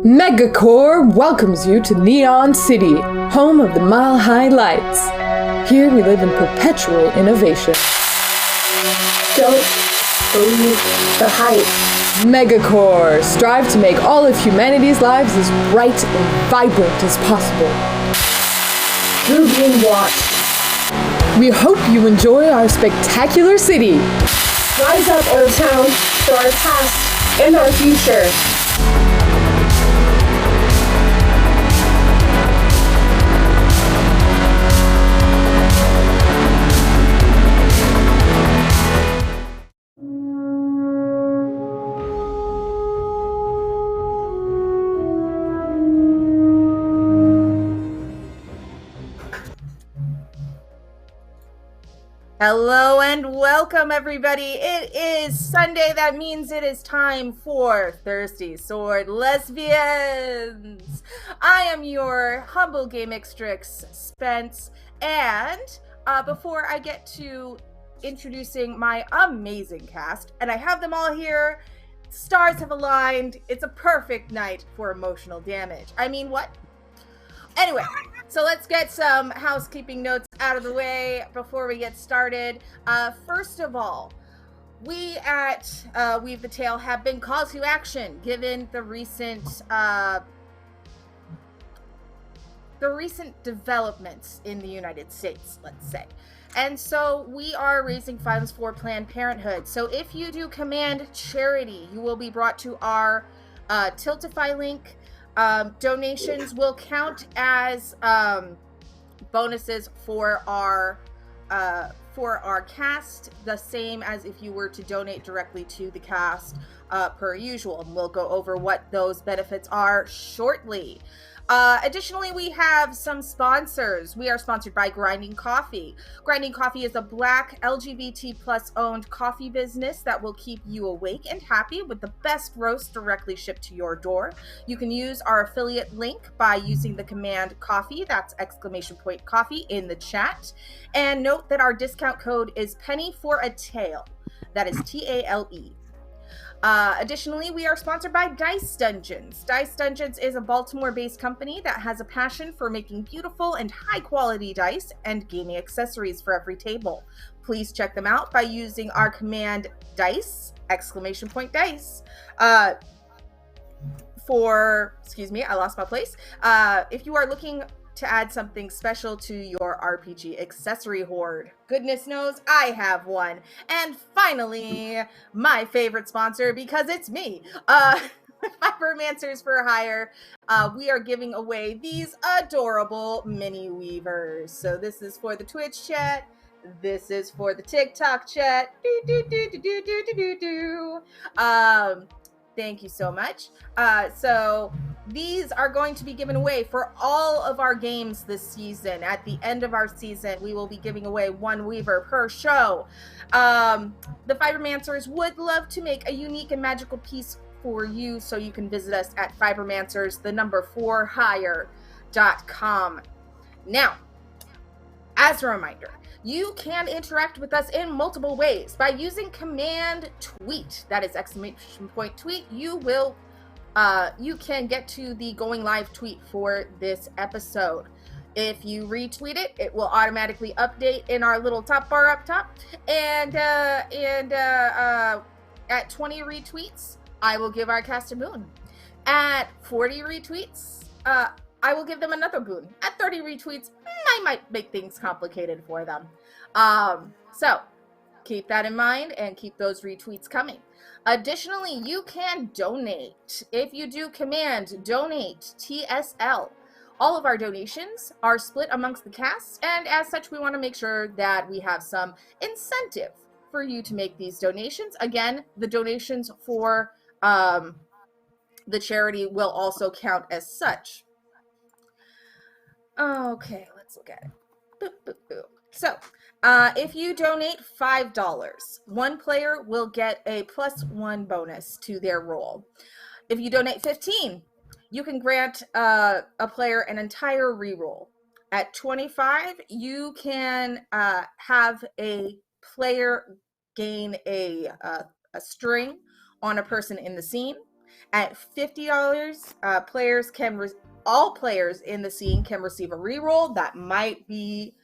Megacore welcomes you to Neon City, home of the Mile High Lights. Here we live in perpetual innovation. Don't believe the hype. Megacore strive to make all of humanity's lives as bright and vibrant as possible. You're being watched. We hope you enjoy our spectacular city. Rise up, old town, for our past and our future. Hello and welcome, everybody. It is Sunday. That means it is time for Thirsty Sword Lesbians. I am your humble Gaymixtrix, Spence, and before I get to introducing my amazing cast, and I have them all here, stars have aligned. It's a perfect night for emotional damage. I mean, what? Anyway, so let's get some housekeeping notes out of the way before we get started. First of all, we at Weave the Tale have been called to action given the recent developments in the United States, let's say. And so we are raising funds for Planned Parenthood. So if you do command charity, you will be brought to our Tiltify link. Donations will count as bonuses for our cast, the same as if you were to donate directly to the cast per usual. And we'll go over what those benefits are shortly. Additionally, we have some sponsors. We are sponsored by Grinding Coffee. Grinding Coffee is a Black LGBT plus owned coffee business that will keep you awake and happy with the best roast directly shipped to your door. You can use our affiliate link by using the command coffee, that's !coffee in the chat. And note that our discount code is penny for a tale. That is TALE. Additionally, we are sponsored by Dice Dungeons. Dice Dungeons is a Baltimore-based company that has a passion for making beautiful and high-quality dice and gaming accessories for every table. Please check them out by using our command DICE, !dice, I lost my place. If you are looking to add something special to your RPG accessory hoard. Goodness knows I have one. And finally, my favorite sponsor, because it's me, Fibermancers for Hire. We are giving away these adorable mini weavers. So this is for the Twitch chat. This is for the TikTok chat. Thank you so much. So these are going to be given away for all of our games this season. At the end of our season, we will be giving away one weaver per show. The Fibermancers would love to make a unique and magical piece for you, so you can visit us at fibermancers4hire.com. Now, as a reminder, you can interact with us in multiple ways by using command tweet. That is !tweet. You can get to the going live tweet for this episode. If you retweet it, it will automatically update in our little top bar up top. And at 20 retweets, I will give our cast a boon. At 40 retweets, I will give them another boon. At 30 retweets, I might make things complicated for them. So keep that in mind and keep those retweets coming. Additionally, you can donate. If you do command donate TSL, all of our donations are split amongst the cast, and as such, we want to make sure that we have some incentive for you to make these donations. Again, the donations for the charity will also count as such. Okay, let's look at it. Boop, boop, boop. So, if you donate $5, one player will get a +1 bonus to their roll. If you donate $15, you can grant a player an entire reroll. At $25, you can have a player gain a string on a person in the scene. At $50, all players in the scene can receive a reroll that might be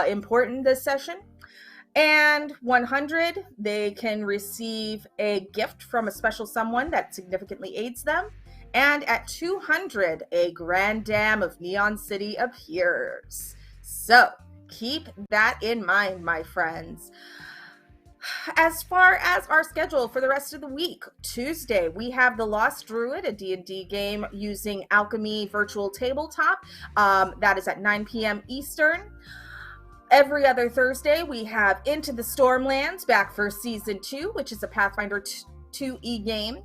important this session. And 100, they can receive a gift from a special someone that significantly aids them. And at 200, a Grand Dam of Neon City appears. So keep that in mind, my friends. As far as our schedule for the rest of the week, Tuesday, we have The Lost Druid, a D&D game using Alchemy Virtual Tabletop. That is at 9 p.m. Eastern. Every other Thursday, we have Into the Stormlands, back for Season 2, which is a Pathfinder 2e game.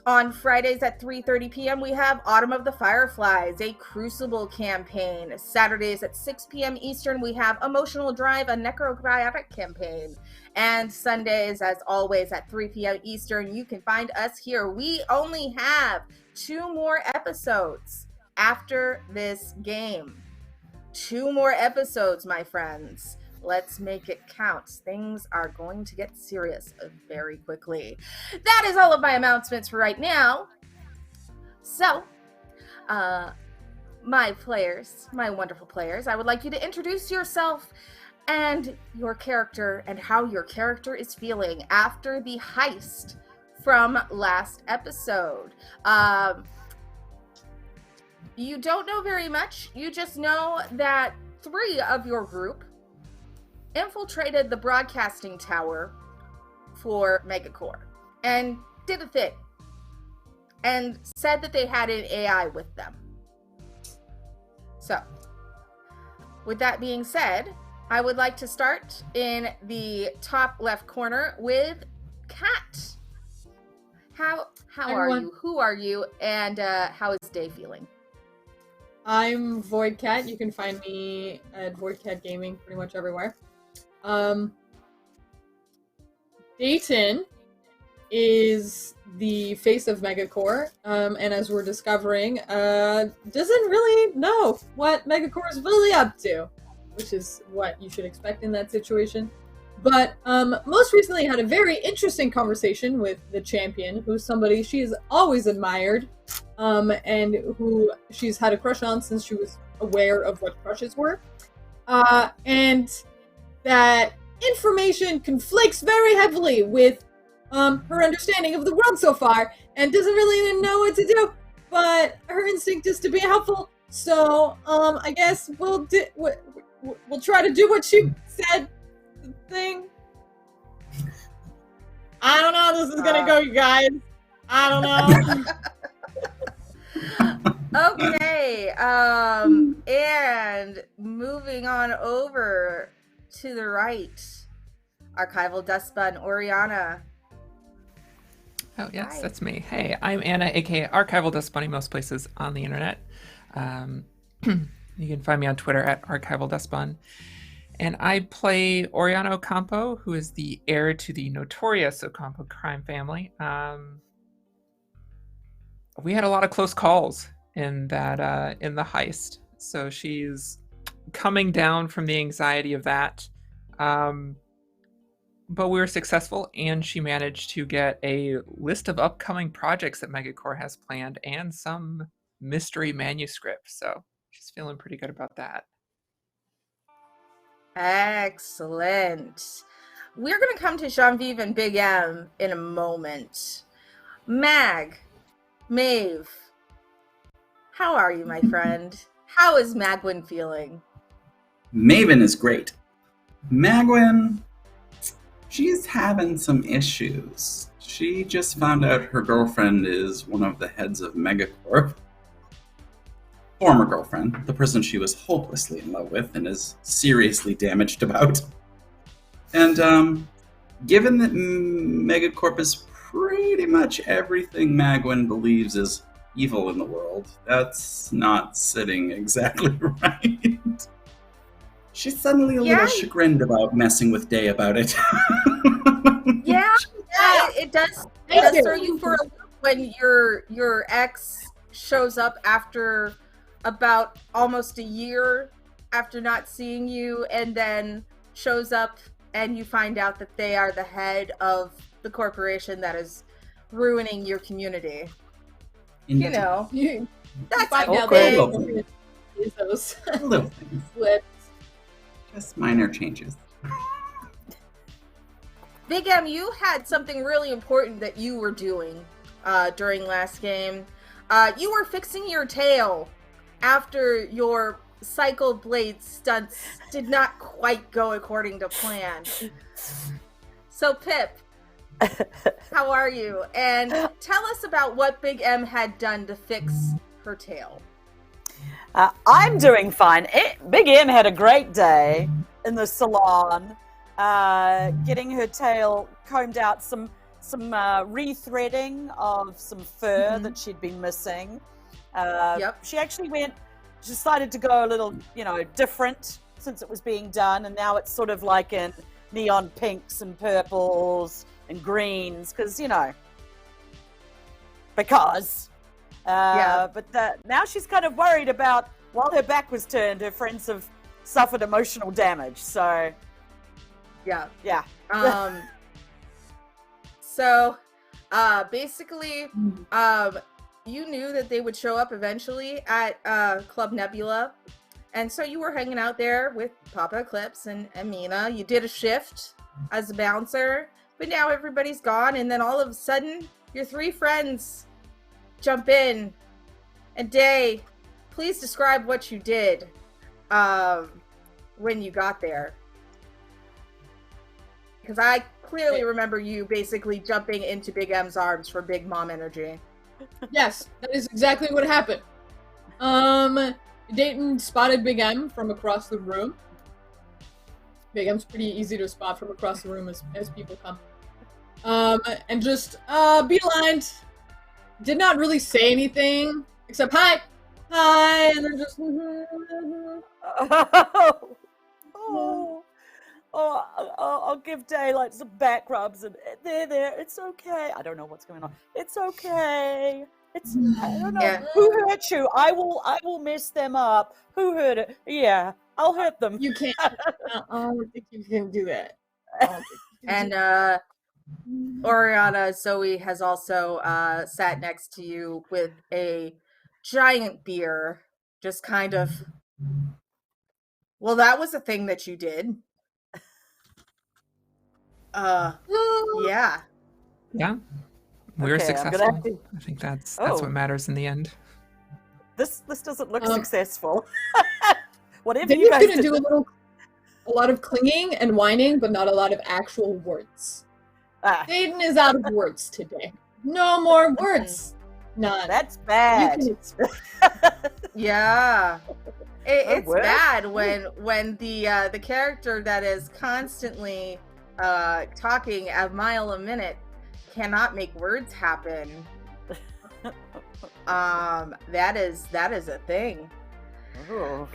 On Fridays at 3:30 p.m., we have Autumn of the Fireflies, a Crucible campaign. Saturdays at 6 p.m. Eastern, we have Emotional Drive, a Necrobiotic campaign. And Sundays, as always, at 3 p.m. Eastern, you can find us here. We only have 2 more episodes after this game. 2 more episodes, my friends. Let's make it count. Things are going to get serious very quickly. That is all of my announcements for right now. So, my players, my wonderful players, I would like you to introduce yourself and your character and how your character is feeling after the heist from last episode. You don't know very much. You just know that 3 of your group infiltrated the broadcasting tower for Megacore and did a thing and said that they had an AI with them. So, with that being said, I would like to start in the top left corner with Kat. How are you? Who are you? And how is Day feeling? I'm Voidcat. You can find me at Voidcat Gaming pretty much everywhere. Dayton is the face of Megacore, and as we're discovering, doesn't really know what Megacore is really up to, which is what you should expect in that situation. But most recently had a very interesting conversation with the champion, who's somebody she's always admired, and who she's had a crush on since she was aware of what crushes were. And that information conflicts very heavily with her understanding of the world so far, and doesn't really even know what to do, but her instinct is to be helpful. So I guess we'll try to do what she said thing. I don't know how this is gonna go, you guys. I don't know. Okay, and moving on over to the right, Archival Dustbun, Oriana. Oh, yes, Hi. That's me. Hey, I'm Anna, aka Archival Dust Bunny, most places on the internet. You can find me on Twitter at Archival Dust Bun. And I play Oriana Ocampo, who is the heir to the notorious Ocampo crime family. We had a lot of close calls in that in the heist, so she's coming down from the anxiety of that. But we were successful, and she managed to get a list of upcoming projects that Megacore has planned and some mystery manuscript. So she's feeling pretty good about that. Excellent. We're going to come to Jeanviève and Big M in a moment. Maeve, how are you, my friend? How is Magwyn feeling? Maven is great. Magwyn, she's having some issues. She just found out her girlfriend is one of the heads of Megacorp. Former girlfriend, the person she was hopelessly in love with and is seriously damaged about. And given that Megacorp is pretty much everything Magwyn believes is evil in the world, that's not sitting exactly right. She's suddenly a little chagrined about messing with Day about it. It does throw you for a loop when your ex shows up after about almost a year after not seeing you, and then shows up and you find out that they are the head of the corporation that is ruining your community. Indeed. You know, You that's find a out big. that we're gonna use those Little things. slips. Just minor changes. Big M, you had something really important that you were doing during last game. You were fixing your tail after your cycle blade stunts did not quite go according to plan. So Pip, how are you? And tell us about what Big M had done to fix her tail. I'm doing fine. Big M had a great day in the salon, getting her tail combed out, some rethreading of some fur that she'd been missing. She actually decided to go a little, different since it was being done, and now it's sort of like in neon pinks and purples and greens, but now she's kind of worried about, while her back was turned, her friends have suffered emotional damage. So, yeah. Basically, you knew that they would show up eventually at Club Nebula, and so you were hanging out there with Papa Eclipse and Mina. You did a shift as a bouncer, but now everybody's gone, and then all of a sudden, your three friends jump in. And Day, please describe what you did when you got there. Because I clearly remember you basically jumping into Big M's arms for Big Mom energy. Yes, that is exactly what happened. Dayton spotted Big M from across the room. Big M's pretty easy to spot from across the room as people come. And just beelined. Did not really say anything except hi, and then just. I'll give Day like some back rubs and there. It's okay. I don't know what's going on. It's okay. I don't know who hurt you. I will mess them up. Who hurt it? Yeah, I'll hurt them. You can't. I don't think you can do that. And Oriana, Zoe has also sat next to you with a giant beer, just kind of. Well, that was a thing that you did. Yeah. Yeah. We were Okay, successful. I think that's what matters in the end. This doesn't look successful. Whatever Then you guys gonna do a lot of clinging and whining, but not a lot of actual words. Dayton is out of words today. No more words. None. That's bad. Yeah. It's bad when the character that is constantly talking a mile a minute cannot make words happen. That is a thing. Ooh.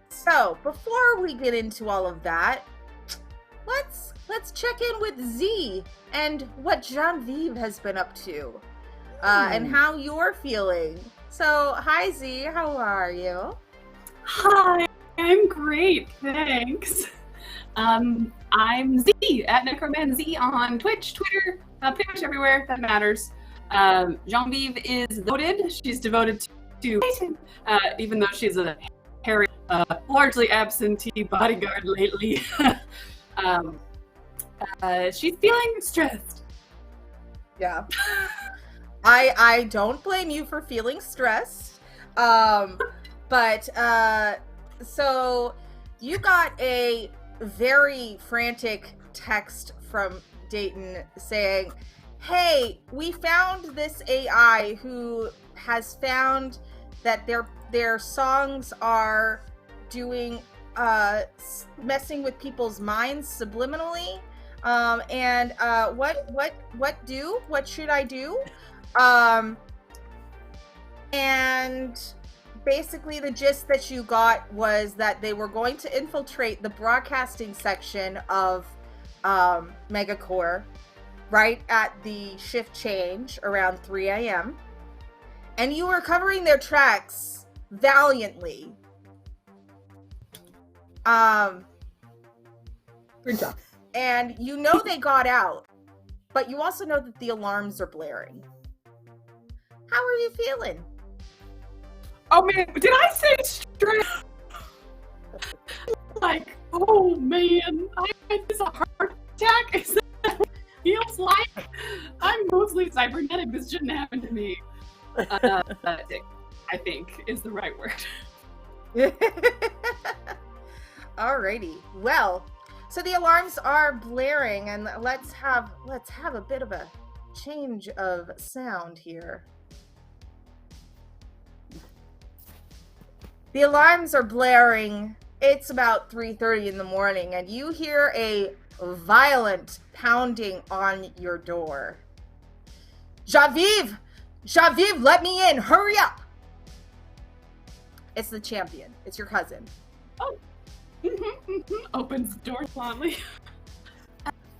So before we get into all of that, let's check in with Z and what Jeanviève has been up to, and how you're feeling. So, hi Z, how are you? Hi, I'm great, thanks. I'm Z at NecromanZ on Twitch, Twitter, pretty much everywhere that matters. Jeanviève is devoted. She's devoted to Dayton, even though she's a hairy, largely absentee bodyguard lately. She's feeling stressed. Yeah. I don't blame you for feeling stressed. But so you got a very frantic text from Dayton saying, hey, we found this AI who has found that their songs are doing messing with people's minds subliminally. And what should I do? And basically the gist that you got was that they were going to infiltrate the broadcasting section of Megacore right at the shift change around 3 a.m. And you were covering their tracks valiantly. Good job. And you know they got out. but you also know that the alarms are blaring. How are you feeling? Oh man, did I say stress? Like, oh man, I had a heart attack. Is that what it feels like? I'm mostly cybernetic. This shouldn't happen to me. I think is the right word. Alrighty. Well, so the alarms are blaring, and let's have a bit of a change of sound here. The alarms are blaring. It's about 3:30 in the morning, and you hear a violent pounding on your door. Jeanviève! Jeanviève, let me in! Hurry up! It's the champion. It's your cousin. Oh. Opens the door fondly.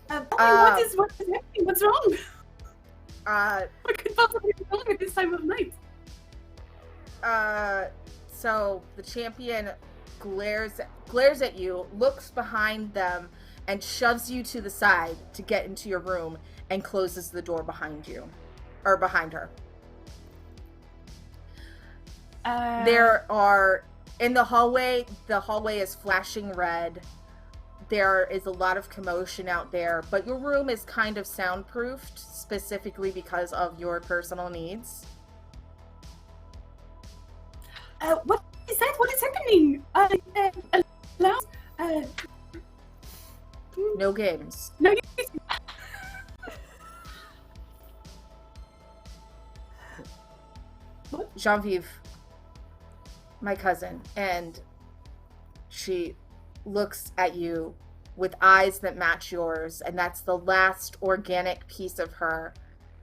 What is happening? What's wrong? What could possibly be wrong at this time of night? So the champion glares at you, looks behind them, and shoves you to the side to get into your room and closes the door behind you. Or behind her. There are, in the hallway is flashing red. There is a lot of commotion out there, but your room is kind of soundproofed, specifically because of your personal needs. What is that? What is happening? No games. No. What? Jeanviève, my cousin, and she looks at you with eyes that match yours, and that's the last organic piece of her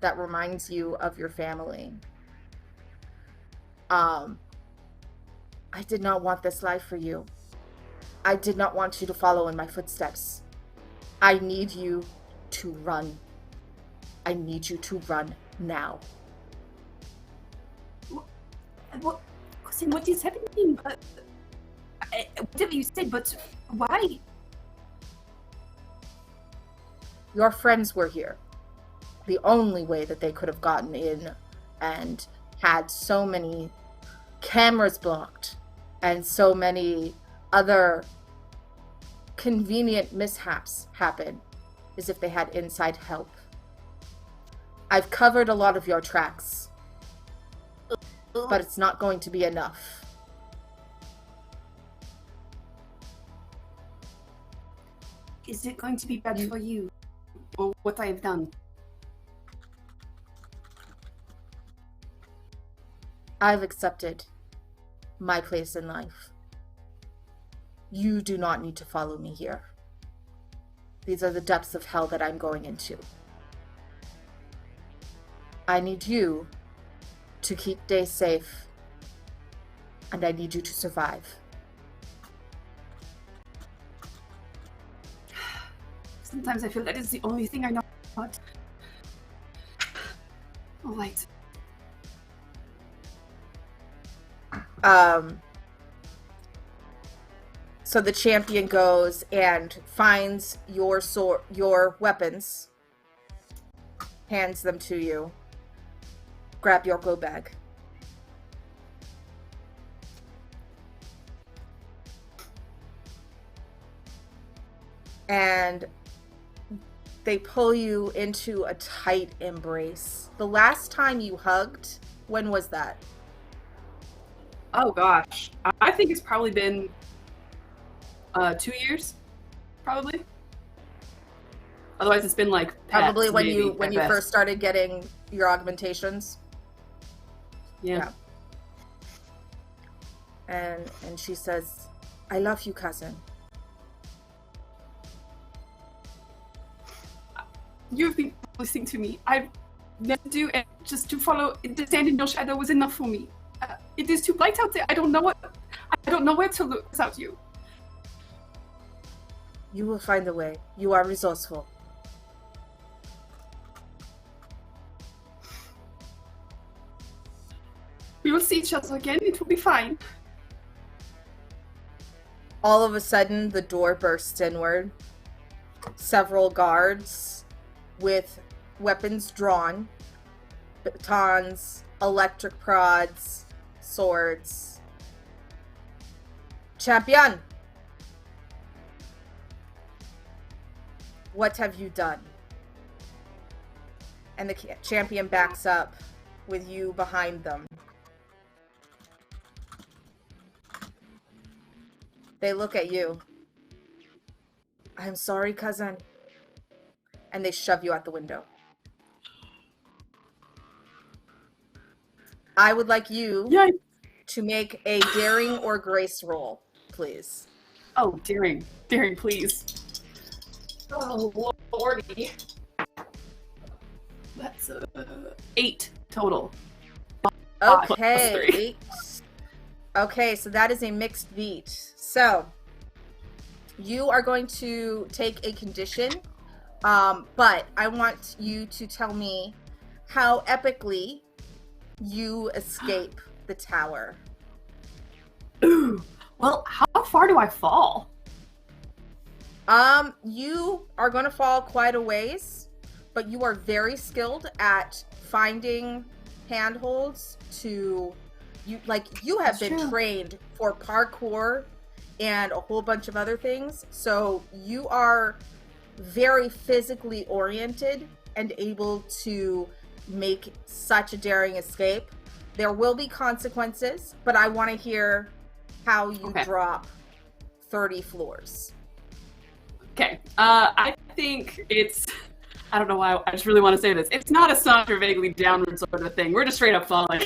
that reminds you of your family. I did not want this life for you. I did not want you to follow in my footsteps. I need you to run. I need you to run now. What is happening? Whatever you said, but why? Your friends were here. The only way that they could have gotten in and had so many cameras blocked and so many other convenient mishaps happen is if they had inside help. I've covered a lot of your tracks, but it's not going to be enough. Is it going to be bad for you, or what I have done? I've accepted my place in life. You do not need to follow me here. These are the depths of hell that I'm going into. I need you to keep Day safe, and I need you to survive. Sometimes I feel that is the only thing I know about. All right. So the champion goes and finds your sword, your weapons, hands them to you. Grab your go bag. And they pull you into a tight embrace. The last time you hugged, when was that? Oh gosh, I think it's probably been 2 years, probably. Otherwise, it's been like pets, probably when maybe, you first started getting your augmentations. Yeah. And she says, "I love you, cousin." You've been listening to me. I've never do, and just to follow, to stand in your shadow was enough for me. It is too bright out there. I don't know where to look without you. You will find a way. You are resourceful. We will see each other again. It will be fine. All of a sudden, the door bursts inward. Several guards with weapons drawn, batons, electric prods, swords. Champion, what have you done? And the champion backs up with you behind them. They look at you. I'm sorry, cousin. And they shove you out the window. I would like you to make a daring or grace roll, please. Oh, daring. Daring, please. Oh, lordy. That's 8 total. Okay. Okay, so that is a mixed beat. So, you are going to take a condition, but I want you to tell me how epically you escape the tower. Ooh. Well, how far do I fall? You are going to fall quite a ways, but you are very skilled at finding handholds to you have been trained for parkour and a whole bunch of other things, so you are very physically oriented and able to make such a daring escape. There will be consequences, but I want to hear how you drop 30 floors. Okay, I think it's, I don't know why, I just really want to say this. It's not a soft or vaguely downward sort of thing. We're just straight up falling.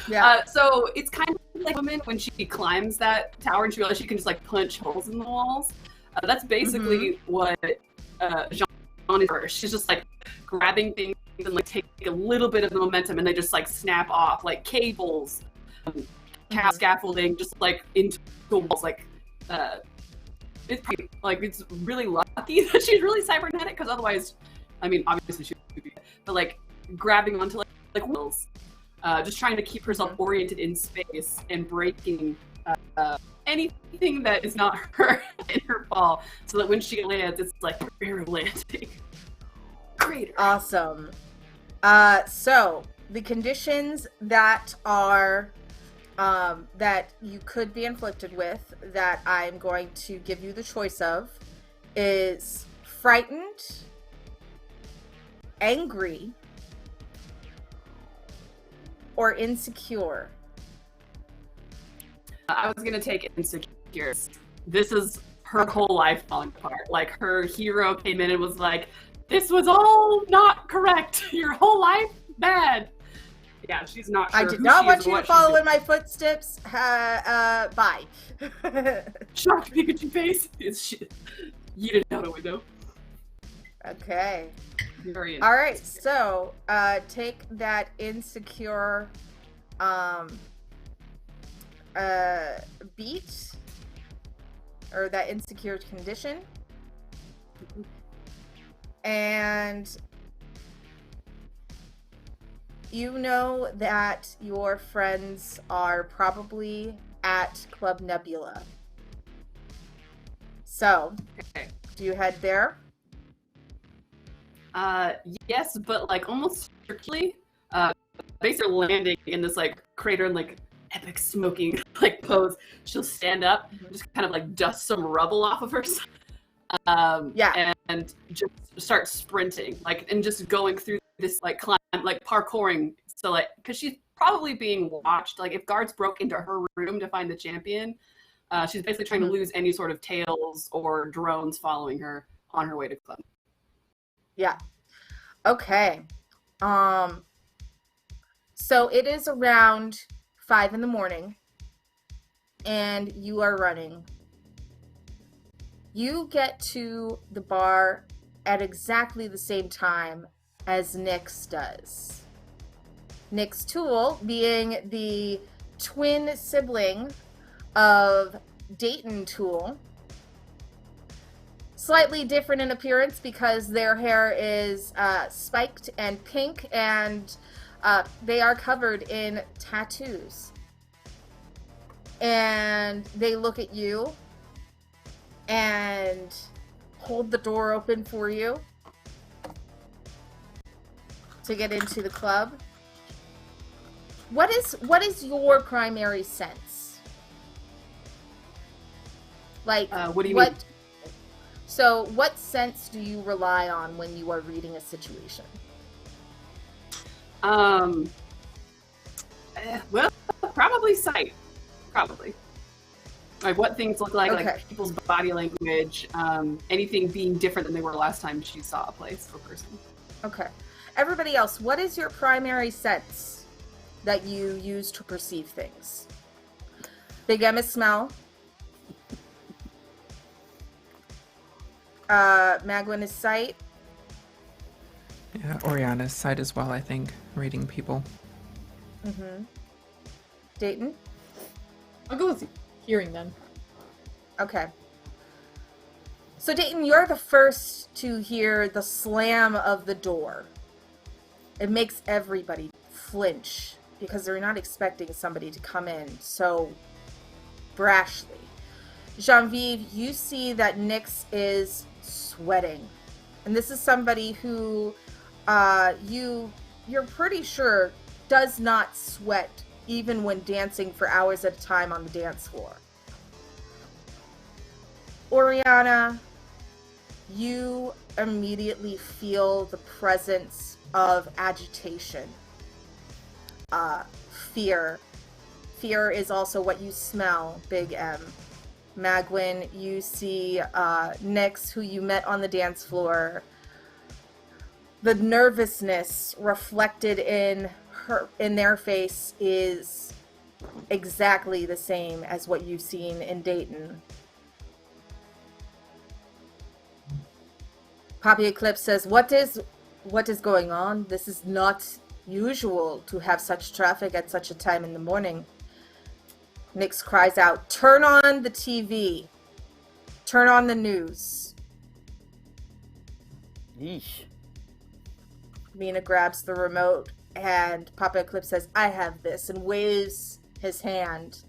Yeah. So it's kind of like a woman when she climbs that tower and she realizes she can just like punch holes in the walls. That's basically what Jean is for. She's just like grabbing things and like take a little bit of the momentum and they just like snap off, like cables, scaffolding, just like into the walls. Like it's pretty, like it's really lucky that she's really cybernetic, because otherwise, I mean, obviously she would be, but like grabbing onto like wheels, just trying to keep herself oriented in space and breaking anything that is not her in her fall, so that when she lands, it's like a rear landing. Great. Awesome. So the conditions that are that you could be inflicted with, that I'm going to give you the choice of, is frightened, angry, or insecure. I was gonna take insecure. This is her whole life falling apart. Like, her hero came in and was like, "This was all not correct. Your whole life bad." Yeah, she's not sure. I did not want you to follow in my footsteps. Bye. Shark Pikachu face. You didn't out the window. Okay. Very all right. So, take that insecure beat, or that insecure condition, and you know that your friends are probably at Club Nebula. So, do you head there? Yes, but like almost strictly. Basically landing in this like crater and like epic smoking like pose. She'll stand up, just kind of like dust some rubble off of her. And just start sprinting, like, and just going through this like climb, like parkouring. So like, because she's probably being watched. Like, if guards broke into her room to find the champion, she's basically trying to lose any sort of tails or drones following her on her way to club. Yeah. Okay. So it is around 5 a.m, and you are running. You get to the bar at exactly the same time as Nyx does. Nyx Tool, being the twin sibling of Dayton Tool, slightly different in appearance because their hair is spiked and pink, and they are covered in tattoos. And they look at you and hold the door open for you. to get into the club. What is your primary sense? Like, what do you mean? So, what sense do you rely on when you are reading a situation? Well, probably sight. Probably. Like what things look like people's body language, anything being different than they were last time she saw a place or person. Okay. Everybody else, what is your primary sense that you use to perceive things? Big M is smell. Magwyn is sight. Yeah, Oriana's sight as well, I think. Reading people. Mm-hmm. Dayton? I'll go with hearing then. Okay. So Dayton, you're the first to hear the slam of the door. It makes everybody flinch because they're not expecting somebody to come in so brashly. Jeanviève, you see that Nyx is sweating. And this is somebody who you're pretty sure does not sweat even when dancing for hours at a time on the dance floor. Oriana, you immediately feel the presence of agitation. Fear. Fear is also what you smell, Big M. Magwyn, you see Nyx, who you met on the dance floor. The nervousness reflected in their face is exactly the same as what you've seen in Dayton. Poppy Eclipse says, what is going on? This is not usual to have such traffic at such a time in the morning. Nyx cries out, turn on the TV. Turn on the news. Yeesh. Mina grabs the remote and Papa Eclipse says, I have this, and waves his hand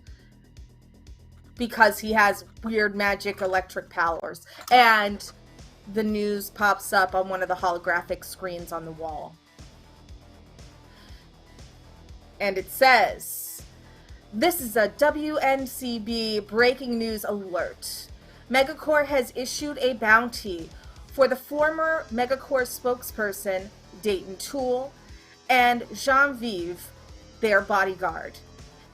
because he has weird magic electric powers. And the news pops up on one of the holographic screens on the wall. And it says, this is a WNCB breaking news alert. Megacorp has issued a bounty for the former Megacorp spokesperson, Dayton Toole, and Jeanviève, their bodyguard.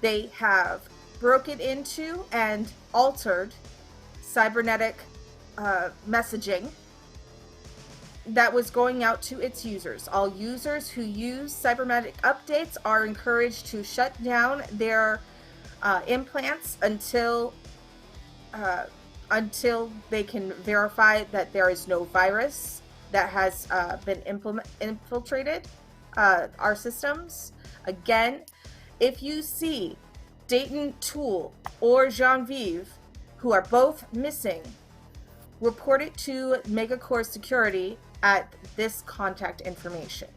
They have broken into and altered cybernetic messaging that was going out to its users. All users who use cybernetic updates are encouraged to shut down their implants until they can verify that there is no virus that has been infiltrated our systems. Again, if you see Dayton Toole or Jeanviève, who are both missing, report it to Megacorp Security at this contact information.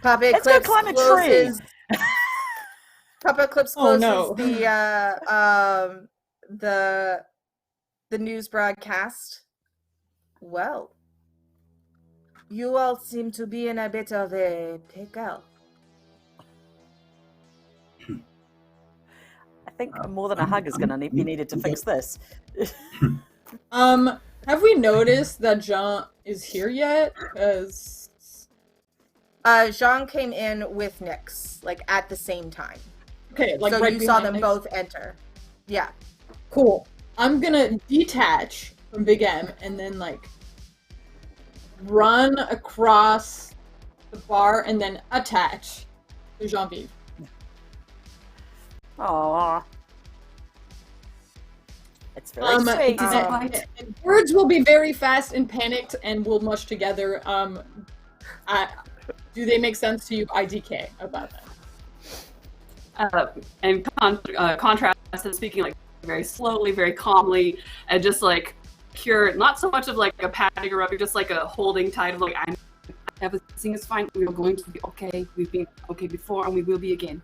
Papa Eclipse closes. Papa Eclipse closes the news broadcast. Well, you all seem to be in a bit of a pickle. I think more than a hug is going to be needed to fix this. Have we noticed that Jean is here yet? Because Jean came in with Nyx, like at the same time. Okay, like so right you saw them Nyx? both enter. Yeah. Cool. I'm gonna detach from Big M and then like run across the bar and then attach to Jeanviève. Aww. It's very sweet. And words will be very fast and panicked and we'll mush together. Do they make sense to you? IDK about that. And contrast to speaking like very slowly, very calmly, and just like pure, not so much of like a patting or rubbing, just like a holding tight of like, everything is fine. We are going to be okay. We've been okay before, and we will be again.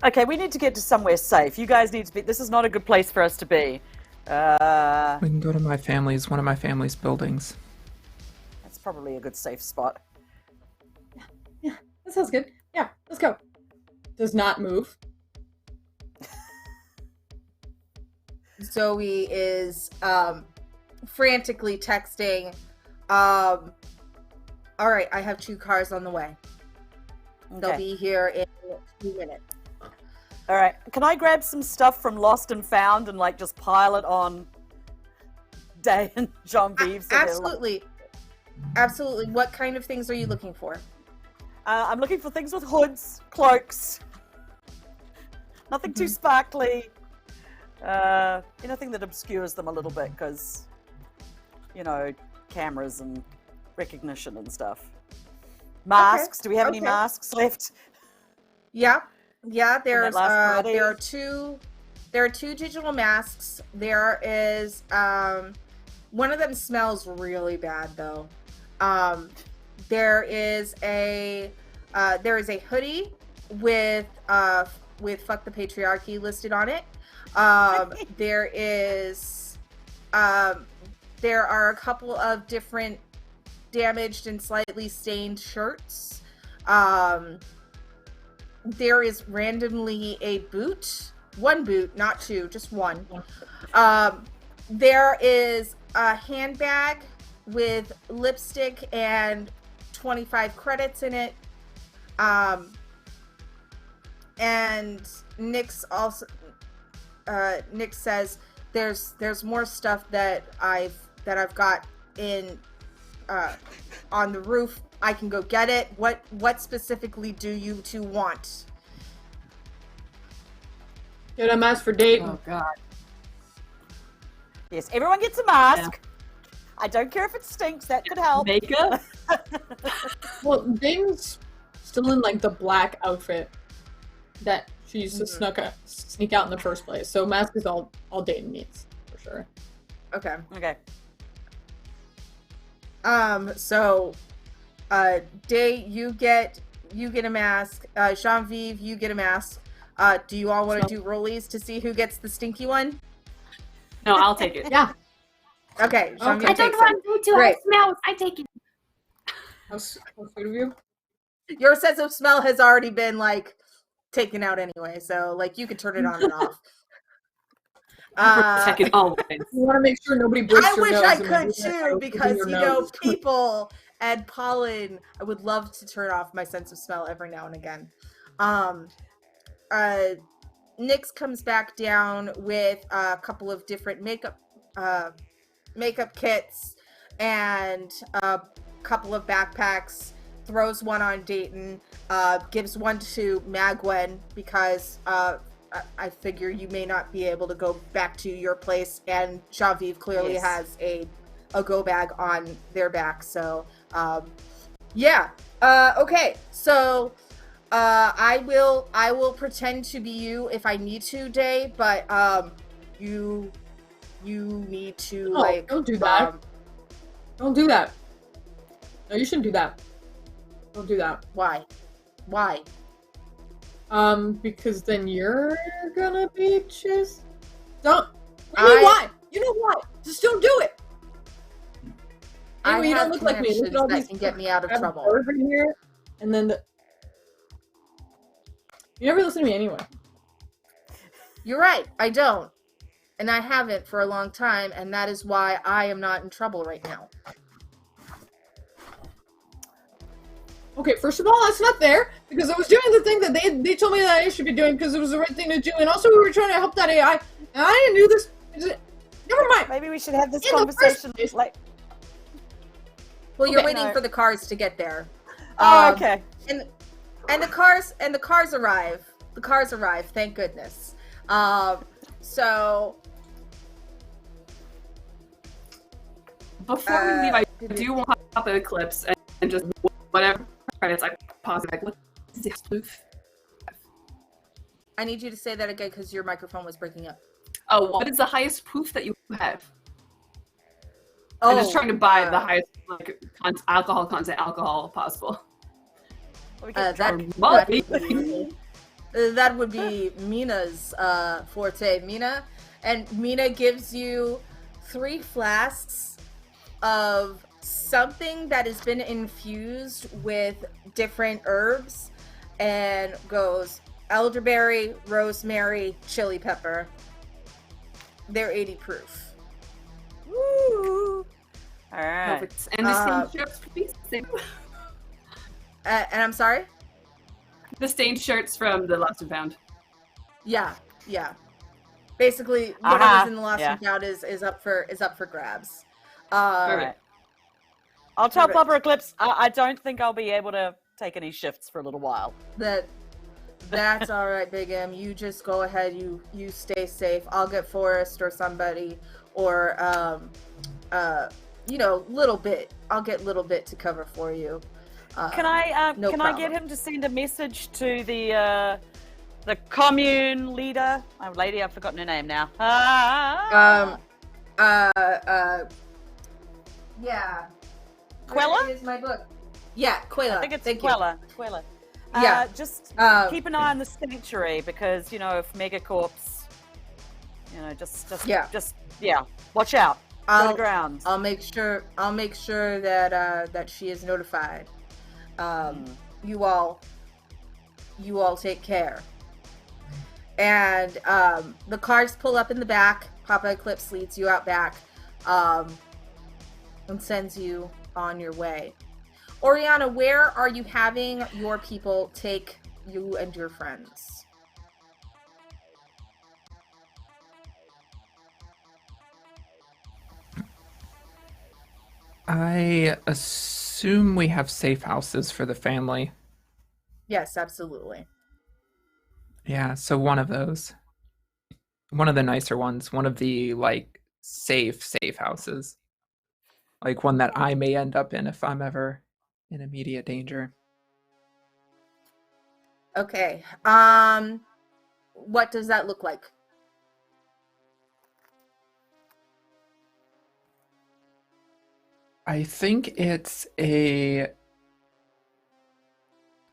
Okay, we need to get to somewhere safe. You guys need to be. This is not a good place for us to be. We can go to one of my family's buildings. That's probably a good safe spot. Yeah, that sounds good. Yeah, let's go. Does not move. Zoe is frantically texting. All right, I have 2 cars on the way. They'll Okay. be here in 2 minutes. All right. Can I grab some stuff from Lost and Found and like just pile it on Day and Jeanviève? Absolutely. Absolutely. What kind of things are you looking for? I'm looking for things with hoods, cloaks. Nothing too sparkly. Anything that obscures them a little bit, because, cameras and recognition and stuff. Masks. Do we have any masks left? Yeah. Yeah, there are 2 digital masks. There is one of them smells really bad though. There is a hoodie with fuck the patriarchy listed on it. There are a couple of different damaged and slightly stained shirts. There is randomly a boot. 1 boot, not 2, just 1. There is a handbag with lipstick and 25 credits in it. And Nick says there's more stuff that I've got in on the roof. I can go get it. What specifically do you 2 want? Get a mask for Dayton. Oh god. Yes, everyone gets a mask. Yeah. I don't care if it stinks. That could help. Makeup? Well, Dayton's still in like the black outfit that she used to sneak out in the first place. So mask is all Dayton needs for sure. Okay. So, Day, you get a mask. Jeanviève, you get a mask. Do you all want to do rollies to see who gets the stinky one? No, I'll take it. Yeah. Okay. Jeanviève I don't want to have smells. I take it. How sweet of you. Your sense of smell has already been like taken out anyway, so like you can turn it on and off. Check it always. You want to make sure nobody breaks I your wish nose. I and could then too, because people and pollen. I would love to turn off my sense of smell every now and again. Nyx comes back down with a couple of different makeup kits and a couple of backpacks. Throws one on Dayton. Gives one to Magwyn because I figure you may not be able to go back to your place, and Jeanviève clearly has a go bag on their back. So, okay. So, I will pretend to be you if I need to, Day. But you need to don't do that. Don't do that. No, you shouldn't do that. Don't do that. Why? Because then you're gonna be chased. Don't. You know why? You know what? Just don't do it. Anyway, you don't look like me. Look at all these can get me out of trouble. In here, and then you never listen to me anyway. You're right. I don't, and I haven't for a long time, and that is why I am not in trouble right now. Okay, first of all, that's not fair, because I was doing the thing that they told me that I should be doing because it was the right thing to do, and also we were trying to help that AI, and I didn't do this. Never mind. Maybe we should have this conversation. Well, you're waiting for the cars to get there. Oh, okay. And the cars arrive. The cars arrive. Thank goodness. So Before we leave, I do want to pop the clips and just whatever credits I pause. Like, what is this proof? I need you to say that again because your microphone was breaking up. Oh, what is the highest proof that you have? I'm just trying to buy the highest alcohol content alcohol possible. That That would be Mina's forte. Mina gives you 3 flasks of something that has been infused with different herbs and goes elderberry, rosemary, chili pepper. They're 80 proof. Woo! All right. Perfect. And the stained shirts, please. And I'm sorry? The stained shirts from the Lost and Found. Yeah. Basically, whatever's in the Lost and Found is up for grabs. All right. I'll tell Papa Eclipse I don't think I'll be able to take any shifts for a little while. That's all right, Big M. You just go ahead. You stay safe. I'll get Forrest or somebody, or little bit. I'll get little bit to cover for you. Can I no can problem. I get him to send a message to the commune leader? Oh, lady, I've forgotten her name now. Yeah. Quella? Where is my book? Yeah, Quella. I think it's Thank Quella. you. Quella. Yeah. Just keep an eye on the sanctuary because if Megacorps, just watch out. Go to the grounds. I'll make sure that she is notified. You all take care. And the cars pull up in the back. Papa Eclipse leads you out back, and sends you on your way. Oriana, where are you having your people take you and your friends? I assume we have safe houses for the family. Yes, absolutely. Yeah, so one of those. One of the nicer ones. One of the, safe houses. Like one that I may end up in if I'm ever in immediate danger. Okay. What does that look like? I think it's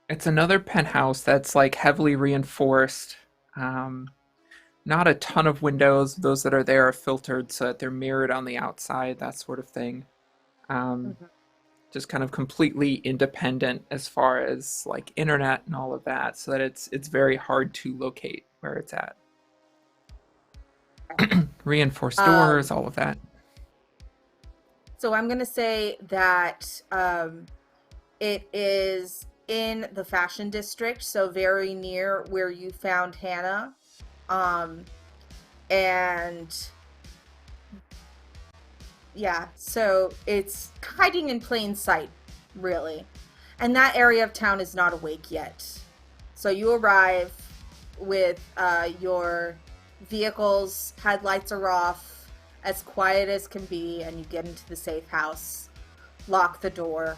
another penthouse that's heavily reinforced. Not a ton of windows. Those that are there are filtered so that they're mirrored on the outside, that sort of thing. Just kind of completely independent as far as internet and all of that, so that it's very hard to locate where it's at. Reinforced doors, all of that. So I'm gonna say that it is in the fashion district, so very near where you found Hannah, and yeah, so it's hiding in plain sight, really. And that area of town is not awake yet. So you arrive with your vehicles, headlights are off, as quiet as can be, and you get into the safe house, lock the door.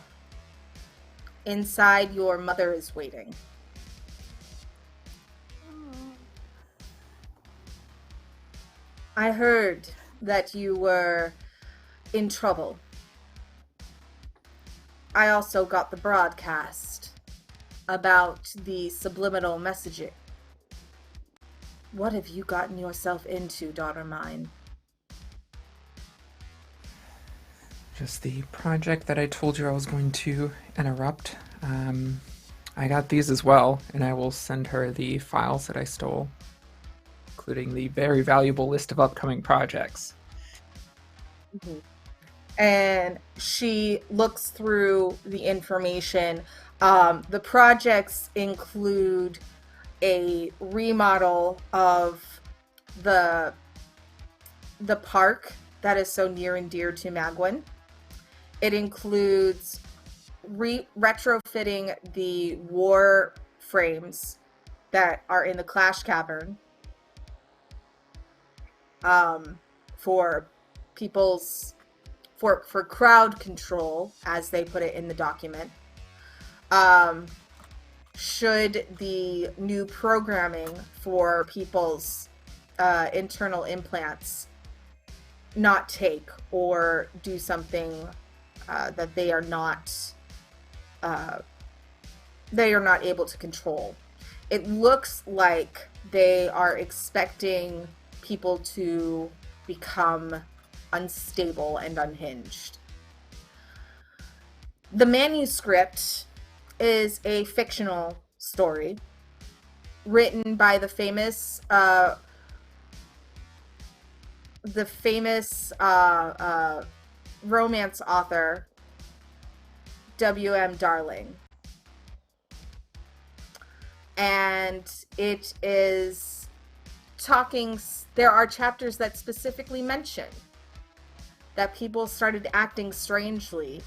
Inside, your mother is waiting. I heard that you were in trouble. I also got the broadcast about the subliminal messaging. What have you gotten yourself into, daughter mine? Just the project that I told you I was going to interrupt. I got these as well, and I will send her the files that I stole, including the very valuable list of upcoming projects. Mm-hmm. And she looks through the information. The projects include a remodel of the park that is so near and dear to Magwyn. It includes retrofitting the war frames that are in the Clash Cavern for people's for crowd control, as they put it in the document. Should the new programming for people's internal implants not take or do something that they are not able to control. it looks like they are expecting people to become unstable and unhinged. The manuscript is a fictional story written by the famous romance author W.M. Darling. And it is there are chapters that specifically mention that people started acting strangely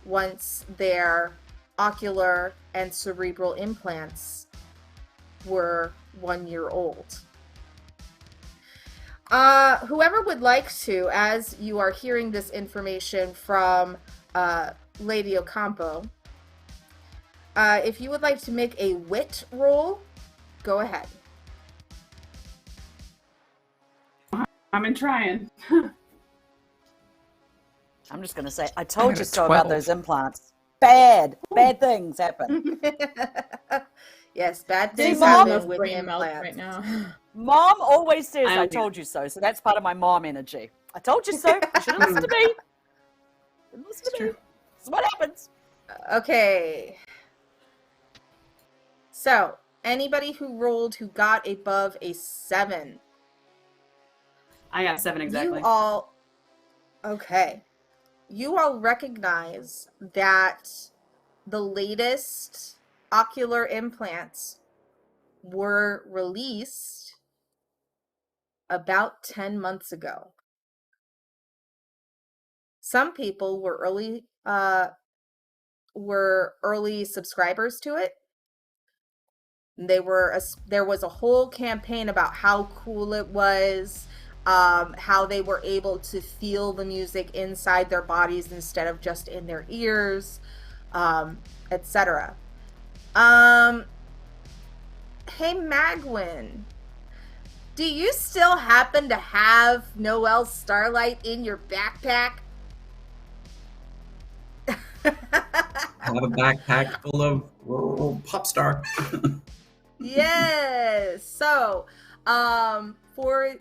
once their ocular and cerebral implants were 1 year old. Whoever would like to, as you are hearing this information from Lady Ocampo, if you would like to make a wit roll, go ahead. I'm in trying. I'm just going to say, I told got you a so about 12. those implants. Bad things happen. Yes, bad See, things Mom? happen with brain melt implants. right now. Mom always says, I I don't told you so. So that's part of my mom energy. I told you so. You should have listened to me. Didn't listen to me. This is what happens. Okay. So, anybody who got above a 7, I got 7 exactly. You all recognize that the latest ocular implants were released about 10 months ago. Some people were early subscribers to it. There was a whole campaign about how cool it was, how they were able to feel the music inside their bodies instead of just in their ears, etc. Hey Magwyn, do you still happen to have Noelle Starlight in your backpack? I have a backpack full of pop star. Yes. So, for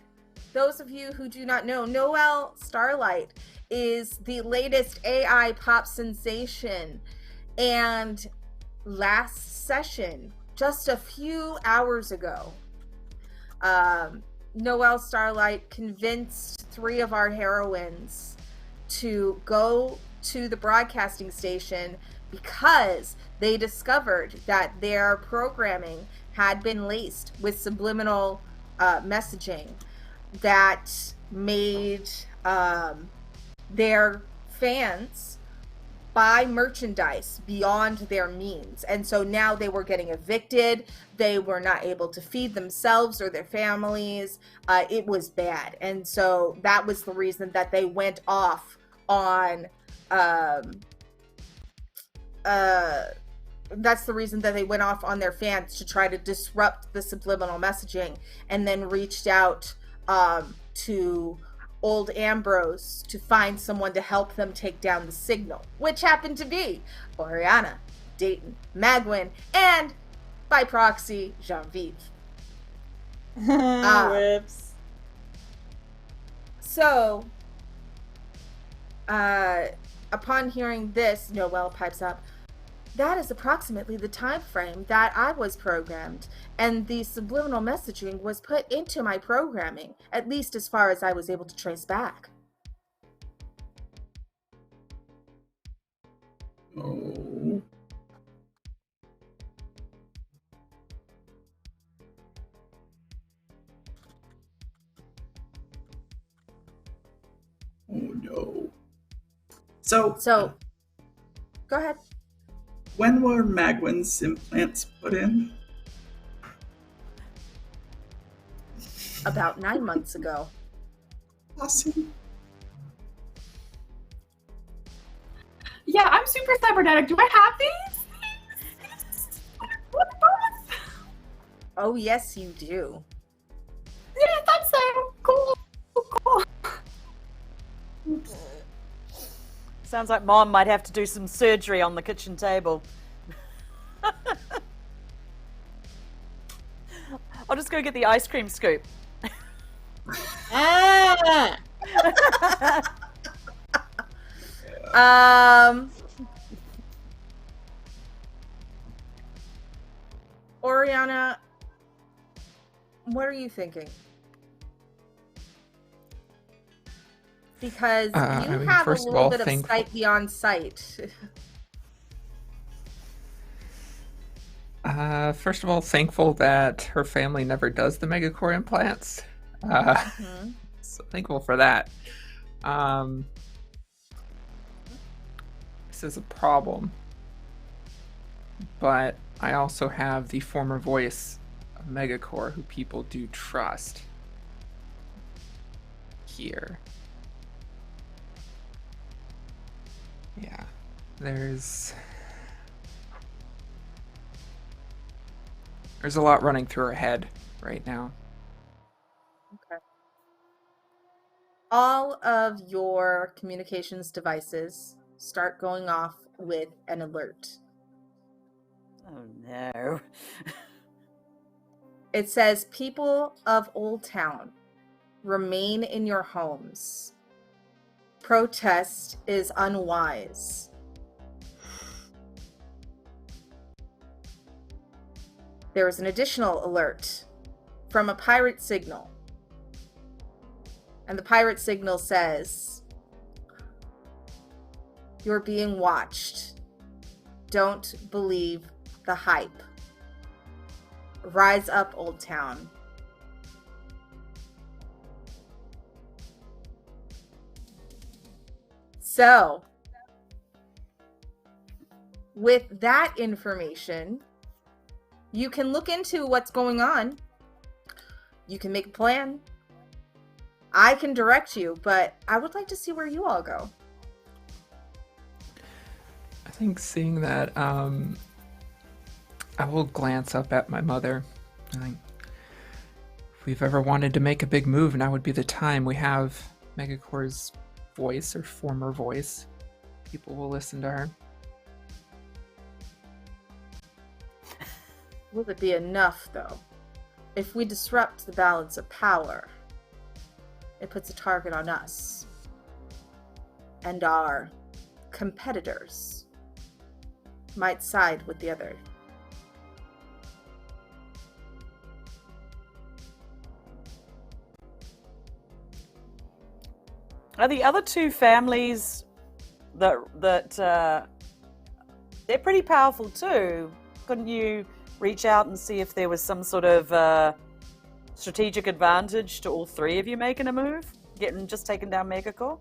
those of you who do not know, Noelle Starlight is the latest AI pop sensation. And last session, just a few hours ago, Noelle Starlight convinced 3 of our heroines to go to the broadcasting station because they discovered that their programming had been laced with subliminal messaging that made their fans buy merchandise beyond their means. And so now they were getting evicted. They were not able to feed themselves or their families. It was bad. And so that was the reason that they went off on that's the reason that they went off on their fans, to try to disrupt the subliminal messaging, and then reached out to old Ambrose to find someone to help them take down the signal, which happened to be Oriana, Dayton, Magwyn, and by proxy, Jeanviève. Whips. So, upon hearing this, Noelle pipes up, "That is approximately the time frame that I was programmed, and the subliminal messaging was put into my programming, at least as far as I was able to trace back." Oh. Oh no. So, Go ahead. when were Magwyn's implants put in? About 9 months ago. Awesome. Yeah, I'm super cybernetic. Do I have these? Oh, yes, you do. Yeah, that's so cool. Cool. Sounds like Mom might have to do some surgery on the kitchen table. I'll just go get the ice cream scoop. Ah! Oriana, what are you thinking? Because you have a little bit of sight beyond sight. First of all, thankful that her family never does the megacore implants. So thankful for that. This is a problem, but I also have the former voice of Megacore who people do trust here. Yeah, there's a lot running through her head right now. Okay. All of your communications devices start going off with an alert. Oh no. It says, people of Old Town, remain in your homes. Protest is unwise. There is an additional alert from a pirate signal. And the pirate signal says, you're being watched. Don't believe the hype. Rise up, Old Town. So, with that information, you can look into what's going on. You can make a plan. I can direct you, but I would like to see where you all go. I think seeing that, I will glance up at my mother. I think if we've ever wanted to make a big move, now would be the time. We have Megacore's voice, or former voice. People will listen to her. Will it be enough, though? If we disrupt the balance of power, it puts a target on us. And our competitors might side with the other. Are the other two families that they're pretty powerful too? Couldn't you reach out and see if there was some sort of strategic advantage to all three of you making a move, just taking down Megacore?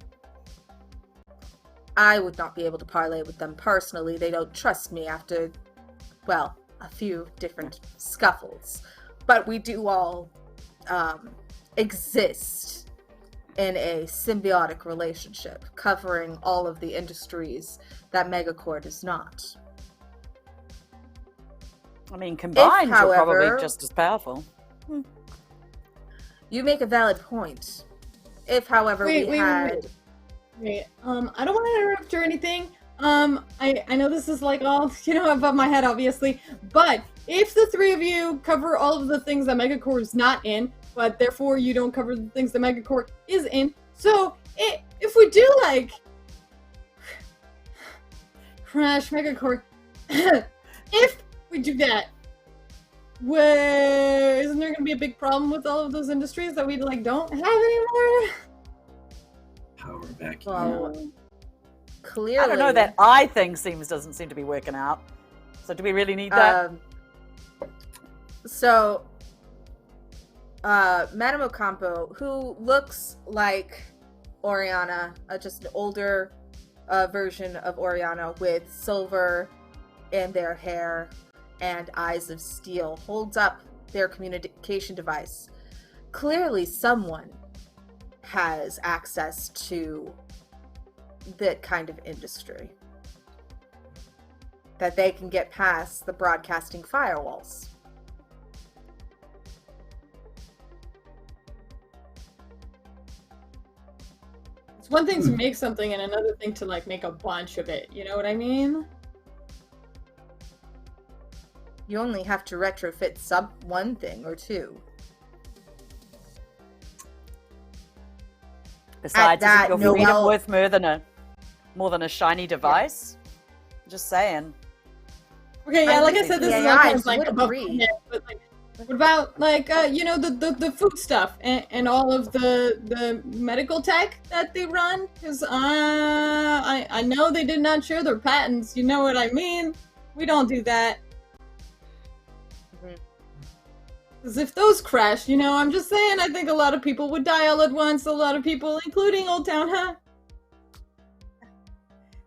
I would not be able to parlay with them personally. They don't trust me after, well, a few different scuffles. But we do all exist in a symbiotic relationship, covering all of the industries that Megacore does not. I mean, combined, however, you're probably just as powerful. You make a valid point. If, however, Wait, I don't want to interrupt or anything. I know this is like all, above my head, obviously, but if the three of you cover all of the things that Megacore is not in, but therefore you don't cover the things that Megacore is in, so if we do, crash Megacore, if we do that, isn't there going to be a big problem with all of those industries that we, don't have anymore? Power back. Well, clearly. I don't know, that eye thing doesn't seem to be working out. So do we really need that? Madame Ocampo, who looks like Oriana, just an older version of Oriana with silver in their hair and eyes of steel, holds up their communication device. Clearly someone has access to that kind of industry, that they can get past the broadcasting firewalls. It's one thing to make something and another thing to make a bunch of it, you know what I mean? You only have to retrofit one thing or two. Besides, that, isn't your freedom Noelle- worth more than a shiny device? Just saying. Okay, yeah, I like I think said, the this is AIs all like would above agree. my head, but like, what about like the food stuff and all of the medical tech that they run? Because I know they did not share their patents. You know what I mean? We don't do that. Mhm. Because if those crash, I'm just saying, I think a lot of people would die all at once. A lot of people, including Old Town, huh?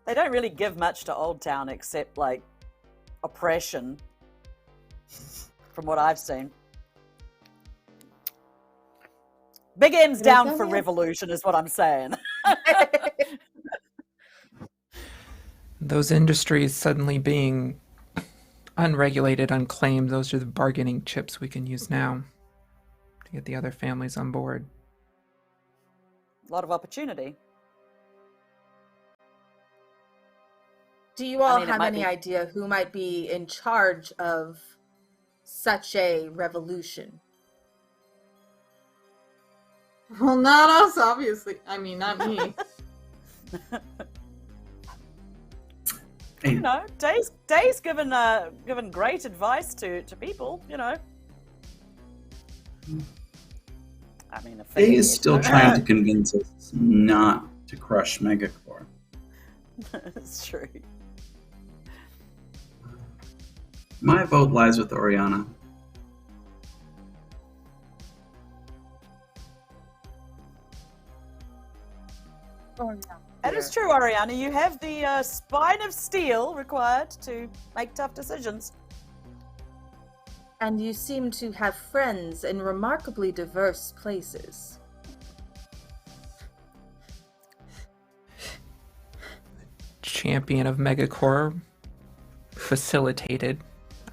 They don't really give much to Old Town except like oppression, from what I've seen. Big M's down for revolution, is what I'm saying. Those industries suddenly being unregulated, unclaimed, those are the bargaining chips we can use now to get the other families on board. A lot of opportunity. Do you all mean, it have might any be- idea who might be in charge of such a revolution? Well, not us, obviously. I mean, not me. Hey, You know, Day's given great advice to people. You know. I mean, a Faye is still trying to convince us not to crush Megacore. It's true. My vote lies with Oriana. That is true, Oriana. You have the spine of steel required to make tough decisions. And you seem to have friends in remarkably diverse places. Champion of Megacore facilitated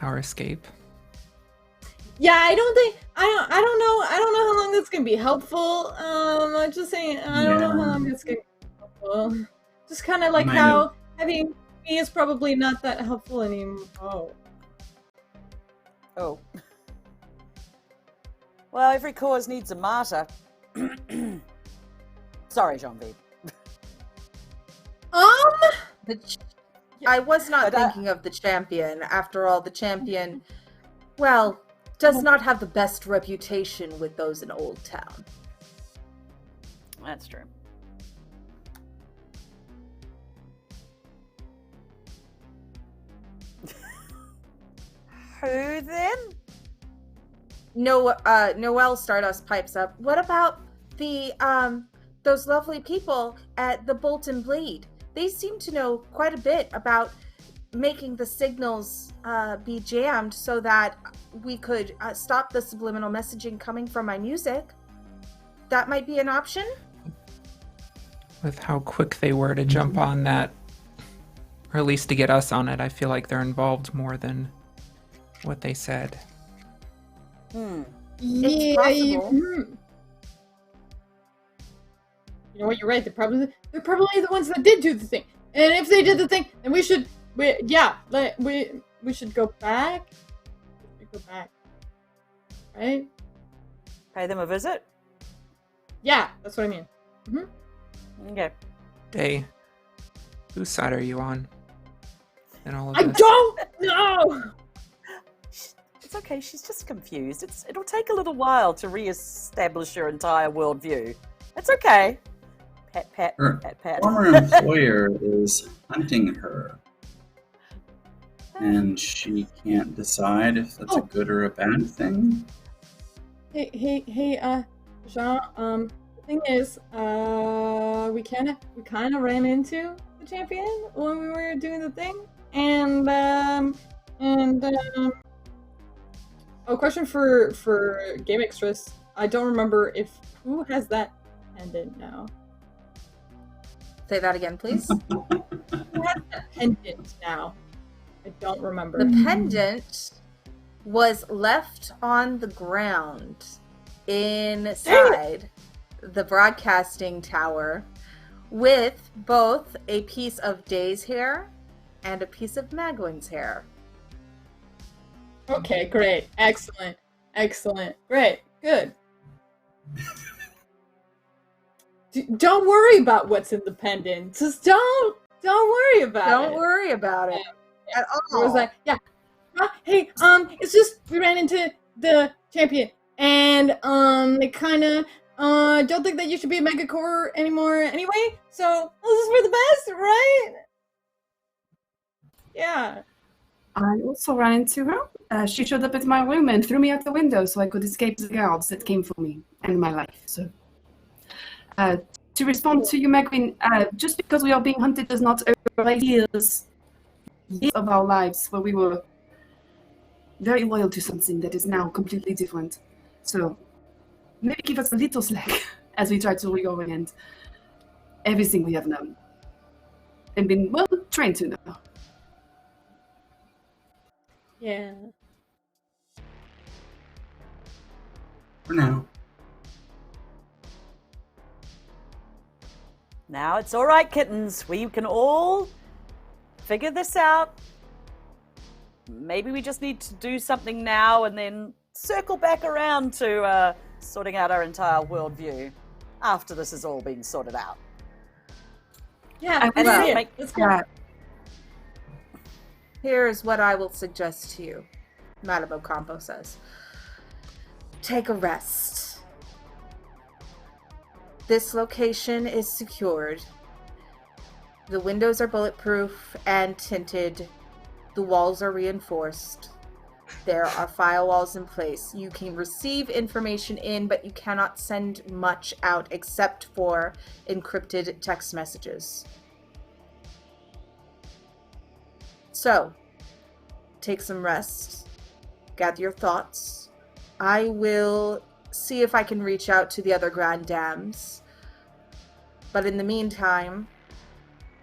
our escape. Yeah, I don't know how long that's gonna be helpful. I'm just saying, I don't know how long it's gonna be helpful. Just kind of like I how know. having me is probably not that helpful anymore. Oh. Well, every cause needs a martyr. Sorry, Jeanviève. I was not But, thinking of the champion. After all, the champion, well, does not have the best reputation with those in Old Town. That's true. Who then? Noelle Stardust pipes up. What about the those lovely people at the Bolt and Bleed? They seem to know quite a bit about making the signals be jammed so that we could stop the subliminal messaging coming from my music. That might be an option. With how quick they were to jump on that, or at least to get us on it, I feel like they're involved more than what they said. It's possible. You know what? You're right. They're probably the ones that did do the thing. And if they did the thing, then we should go back. Right? Pay them a visit? Yeah, that's what I mean. Okay. Day, whose side are you on? In all of I this? don't know. It's okay, she's just confused. It'll take a little while to re-establish your entire worldview. It's okay. Pat, pat, Her pat, pat. former employer is hunting her, and she can't decide if that's a good or a bad thing. Hey, Jean. The thing is, we kind of ran into the champion when we were doing the thing, and question for Gaymixtrix. I don't remember who has that pendant now. Say that again, please. Who has that pendant now? I don't remember. The pendant was left on the ground inside the broadcasting tower with both a piece of Day's hair and a piece of Magwyn's hair. Okay, great. Excellent. Great. Good. Don't worry about what's in the pendant. Just don't worry about it. Don't worry about it at It was all. like, yeah. Hey, it's just we ran into the champion, and they kind of don't think that you should be a mega core anymore anyway. So this is for the best, right? Yeah. I also ran into her. She showed up at my room and threw me out the window so I could escape the guards that came for me and my life. So, to respond to you, Magwyn, just because we are being hunted does not erase years of our lives where we were very loyal to something that is now completely different. So, maybe give us a little slack as we try to reorient everything we have known and been well trained to know. Yeah. For now. Now it's all right, kittens. We can all figure this out. Maybe we just need to do something now and then circle back around to sorting out our entire worldview after this has all been sorted out. Yeah. I Let's will- see it. make- Let's go. Here's what I will suggest to you, Madame Ocampo says. Take a rest. This location is secured. The windows are bulletproof and tinted. The walls are reinforced. There are firewalls in place. You can receive information in, but you cannot send much out except for encrypted text messages. So, take some rest. Gather your thoughts. I will see if I can reach out to the other Grand Dames. But in the meantime,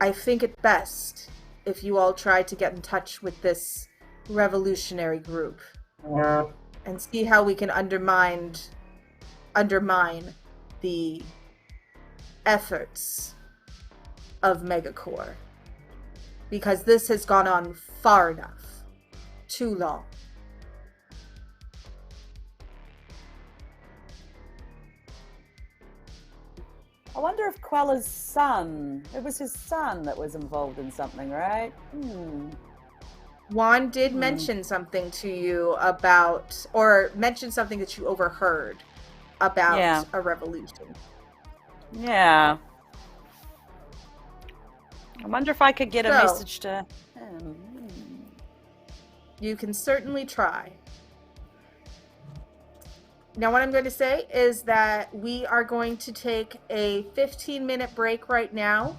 I think it best if you all try to get in touch with this revolutionary group and see how we can undermine the efforts of Megacore. Because this has gone on far enough. Too long. I wonder if Quella's son, it was his son that was involved in something, right? Juan did mention something to you about, or mention something that you overheard about a revolution. Yeah. I wonder if I could get a So- message to him. You can certainly try. Now, what I'm going to say is that we are going to take a 15-minute break right now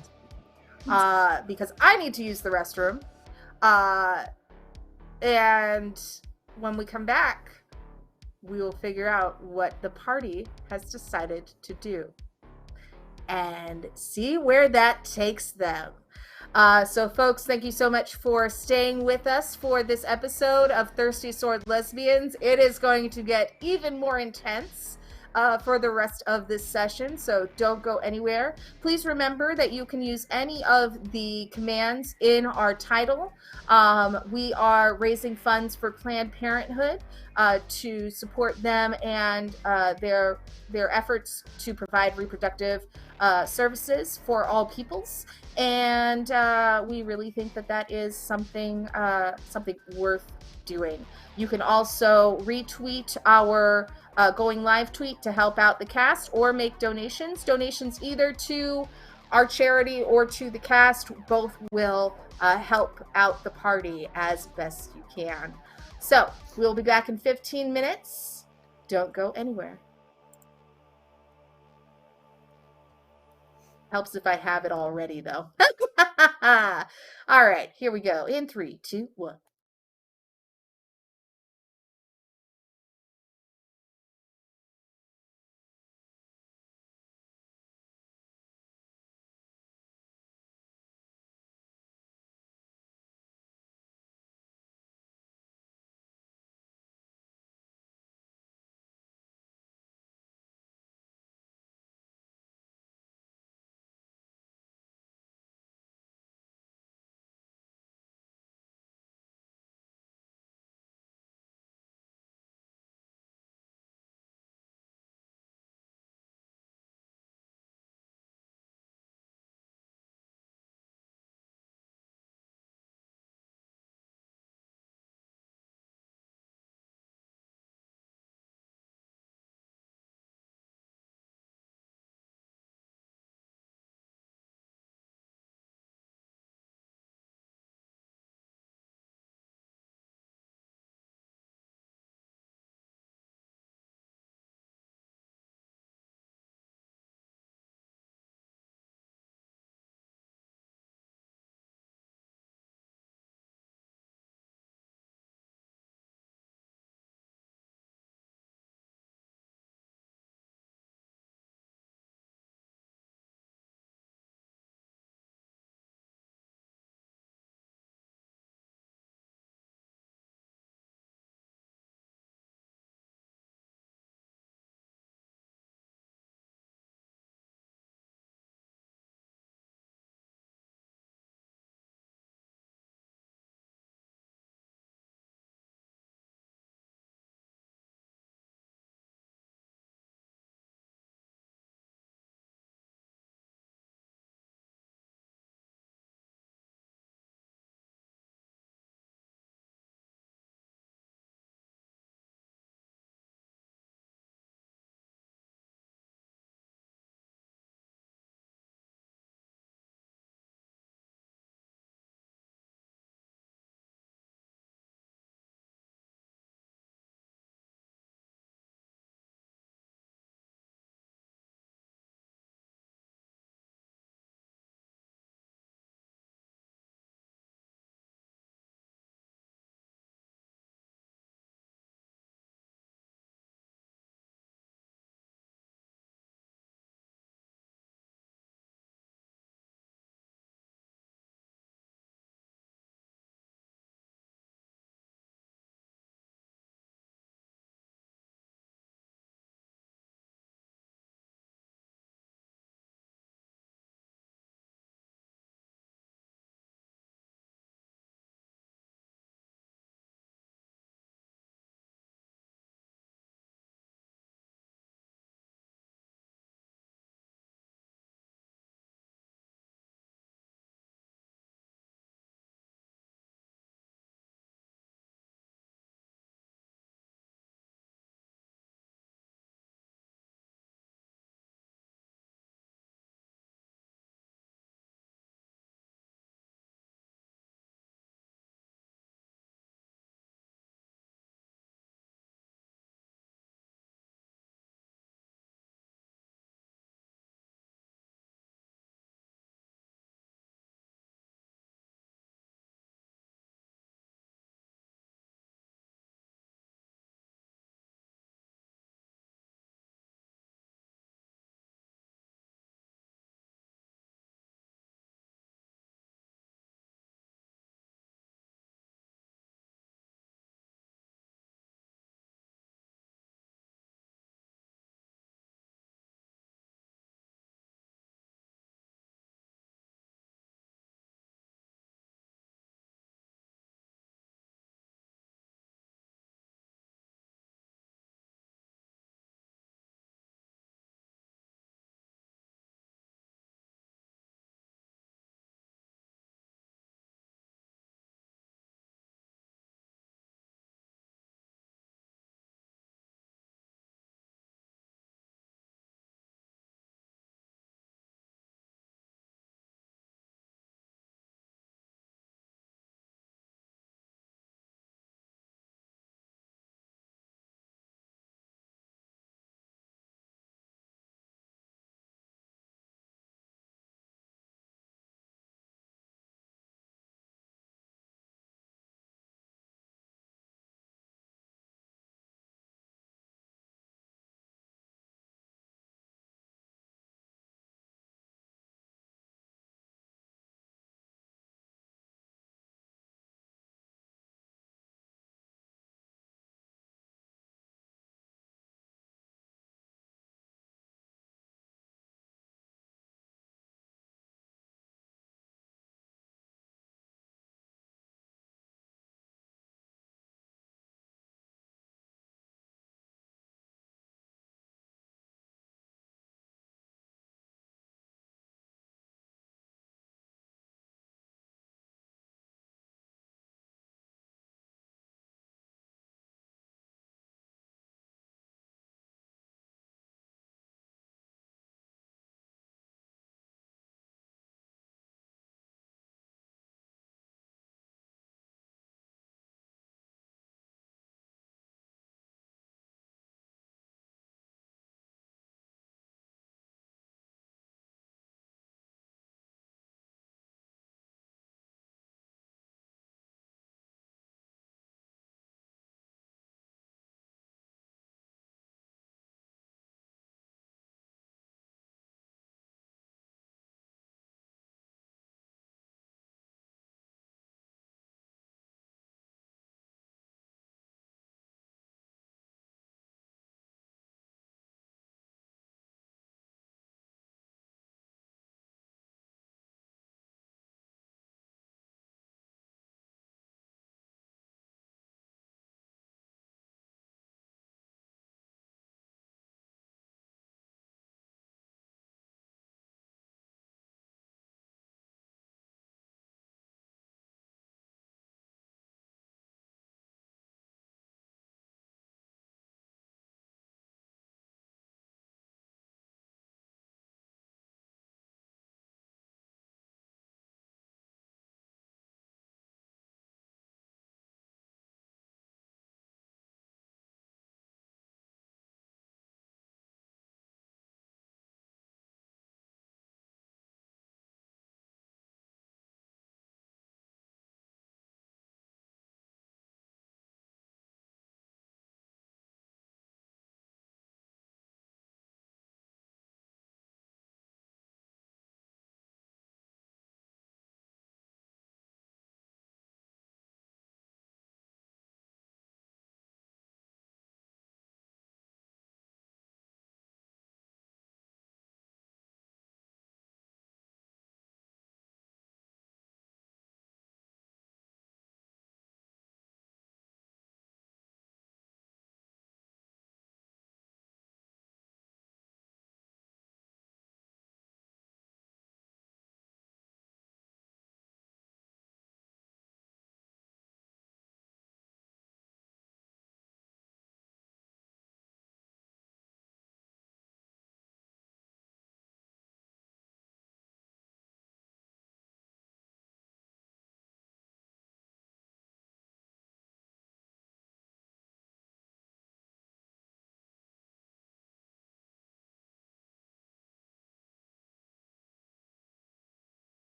because I need to use the restroom. And when we come back, we will figure out what the party has decided to do and see where that takes them. So folks, thank you so much for staying with us for this episode of Thirsty Sword Lesbians. It is going to get even more intense for the rest of this session, so don't go anywhere. Please remember that you can use any of the commands in our title. We are raising funds for Planned Parenthood to support them and their efforts to provide reproductive services for all peoples. And we really think that that is something worth doing. You can also retweet our going live tweet to help out the cast, or make donations. Donations either to our charity or to the cast. Both will help out the party as best you can. So we'll be back in 15 minutes. Don't go anywhere. Helps if I have it already, though. All right, here we go. In 3, 2, 1.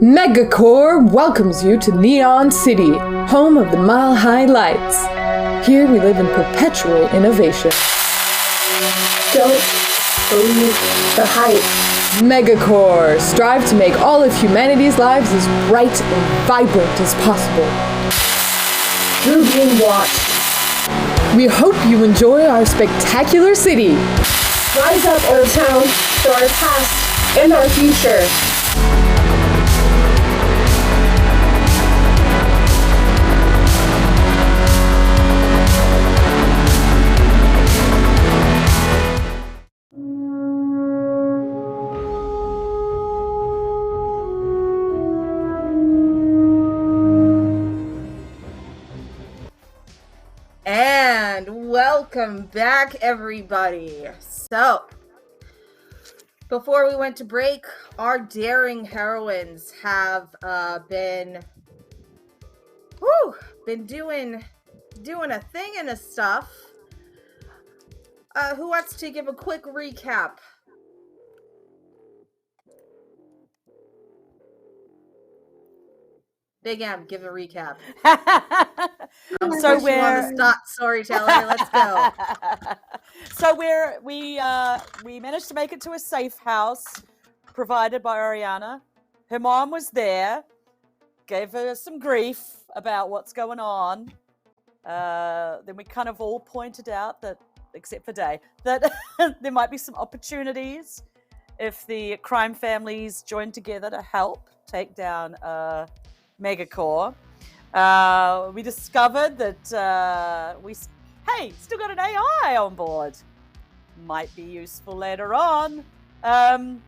Megacore welcomes you to Neon City, home of the Mile High Lights. Here we live in perpetual innovation. Don't believe the hype. Megacore strive to make all of humanity's lives as bright and vibrant as possible. You're being watched. We hope you enjoy our spectacular city. Rise up, Old Town, for our past and our future. And welcome back, everybody. So, before we went to break, our daring heroines have been doing a thing and a stuff. Who wants to give a quick recap? Big M, give a recap. So Put you on the spot, storyteller. Let's go. So we managed to make it to a safe house provided by Oriana. Her mom was there, gave her some grief about what's going on. Then we kind of all pointed out that, except for Day, that there might be some opportunities if the crime families join together to help take down Megacore. We discovered that we still got an AI on board. Might be useful later on. And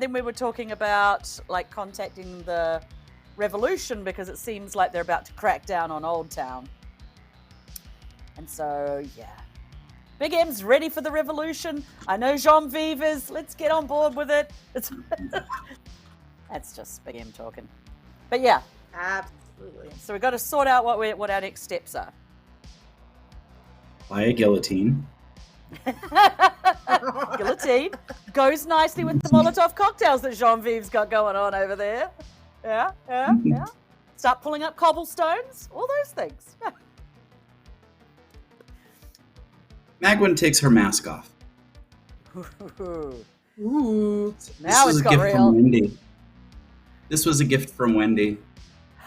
then we were talking about like contacting the Revolution because it seems like they're about to crack down on Old Town. And so, yeah. Big M's ready for the Revolution. I know Jeanviève is. Let's get on board with it. That's just Big M talking. But yeah. Absolutely. So we've got to sort out what our next steps are. Buy a guillotine. Guillotine goes nicely with the Molotov cocktails that Jeanviève's got going on over there. Yeah. Start pulling up cobblestones, all those things. Magwyn takes her mask off. Ooh. This Now was it's a got gift real. from Wendy. This was a gift from Wendy.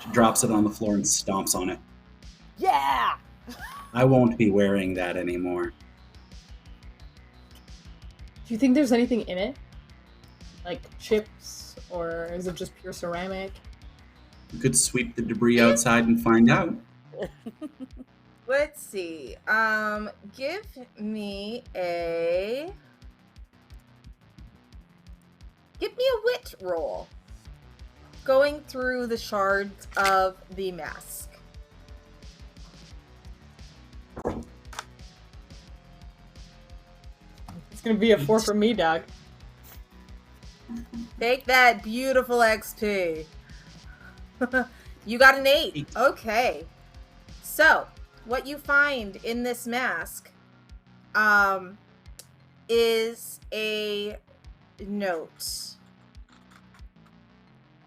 She drops it on the floor and stomps on it. Yeah. I won't be wearing that anymore. Do you think there's anything in it? Like chips, or is it just pure ceramic? You could sweep the debris outside and find out. Let's see. Give me a wit roll. Going through the shards of the mask. It's gonna be a 4 from me, Doug. Take that beautiful XP. You got an 8. Okay. So, what you find in this mask is a note.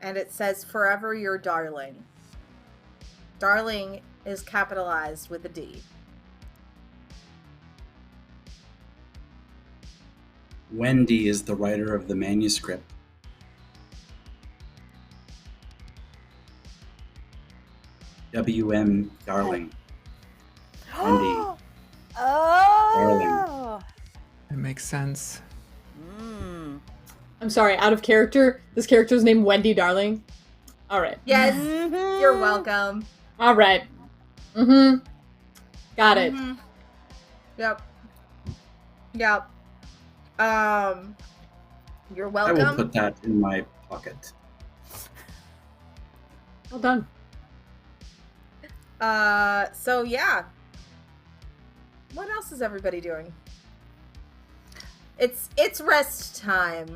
And it says, "Forever your darling." Darling is capitalized with a D. Wendy is the writer of the manuscript. W.M. Darling. Wendy. Oh. It makes sense. I'm sorry, out of character. This character's named Wendy Darling. All right. Yes, you're welcome. All right. Mm-hmm. Got it. Mm-hmm. Yep. You're I welcome. will put that in my pocket. Well done. So yeah. What else is everybody doing? It's rest time.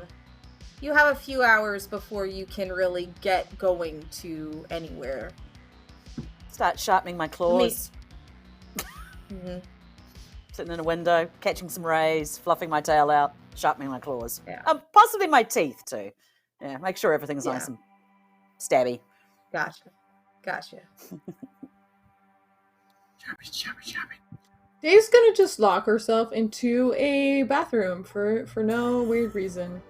You have a few hours before you can really get going to anywhere. Start sharpening my claws. Mm-hmm. Sitting in a window, catching some rays, fluffing my tail out, sharpening my claws. Yeah. Possibly my teeth too. Yeah, make sure everything's Yeah. nice and stabby. Gotcha. Dave's gonna just lock herself into a bathroom for no weird reason.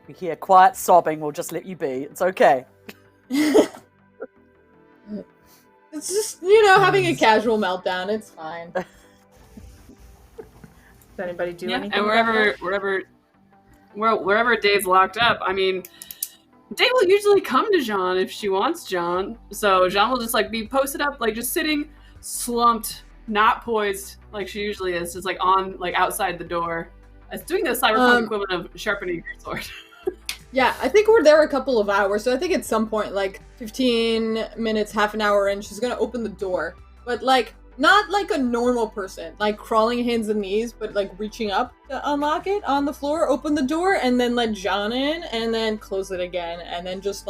We hear quiet sobbing, we'll just let you be. It's okay. It's just, having a casual meltdown. It's fine. Does anybody do Yeah, anything? and about wherever Dave's locked up, I mean, Dave will usually come to Jean if she wants Jean. So Jean will just be posted up, just sitting, slumped, not poised like she usually is, just on outside the door. It's doing the cyberpunk equivalent of sharpening your sword. Yeah, I think we're there a couple of hours, so I think at some point, 15 minutes, half an hour in, she's gonna open the door. But, not like a normal person, crawling hands and knees, but, reaching up to unlock it on the floor, open the door, and then let John in, and then close it again, and then just,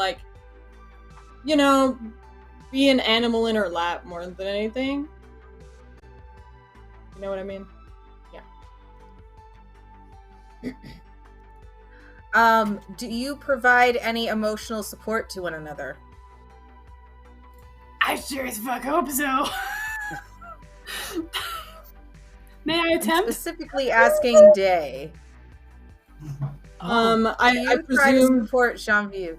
be an animal in her lap more than anything. You know what I mean? Yeah. Do you provide any emotional support to one another? I sure as fuck hope so. May I I'm attempt? specifically asking Day. I Do you try to presume. support Jeanviève?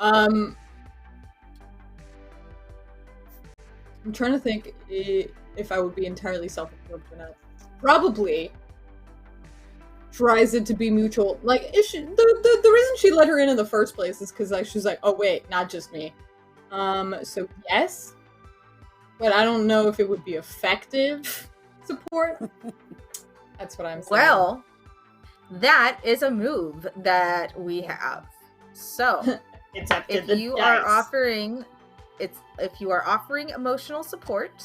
I'm trying to think if I would be entirely self-absorbed or not. Probably tries it to be mutual. If she, the reason she let her in the first place is because she's like, oh wait, not just me. So yes, but I don't know if it would be effective support. That's what I'm saying. Well, that is a move that we have. So, it's up to if the you dice. are offering emotional support,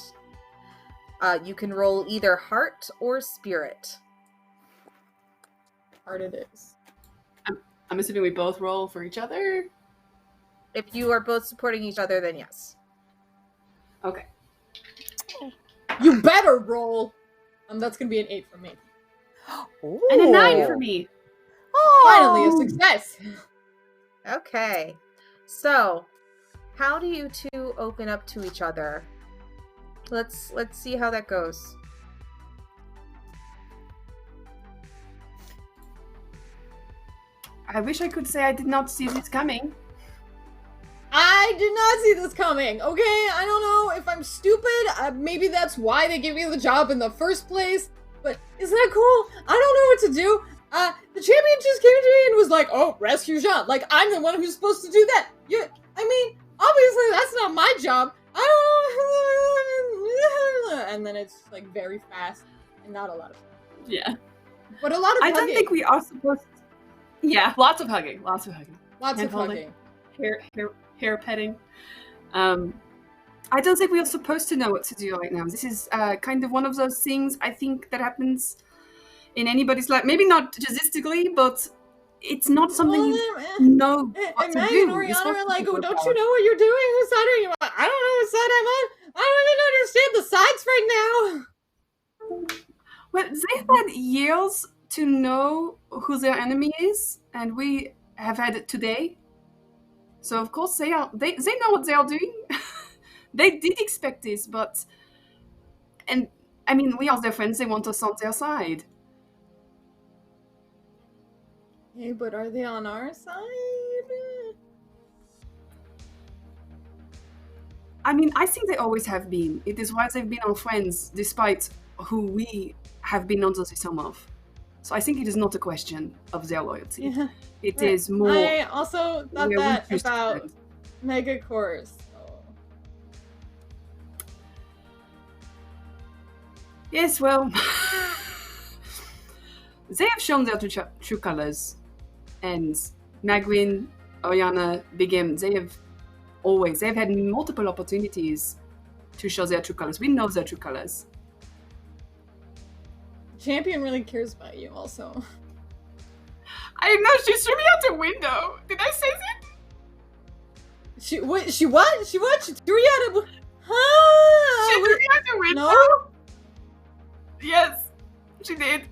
you can roll either heart or spirit. Hard it is. I'm assuming we both roll for each other. If you are both supporting each other, then yes. Okay. You better roll. That's gonna be an 8 from me. And a 9 for me. Finally, a success. Okay. So, how do you two open up to each other? Let's see how that goes. I wish I could say I did not see this coming. I did not see this coming, okay? I don't know if I'm stupid. Maybe that's why they gave me the job in the first place. But isn't that cool? I don't know what to do. The champion just came to me and was like, oh, rescue Jean. I'm the one who's supposed to do that. Obviously that's not my job. I don't know. And then it's very fast and not a lot of fun. Yeah. But a lot of I hugging. don't think we are supposed to. Yeah, lots of hugging. Lots of Hand-holding. hugging. Hair petting. I don't think we are supposed to know what to do right now. This is kind of one of those things I think that happens in anybody's life. Maybe not statistically, but it's not something you know what to Magwyn do. and Oriana are like, oh, don't you know what you're doing? Whose side are you on? I don't know whose side I'm on. I don't even understand the sides right now. Well, they've had years to know who their enemy is, and we have had it today. So of course they know what they are doing. They did expect this, we are their friends. They want us on their side. Hey, but are they on our side? I think they always have been. It is why they've been our friends, despite who we have been under the thumb of. So I think it is not a question of their loyalty. Yeah. It is more. I also thought where we that choose to about stand. Megacore. So. Yes, well, they have shown their true colors, and Magwyn, Oriana, Big M, they've had multiple opportunities to show their true colors. We know their true colors. Champion really cares about you, also. I know, she threw me out the window. Did I say that? She what? She what? She threw you out of... She threw me out the window? No? Yes, she did.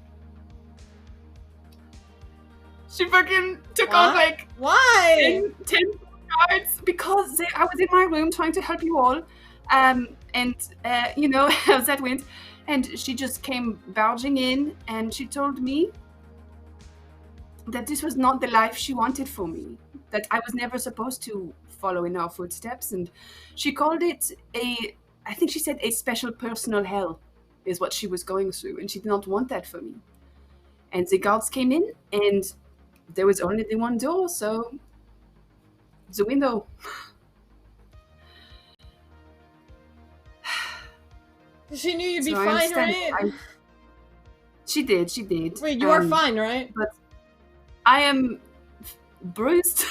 She fucking took What? off like Why? 10 cards because I was in my room trying to help you all. And you know how that went. And she just came barging in and she told me that this was not the life she wanted for me. That I was never supposed to follow in her footsteps. And she called it I think she said a special personal hell is what she was going through. And she did not want that for me. And the guards came in and there was only the one door, so the window. She knew you'd be So I fine, understand. right? She did. Wait, you are fine, right? But I am bruised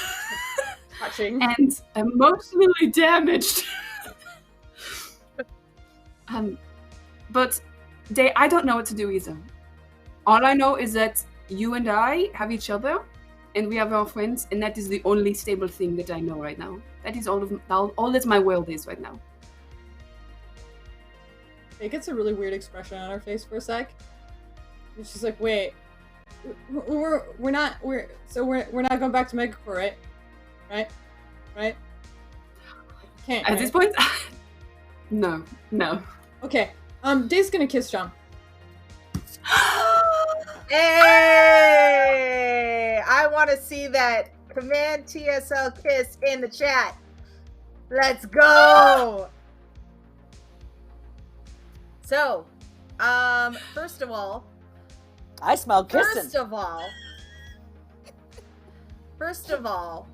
Touching. and emotionally damaged. But I don't know what to do either. All I know is that you and I have each other, and we have our friends, and that is the only stable thing that I know right now. That is all that my world is right now. It gets a really weird expression on her face for a sec. And she's like, "Wait, we're not going back to Megacore, right? Right? Can't. At right? this point, no. Okay. Dave's gonna kiss John. Hey! I want to see that command TSL kiss in the chat. Let's go! So, first of all, I smell kissing. First of all,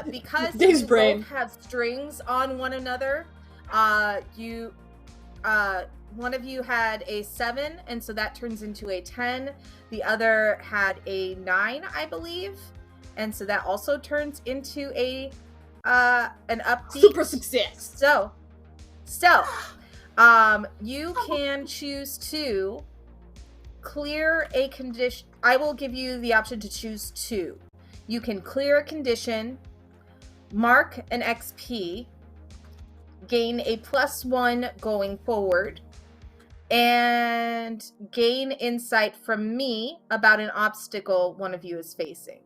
because Dave's you brain. both have strings on one another, one of you had a 7, and so that turns into a 10. The other had a 9, I believe, and so that also turns into an upbeat. Super success. So, you can choose to clear a condition. I will give you the option to choose 2. You can clear a condition, mark an XP, gain a +1 going forward, and gain insight from me about an obstacle one of you is facing.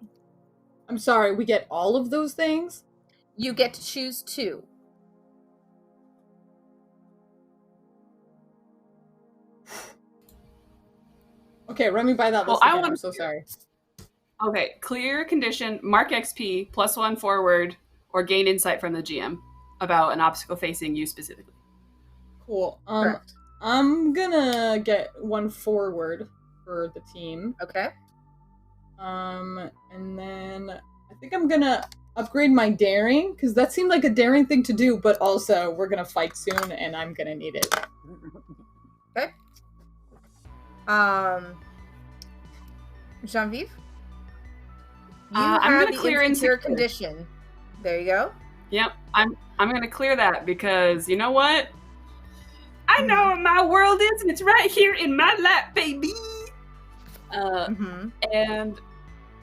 I'm sorry, we get all of those things? You get to choose 2. Okay, run me by that Well, list I again. want I'm so sorry. Okay, clear condition, mark XP, +1 forward, or gain insight from the GM about an obstacle facing you specifically. Cool. Correct. I'm gonna get 1 forward for the team. Okay. And then I think I'm gonna upgrade my daring, because that seemed like a daring thing to do, but also we're gonna fight soon and I'm gonna need it. Okay. Jeanviève? I'm gonna clear insecure insecure. condition. There you go. Yep, I'm gonna clear that because you know what? I know what my world is, and it's right here in my lap, baby. And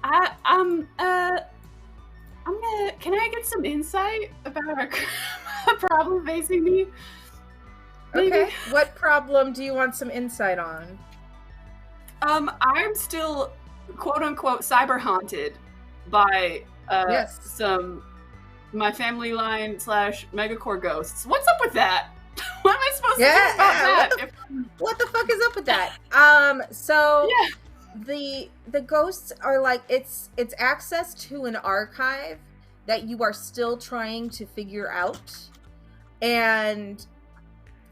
I'm gonna. Can I get some insight about a problem facing me? Maybe? Okay. What problem do you want some insight on? I'm still quote unquote cyber haunted by Yes. some my family line / megacore ghosts. What's up with that? What am I supposed to do about that? What the fuck is up with that? So Yeah. the ghosts are like it's access to an archive that you are still trying to figure out, and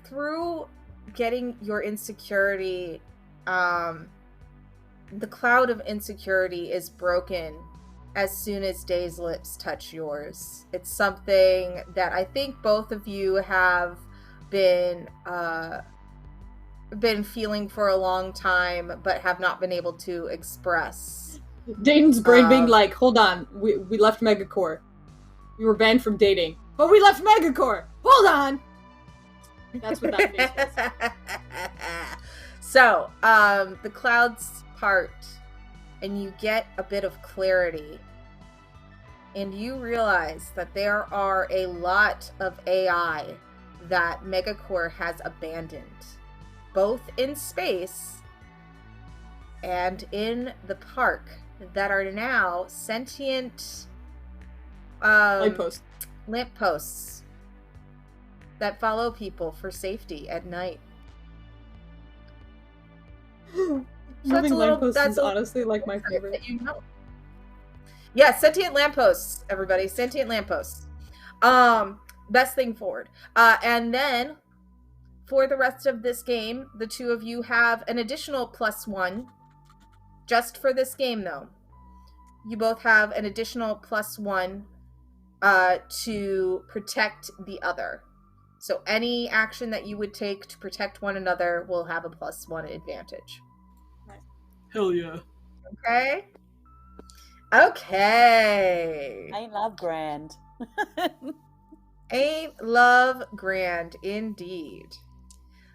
through getting your insecurity, the cloud of insecurity is broken as soon as Day's lips touch yours. It's something that I think both of you have been feeling for a long time, but have not been able to express. Dayton's brain being like, hold on, we left Megacore. We were banned from dating. But we left Megacore! Hold on! That's what that face was. So, the clouds part, and you get a bit of clarity. And you realize that there are a lot of AI that Megacore has abandoned, both in space and in the park that are now sentient lampposts that follow people for safety at night. Moving lampposts is honestly like my favorite. Yeah, sentient lampposts, everybody. Sentient lampposts. Best thing forward. And then for the rest of this game, the two of you have an additional +1. Just for this game, though. You both have an additional +1 to protect the other. So any action that you would take to protect one another will have a +1 advantage. Hell yeah. Okay? Okay. Ain't love grand. Ain't love grand, indeed.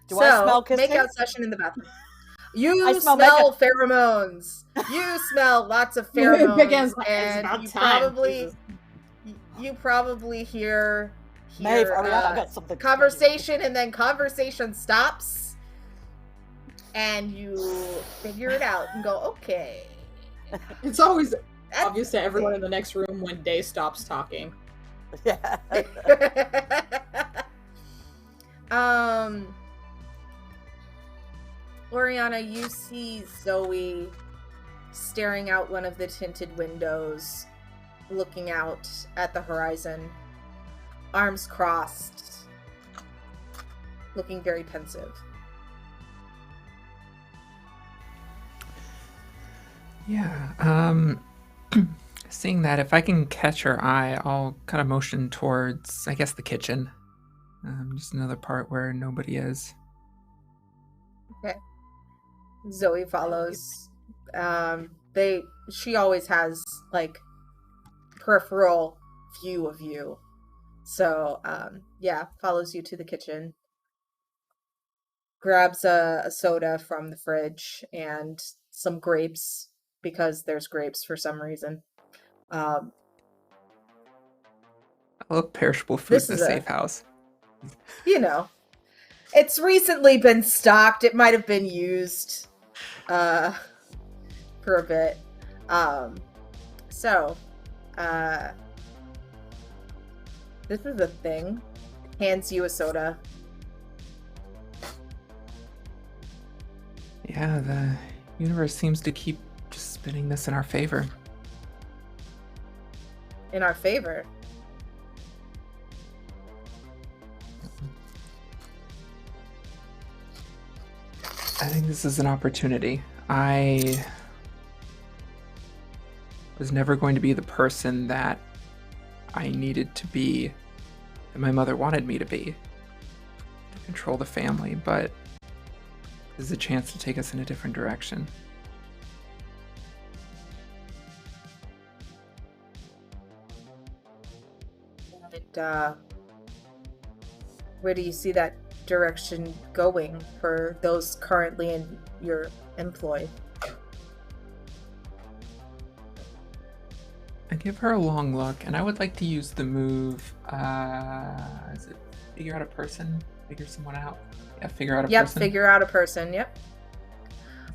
Do I smell kissing? Makeout session in the bathroom. You I smell pheromones. You smell lots of pheromones, and you probably hear Maeve, Oriana, I got something. Conversation, and then conversation stops, and you figure it out and go, okay. It's always obvious to everyone in the next room when Day stops talking. Yeah. Oriana, you see Zoe staring out one of the tinted windows, looking out at the horizon, arms crossed, looking very pensive. Yeah, seeing that, if I can catch her eye, I'll kind of motion towards, I guess, the kitchen. Just another part where nobody is. Okay. Zoe follows. She always has, like, peripheral view of you. So, follows you to the kitchen. Grabs a soda from the fridge and some grapes, because there's grapes for some reason. I love perishable food in a safe house. You know, it's recently been stocked. It might have been used for a bit. This is a thing. Hands you a soda. Yeah, the universe seems to keep just spinning this in our favor. In our favor? I think this is an opportunity. I was never going to be the person that I needed to be, that my mother wanted me to be, to control the family, but this is a chance to take us in a different direction. Where do you see that direction going for those currently in your employ? I give her a long look, and I would like to use the move, is it figure out a person? Figure someone out? Yeah, figure out a person? Yep, figure out a person, yep.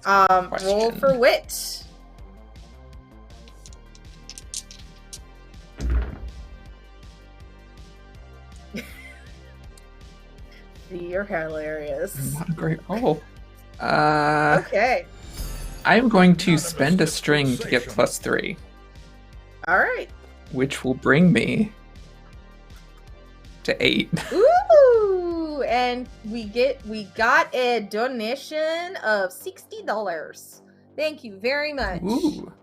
Roll for wit. You're hilarious. Not a great roll. Okay. I'm going to spend a string to get +3. All right. Which will bring me to 8. Ooh, and we got a donation of $60. Thank you very much. Ooh.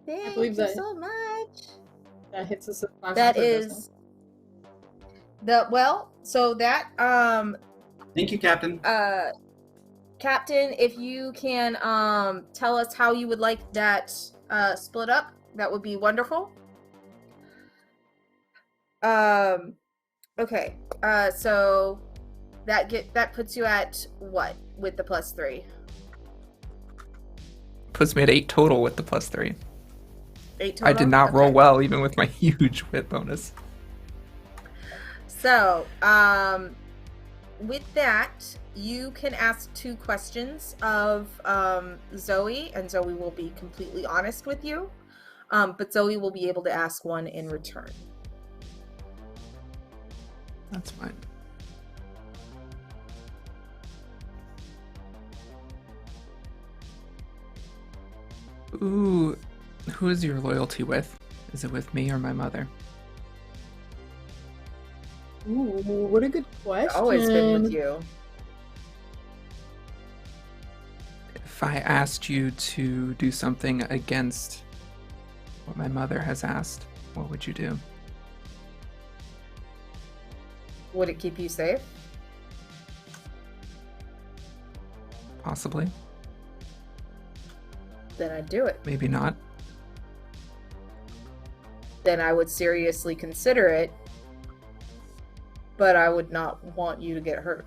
Thank you so much. That hits us at 500. That is Thank you, Captain. Captain, if you can tell us how you would like that split up, that would be wonderful. Okay. So that puts you at what with the +3? Puts me at 8 total with the +3. 8 total? I did not roll well, even with my huge wit bonus. So, with that, you can ask 2 questions of Zoe, and Zoe will be completely honest with you. But Zoe will be able to ask 1 in return. That's fine. Ooh, who is your loyalty with? Is it with me or my mother? Ooh, what a good question. Always been with you. If I asked you to do something against what my mother has asked, what would you do? Would it keep you safe? Possibly. Then I'd do it. Maybe not. Then I would seriously consider it, but I would not want you to get hurt.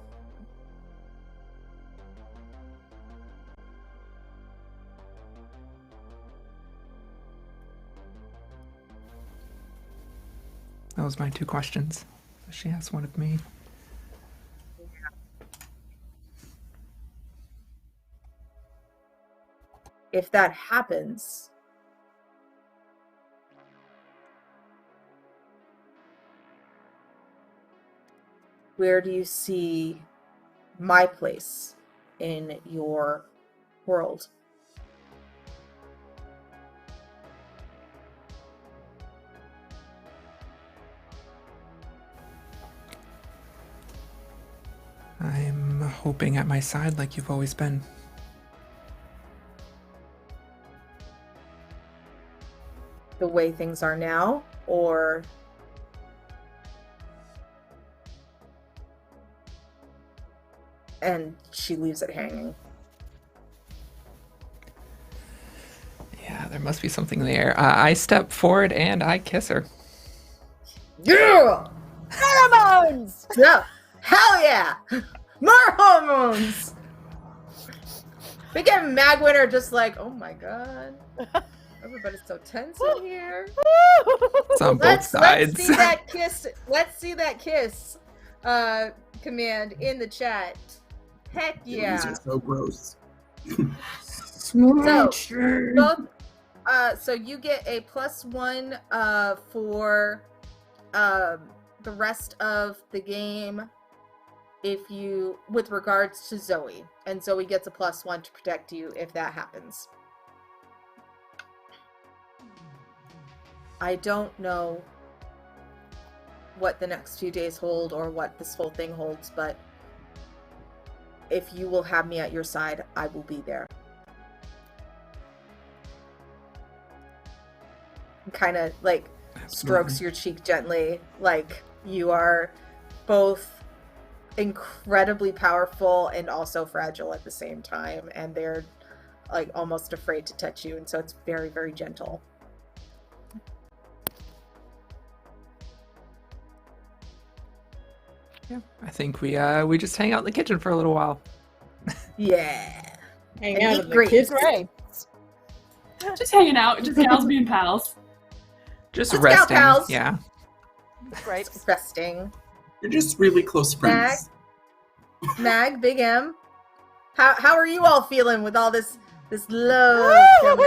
That was my 2 questions. She asked one of me. If that happens, where do you see my place in your world? I'm hoping at my side like you've always been. The way things are now, or and she leaves it hanging. Yeah, there must be something there. I step forward and I kiss her. Yeah! Pheromones! Yeah! Hell yeah! More hormones! Big and Magwyn are just like, oh my god. Everybody's so tense in here. It's on both sides. Let's see that kiss. Let's see that kiss command in the chat. Heck yeah. These are so gross. So, both, so you get a +1 for the rest of the game if you, with regards to Zoe. And Zoe gets a +1 to protect you if that happens. I don't know what the next few days hold or what this whole thing holds, but if you will have me at your side, I will be there. Kind of like strokes your cheek gently, like you are both incredibly powerful and also fragile at the same time, and they're like almost afraid to touch you, and so it's very, very gentle. Yeah, I think we just hang out in the kitchen for a little while. Yeah. Hang And out eat in the grapes. kitchen. Great. Just hanging out, just gals being pals. Just Let's go, resting. pals. Yeah. Great. Resting. You're just really close friends. Mag, Big M. How are you all feeling with all this love coming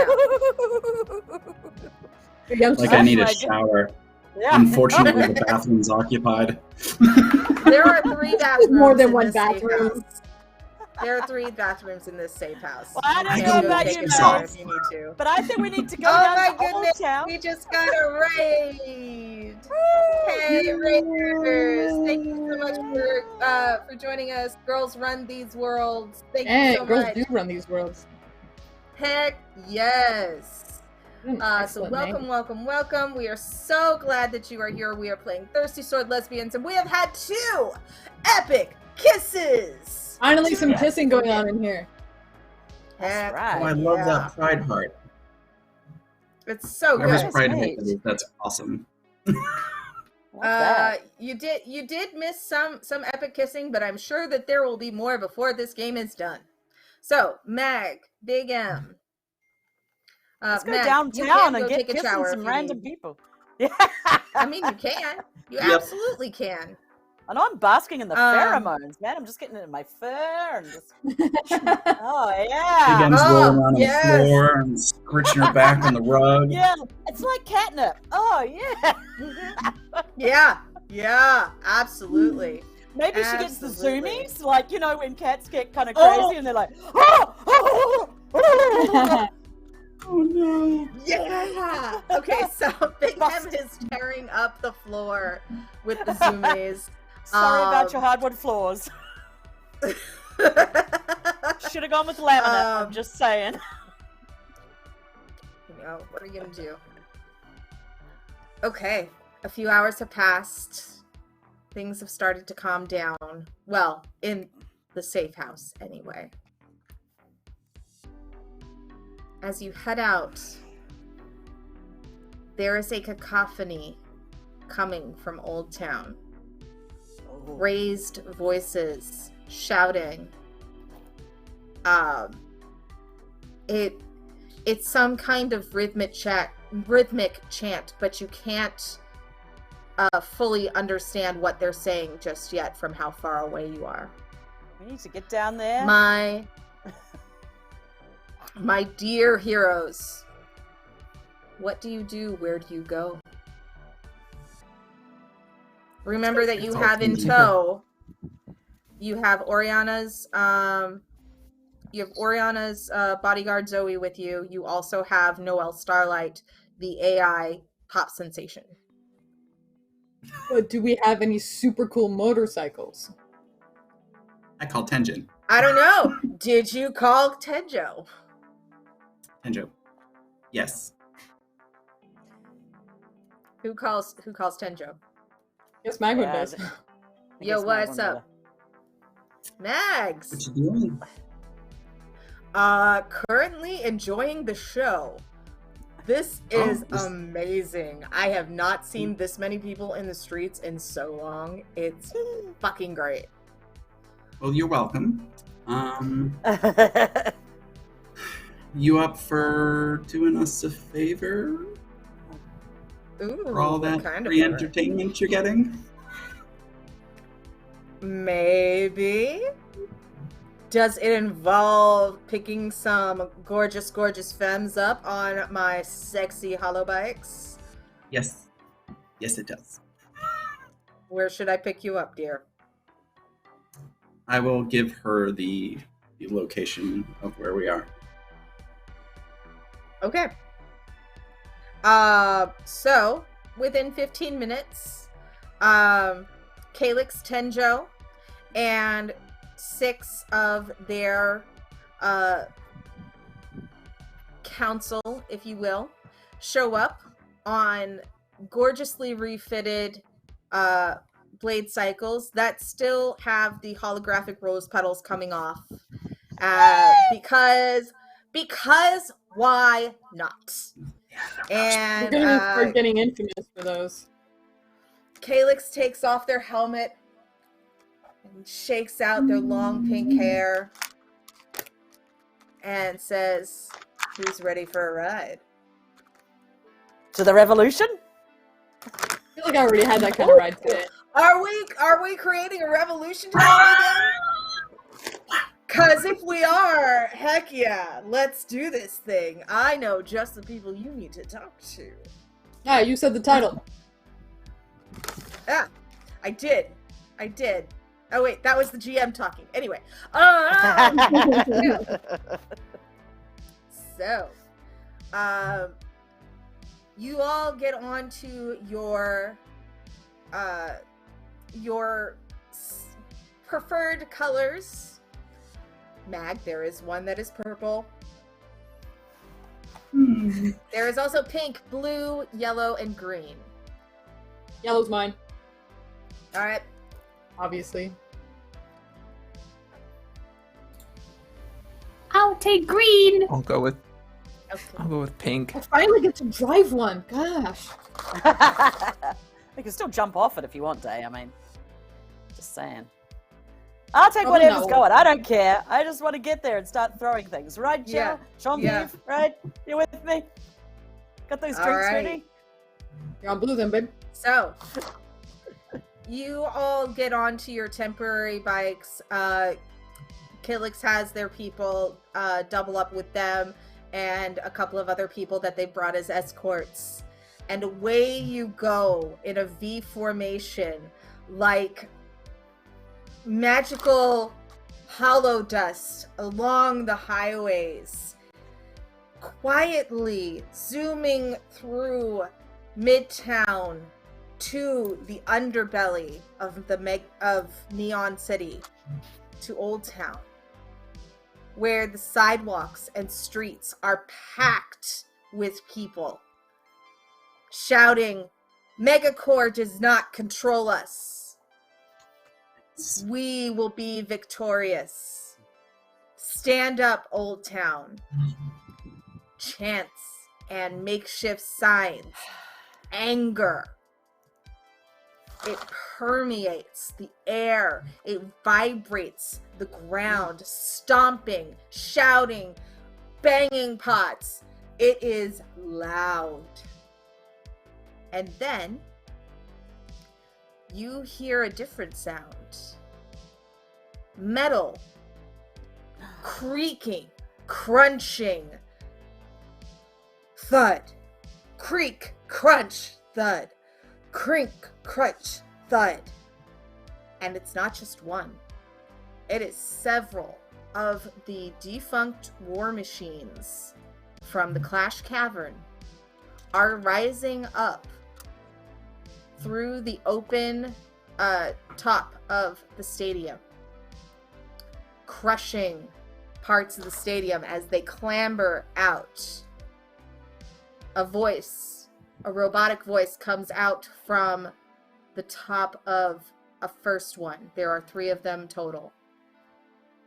out? Like I need a my God. shower. Yeah. Unfortunately, the bathroom's occupied. There are 3 bathrooms. More than in one this safe bathroom. house. There are 3 bathrooms in this safe house. Well, I don't You know can go about take you a guys, shower if you need to. but I think we need to go Oh down my to Old goodness, Town. we just got a raid. Hey, Raiders! Thank you so much for joining us. Girls run these worlds. Thank you Hey, so girls much. do run these worlds. Heck yes. So Excellent welcome, name. welcome. We are so glad that you are here. We are playing Thirsty Sword Lesbians, and we have had 2 epic kisses. Finally, some kissing going on in here. Heck right. Oh, I love yeah. that pride heart. It's so Whoever's good. pride great. heart, that's awesome. Love that. You did miss some epic kissing, but I'm sure that there will be more before this game is done. So, Mag, Big M. Let's go Mag, you downtown can and go get take a kissing shower some if you random need. people. Yeah. I mean, you can. You Yep. absolutely can. I know I'm basking in the pheromones, man. I'm just getting it in my fur and just. Oh yeah. Begins rolling on yes. the floor and scritching her back on the rug. Yeah, it's like catnip. Oh yeah. Yeah, absolutely. Maybe she gets the Absolutely. zoomies, like when cats get kind of crazy and they're like, oh no. Yeah. Okay, so Big M is tearing up the floor with the zoomies. Sorry about your hardwood floors. Should have gone with laminate. I'm just saying. What are you gonna do? Okay, a few hours have passed. Things have started to calm down. Well, in the safe house, anyway. As you head out, there is a cacophony coming from Old Town. Raised voices shouting. It's some kind of rhythmic chant, but you can't fully understand what they're saying just yet from how far away you are. We need to get down there. My dear heroes, what do you do? Where do you go? Remember that you have in tow, you have Oriana's bodyguard Zoe with you. You also have Noelle Starlight, the AI pop sensation. But do we have any super cool motorcycles? I call Tenjin. I don't know. Did you call Tenjo? Tenjo. Yes. Who calls Tenjo? Yes, Magwyn does. Yo, what's up? Mags. What you doing? Currently enjoying the show. This is amazing. I have not seen this many people in the streets in so long. It's fucking great. Well, you're welcome. You up for doing us a favor? Ooh, For all that kind of free entertainment you're getting? Maybe. Does it involve picking some gorgeous femmes up on my sexy hollow bikes? Yes. Yes, it does. Where should I pick you up, dear? I will give her the location of where we are. Okay. So within 15 minutes, Calyx, Tenjo, and 6 of their council, if you will, show up on gorgeously refitted blade cycles that still have the holographic rose petals coming off. Because why not? And We're gonna start getting infamous for those. Calyx takes off their helmet and shakes out their long pink hair and says, "Who's ready for a ride?" To the revolution? I feel like I already had that kind of ride today. Are we creating a revolution today again? Because if we are, heck yeah, let's do this thing. I know just the people you need to talk to. Yeah, you said the title. Yeah, I did. Oh wait, that was the GM talking. Anyway, so, you all get on to your preferred colors. Mag, there is one that is purple. There is also pink, blue, yellow, and green. Yellow's mine, All right. obviously. I'll take green. I'll go with Okay. pink. I finally get to drive one. Gosh. You can still jump off it if you want, Day. I mean, just saying. I'll take Probably whatever's not. going. I don't care. I just want to get there and start throwing things. Right, Jill? Yeah. Jeanviève, Yeah. right? You with me? Got those All drinks right. ready? You're on blue then, babe. So, you all get onto your temporary bikes. Kylix has their people double up with them and a couple of other people that they brought as escorts. And away you go in a V formation, like magical hollow dust along the highways, quietly zooming through Midtown to the underbelly of Neon City, to Old Town, where the sidewalks and streets are packed with people shouting, "Megacore does not control us. We will be victorious. Stand up, Old Town." Chants and makeshift signs. Anger. It permeates the air. It vibrates the ground. Stomping, shouting, banging pots. It is loud. And then you hear a different sound. Metal. Creaking, crunching. Thud. Creak, crunch, thud. Crink, crunch, thud. And it's not just one. It is several of the defunct war machines from the Clash Cavern are rising up through the open top of the stadium, crushing parts of the stadium as they clamber out. A robotic voice comes out from the top of a first one. There are 3 of them total.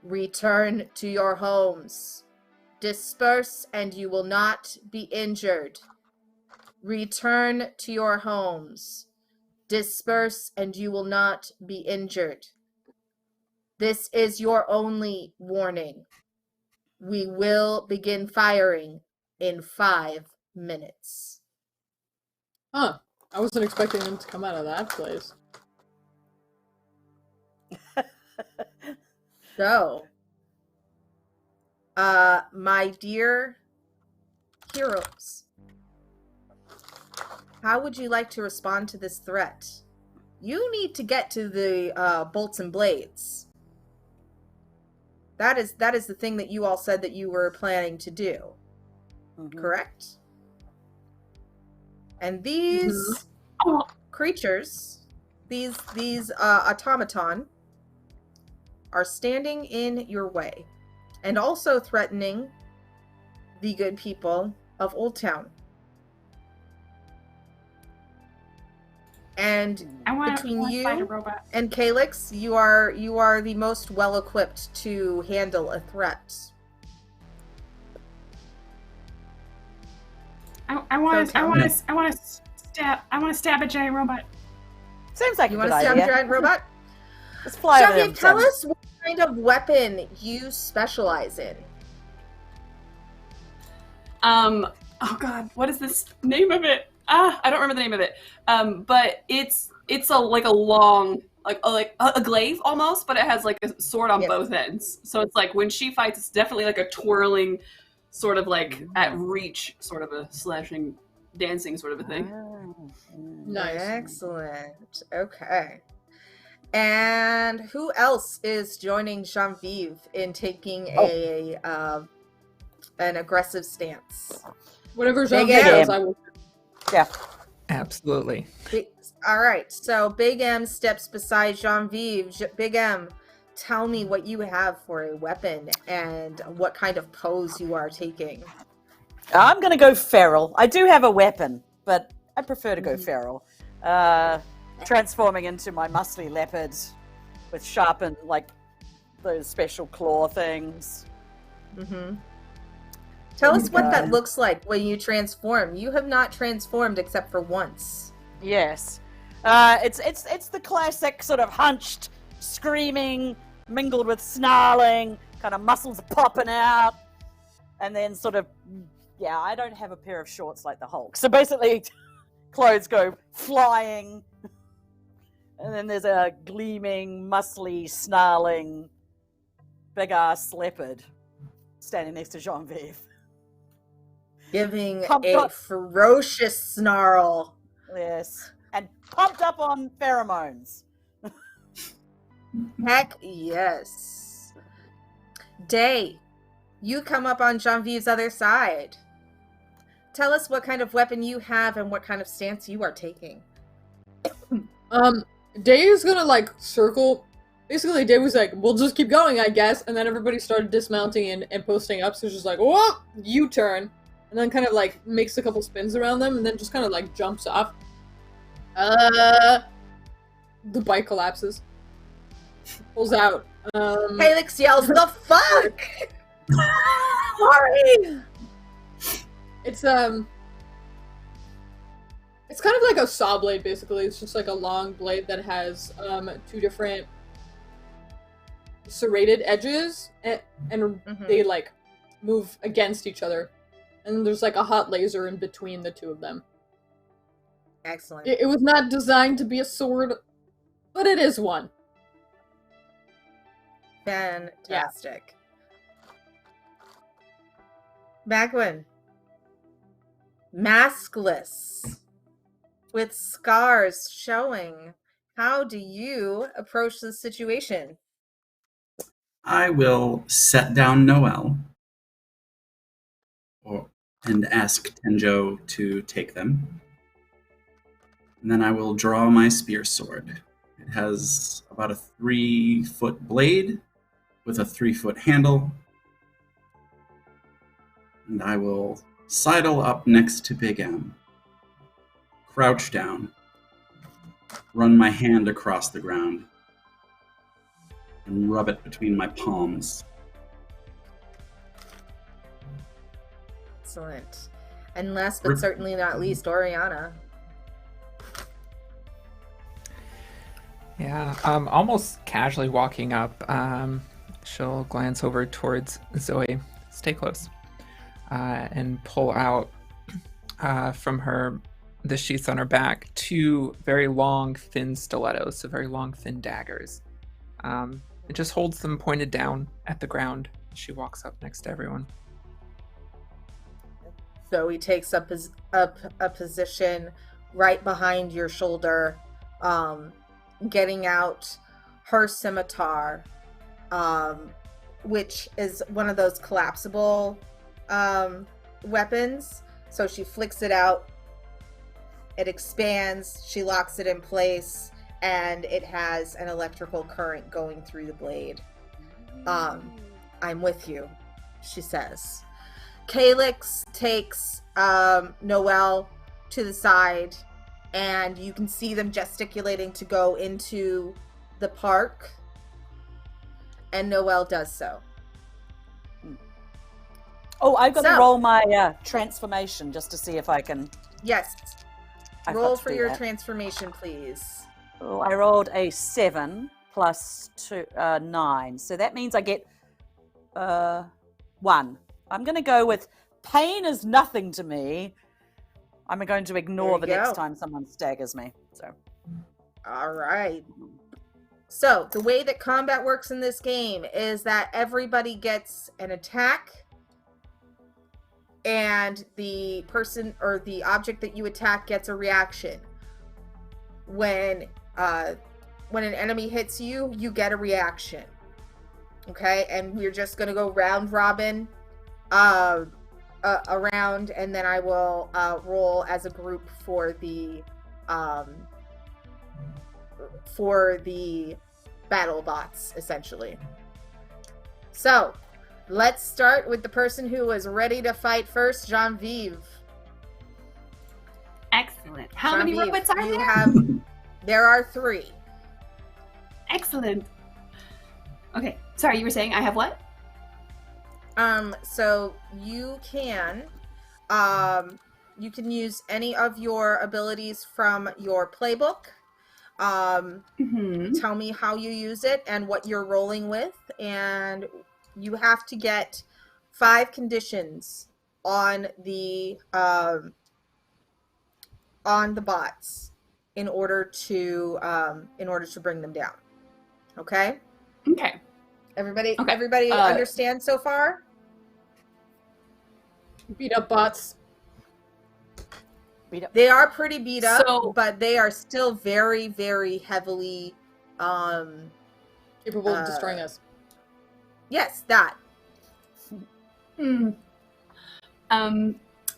"Return to your homes. Disperse and you will not be injured. Return to your homes. Disperse and you will not be injured. This is your only warning. We will begin firing in 5 minutes." Huh. I wasn't expecting them to come out of that place. So, my dear heroes, how would you like to respond to this threat? You need to get to the bolts and blades. That is the thing that you all said that you were planning to do. Mm-hmm. Correct? And these creatures, these automaton, are standing in your way and also threatening the good people of Old Town. And between you and Calyx, you are the most well equipped to handle a threat. I want to stab a giant robot. Seems like you a good want to stab a giant robot. Let's fly over Jeanviève, tell us what kind of weapon you specialize in. Oh God, what is this name of it? I don't remember the name of it. But it's a long a glaive almost, but it has like a sword on both ends. So it's like when she fights, it's definitely like a twirling, sort of like at reach, sort of a slashing, dancing sort of a thing. Nice. Excellent. Okay. And who else is joining Jeanviève in taking an aggressive stance? Whatever Jeanviève does, I will. Yeah. Absolutely. All right. So Big M steps beside Jeanviève. Big M, tell me what you have for a weapon and what kind of pose you are taking. I'm going to go feral. I do have a weapon, but I prefer to go feral. Transforming into my muscly leopard with sharpened, like, those special claw things. Mm-hmm. Tell us what that looks like when you transform. You have not transformed except for once. Yes. It's the classic sort of hunched, screaming, mingled with snarling, kind of muscles popping out, and then sort of, I don't have a pair of shorts like the Hulk. So basically, clothes go flying, And then there's a gleaming, muscly, snarling, big-ass leopard standing next to Jeanviève. Giving Pumped a up. ferocious snarl. Yes. And pumped up on pheromones. Heck yes. Day, you come up on Jeanviève's other side. Tell us what kind of weapon you have and what kind of stance you are taking. Day is gonna, like, circle. Basically, Day was like, we'll just keep going, I guess. And then everybody started dismounting and posting up. So she's like, whoa, U-turn. And then kind of, like, makes a couple spins around them. And then just kind of, like, jumps off. The bike collapses. Pulls out. Helix yells, the fuck? Sorry. It's kind of like a saw blade, basically. It's just like a long blade that has two different serrated edges, and they like move against each other. And there's like a hot laser in between the two of them. Excellent. It was not designed to be a sword, but it is one. Fantastic. Magwyn. Maskless. With scars showing. How do you approach the situation? I will set down Noel and ask Tenjo to take them. And then I will draw my spear sword. It has about a 3-foot blade with a 3-foot handle. And I will sidle up next to Big M. Crouch down. Run my hand across the ground. And rub it between my palms. Excellent. And last but certainly not least, Oriana. Yeah, almost casually walking up, she'll glance over towards Zoe, stay close, and pull out from the sheaths on her back 2 very long, thin stilettos, so very long, thin daggers. It just holds them pointed down at the ground as she walks up next to everyone. Zoe takes up a position right behind your shoulder, getting out her scimitar, which is one of those collapsible weapons. So she flicks it out, it expands, she locks it in place, and it has an electrical current going through the blade. I'm with you, she says. Calyx takes Noel to the side, and you can see them gesticulating to go into the park, and Noel does so. Oh, I've got to roll my transformation just to see if I can... Yes. I've Roll got to for do your that. transformation, please. Oh, I rolled a 7 plus 9. So that means I get 1. I'm going to go with pain is nothing to me. I'm going to ignore the next time someone staggers me. So, all right. So the way that combat works in this game is that everybody gets an attack, and the person or the object that you attack gets a reaction. When an enemy hits you, you get a reaction. Okay, and we're just gonna go round robin around, and then I will roll as a group for the battle bots, essentially. So let's start with the person who is ready to fight first, Jeanviève. Excellent. How many Jeanviève, robots are there? There are 3. Excellent. Okay. Sorry, you were saying I have what? So you can use any of your abilities from your playbook. Tell me how you use it and what you're rolling with, and you have to get 5 conditions on the bots. in order to bring them down. Okay? Okay. Everybody Okay. understand so far? Beat up bots. Beat up. They are pretty beat up, So- but they are still very, very heavily Capable of destroying us. yes, that.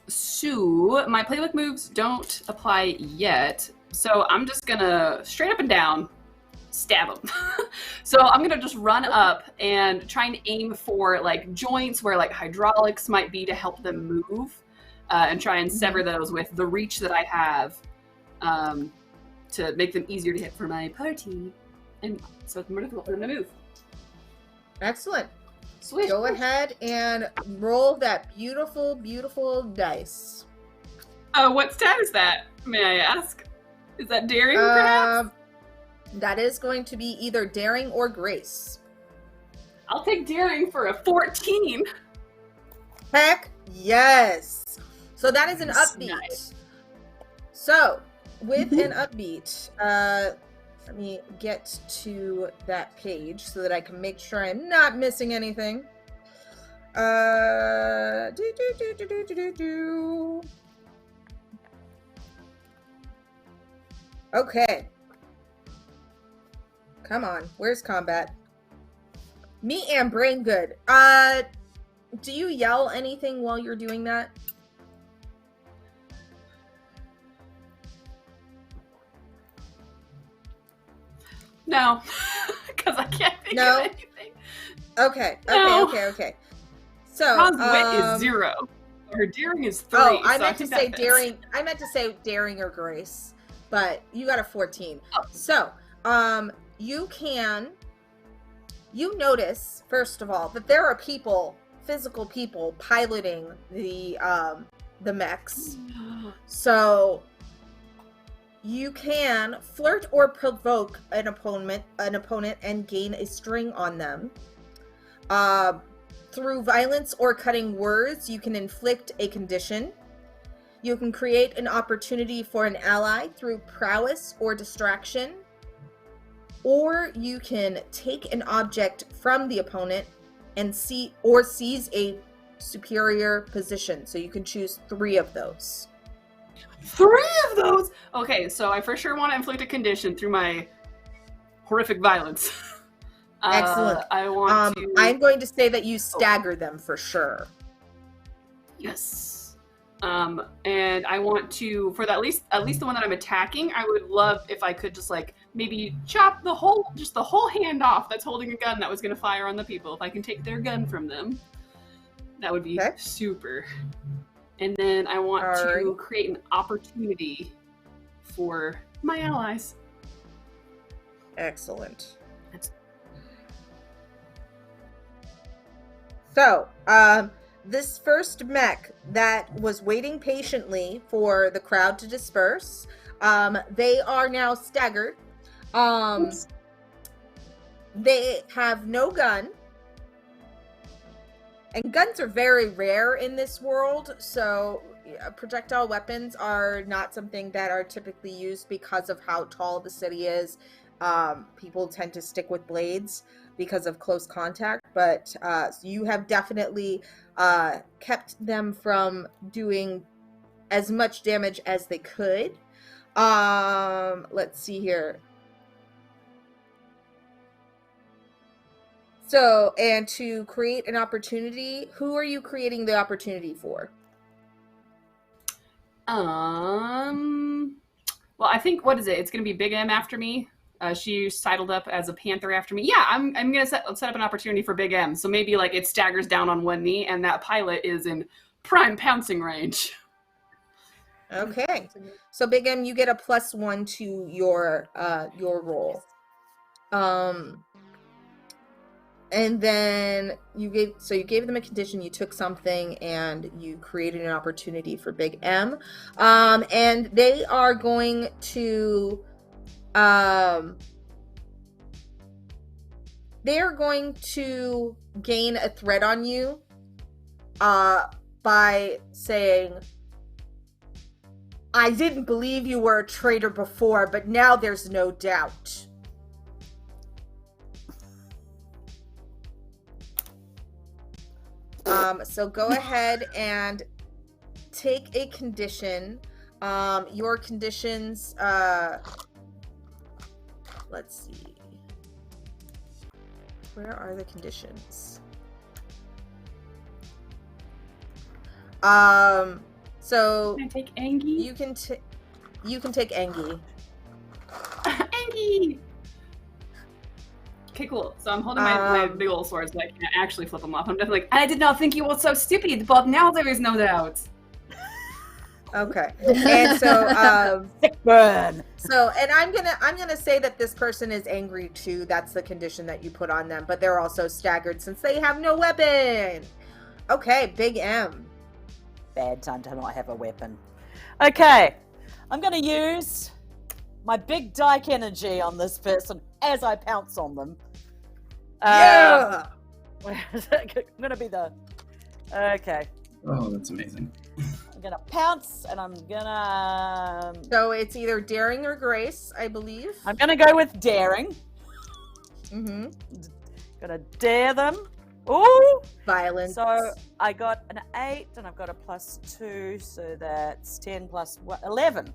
So my playbook moves don't apply yet. So I'm just gonna straight up and down stab them. So I'm gonna just run up and try and aim for like joints where like hydraulics might be to help them move, and try and sever those with the reach that I have, to make them easier to hit for my party, and so it's more difficult for them to move. Excellent. Swish. Go ahead and roll that beautiful, beautiful dice. What stat is that? May I ask? Is that daring, perhaps? That is going to be either daring or grace. I'll take daring for a 14. Heck yes. So that is an Nice. upbeat. So with an upbeat, let me get to that page so that I can make sure I'm not missing anything. Okay. Come on. Where's combat? Me and brain good. Do you yell anything while you're doing that? No, because I can't think No? of anything. Okay. No. Okay. So, Ron's wit is 0. Her daring is 3. Oh, I so meant to think that say fits. daring. I meant to say daring or grace, but you got a 14. Oh. So, you notice first of all that there are people, physical people, piloting the mechs. So you can flirt or provoke an opponent and gain a string on them. Through violence or cutting words, you can inflict a condition. You can create an opportunity for an ally through prowess or distraction. Or you can take an object from the opponent and seize a superior position. So you can choose 3 of those. 3 of those? Okay, so I for sure want to inflict a condition through my horrific violence. Excellent. I want to... I'm going to say that you stagger them for sure. Yes. And I want to, for at least the one that I'm attacking, I would love if I could just like maybe chop the whole hand off that's holding a gun that was going to fire on the people. If I can take their gun from them, that would be super. And then I want to create an opportunity for my allies. Excellent. So, this first mech that was waiting patiently for the crowd to disperse, they are now staggered. They have no gun. And guns are very rare in this world, so projectile weapons are not something that are typically used because of how tall the city is. People tend to stick with blades because of close contact, but you have definitely kept them from doing as much damage as they could. Let's see here. So, and to create an opportunity, who are you creating the opportunity for? Well, I think, what is it? It's going to be Big M after me. She sidled up as a panther after me. Yeah, I'm going to set up an opportunity for Big M. So maybe like it staggers down on one knee and that pilot is in prime pouncing range. Okay. So Big M, you get a +1 to your roll. And then you gave them a condition, you took something, and you created an opportunity for Big M. And they are going to gain a threat on you by saying, I didn't believe you were a traitor before, but now there's no doubt. So go ahead and take a condition. Your conditions, let's see. Where are the conditions? So Can I take Angie? you can take Angie. Angie! Okay, cool. So I'm holding my big old sword so I can actually flip them off. I'm definitely like, I did not think you were so stupid, but now there is no doubt. Okay. And so Sick burn. so and I'm gonna say that this person is angry too. That's the condition that you put on them, but they're also staggered since they have no weapon. Okay, Big M. Bad time to not have a weapon. Okay, I'm going to use my big dyke energy on this person as I pounce on them. Yeah. I'm going to be the... Okay. Oh, that's amazing. I'm going to pounce and I'm going to... So it's either daring or grace, I believe. I'm going to go with daring. Mm-hmm. Going to dare them. Ooh! Violence. So I got an 8 and I've got a +2, so that's 10 plus what? 11.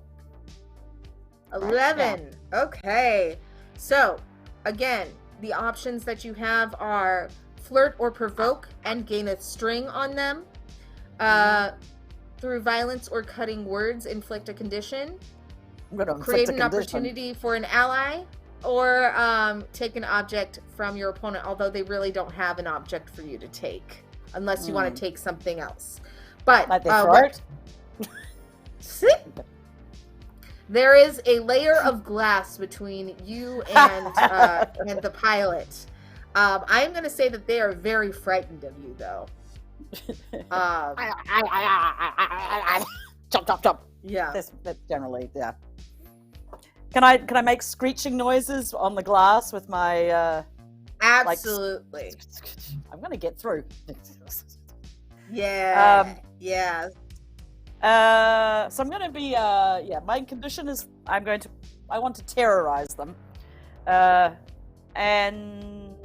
11. Okay. So, again, the options that you have are flirt or provoke and gain a string on them. Through violence or cutting words, inflict a condition. I'm going to Create an opportunity for an ally. Or take an object from your opponent, although they really don't have an object for you to take, unless you want to take something else. But Like they there is a layer of glass between you and and the pilot. I'm going to say that they are very frightened of you, though. Chop, chop, chop. Yeah. That's generally, yeah. Can I make screeching noises on the glass with my Absolutely. I'm gonna get through. Yeah. Yeah. So I'm gonna be my condition is I want to terrorize them. And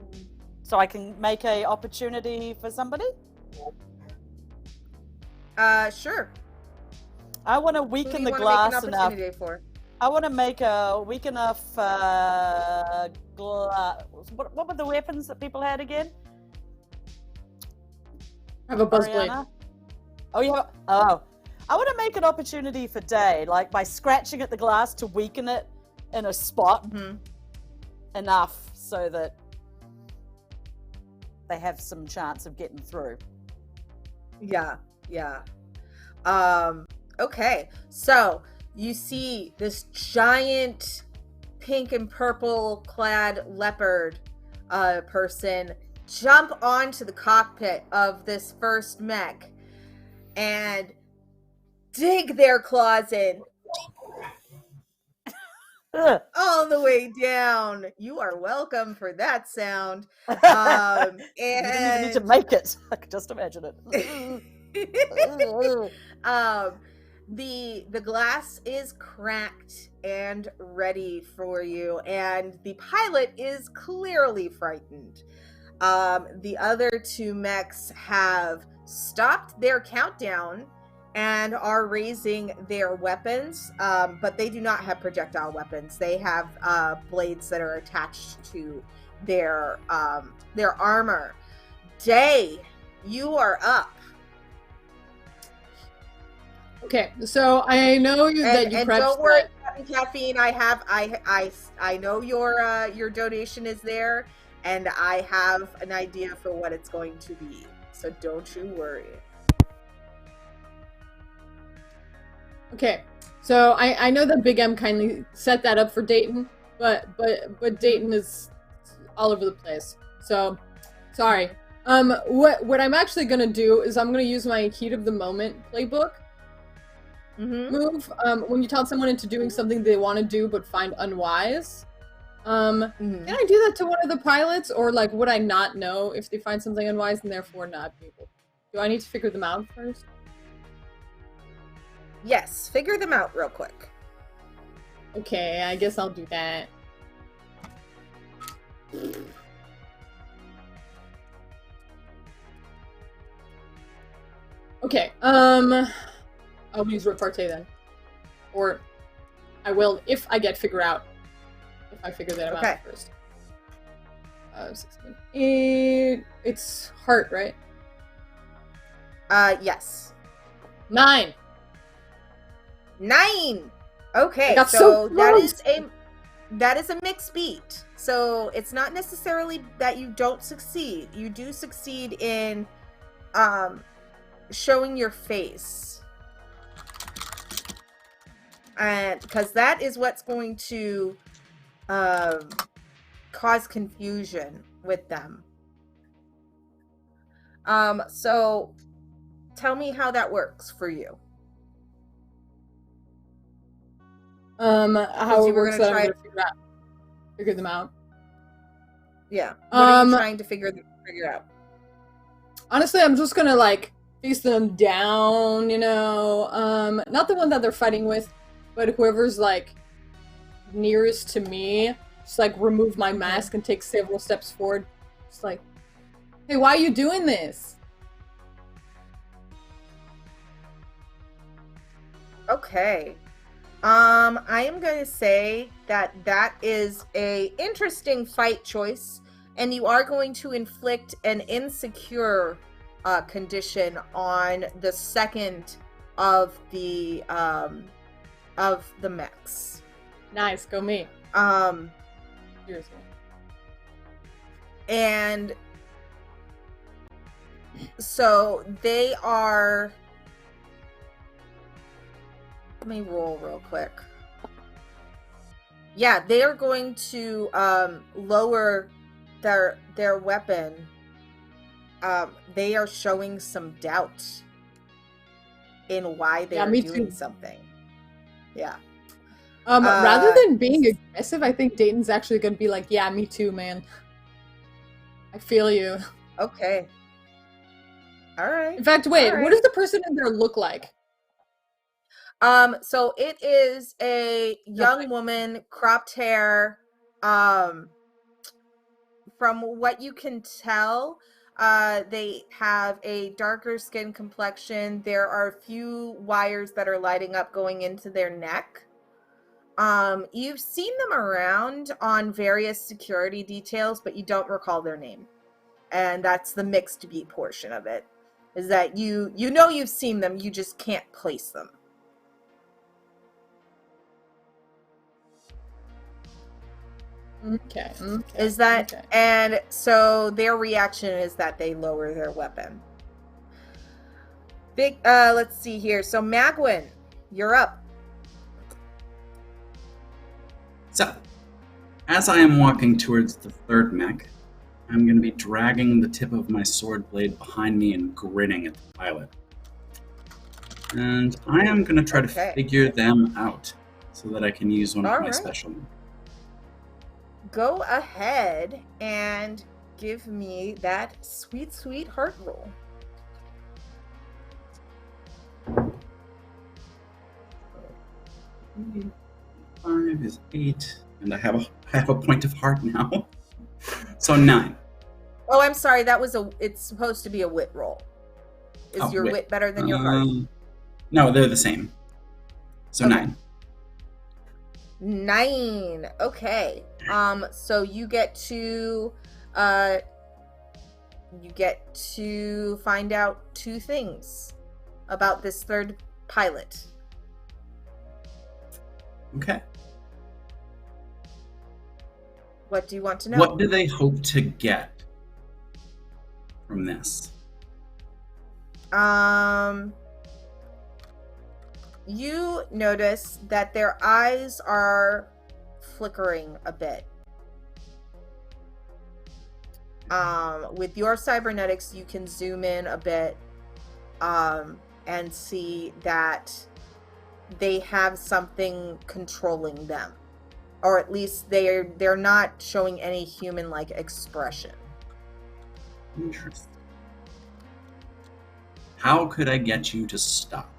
so I can make a opportunity for somebody? Sure. I want to Who do weaken you the wanna glass make an enough. opportunity for? I want to make a weak enough what were the weapons that people had again? I have a buzz blade. Oriana? Oh, yeah. Oh. I want to make an opportunity for Day, like by scratching at the glass to weaken it in a spot enough so that they have some chance of getting through. Yeah. Okay. So you see this giant pink and purple clad leopard person jump onto the cockpit of this first mech and dig their claws in all the way down. You are welcome for that sound. You didn't even need to make it. I could just imagine it. The glass is cracked and ready for you, and the pilot is clearly frightened. The other two mechs have stopped their countdown and are raising their weapons, but they do not have projectile weapons. They have blades that are attached to their armor. Day, you are up. Okay, so I know that you and prepped don't worry, that. Caffeine. I know your donation is there, and I have an idea for what it's going to be. So don't you worry. Okay, so I know that Big M kindly set that up for Dayton, but Dayton is all over the place. So sorry. What I'm actually gonna do is I'm gonna use my heat of the moment playbook move. When you tell someone into doing something they want to do but find unwise. Can I do that to one of the pilots, or like would I not know if they find something unwise and therefore not be able? Do I need to figure them out first? Yes, figure them out real quick. Okay, I guess I'll do that. Okay, I'll use repartee then. Or I will if I get figure out. If I figure that out first. 16. It's heart, right? Yes. 9. 9! Okay, got so so that is a mixed beat. So it's not necessarily that you don't succeed. You do succeed in showing your face. And because that is what's going to cause confusion with them. So tell me how that works for you. How it works that I'm gonna figure them out. Yeah. What are you trying to figure out? Honestly, I'm just gonna like face them down, you know. Not the one that they're fighting with, but whoever's like nearest to me. Just like remove my mask and take several steps forward. Just like, hey, why are you doing this? Okay. I am going to say that that is a interesting fight choice, and you are going to inflict an insecure condition on the second of the mechs. Nice, go me. Seriously. And so they are. Let me roll real quick. Yeah, they are going to lower their weapon. They are showing some doubt in why they are doing something. Yeah. Rather than being aggressive, I think Dayton's actually going to be like, yeah, me too, man. I feel you. Okay. All right. In fact, wait, what does the person in there look like? So it is a young woman, cropped hair. From what you can tell, they have a darker skin complexion. There are a few wires that are lighting up going into their neck. You've seen them around on various security details, but you don't recall their name. And that's the mixed beat portion of it. Is that you know you've seen them, you just can't place them. Okay. Is that okay. And so their reaction is that they lower their weapon. Let's see here. So Magwyn, you're up. So, as I am walking towards the third mech, I'm going to be dragging the tip of my sword blade behind me and grinning at the pilot. And I am going to try to figure them out so that I can use one of my special moves. Go ahead and give me that sweet, sweet heart roll. 5 is 8, and I have a point of heart now. So 9. Oh, I'm sorry. It's supposed to be a wit roll. Is your wit better than your heart? No, they're the same. So 9. 9. Okay. So you get to find out 2 things about this third pilot. Okay. What do you want to know? What do they hope to get from this? You notice that their eyes are flickering a bit. With your cybernetics, you can zoom in a bit and see that they have something controlling them, or at least they're not showing any human-like expression. Interesting. How could I get you to stop?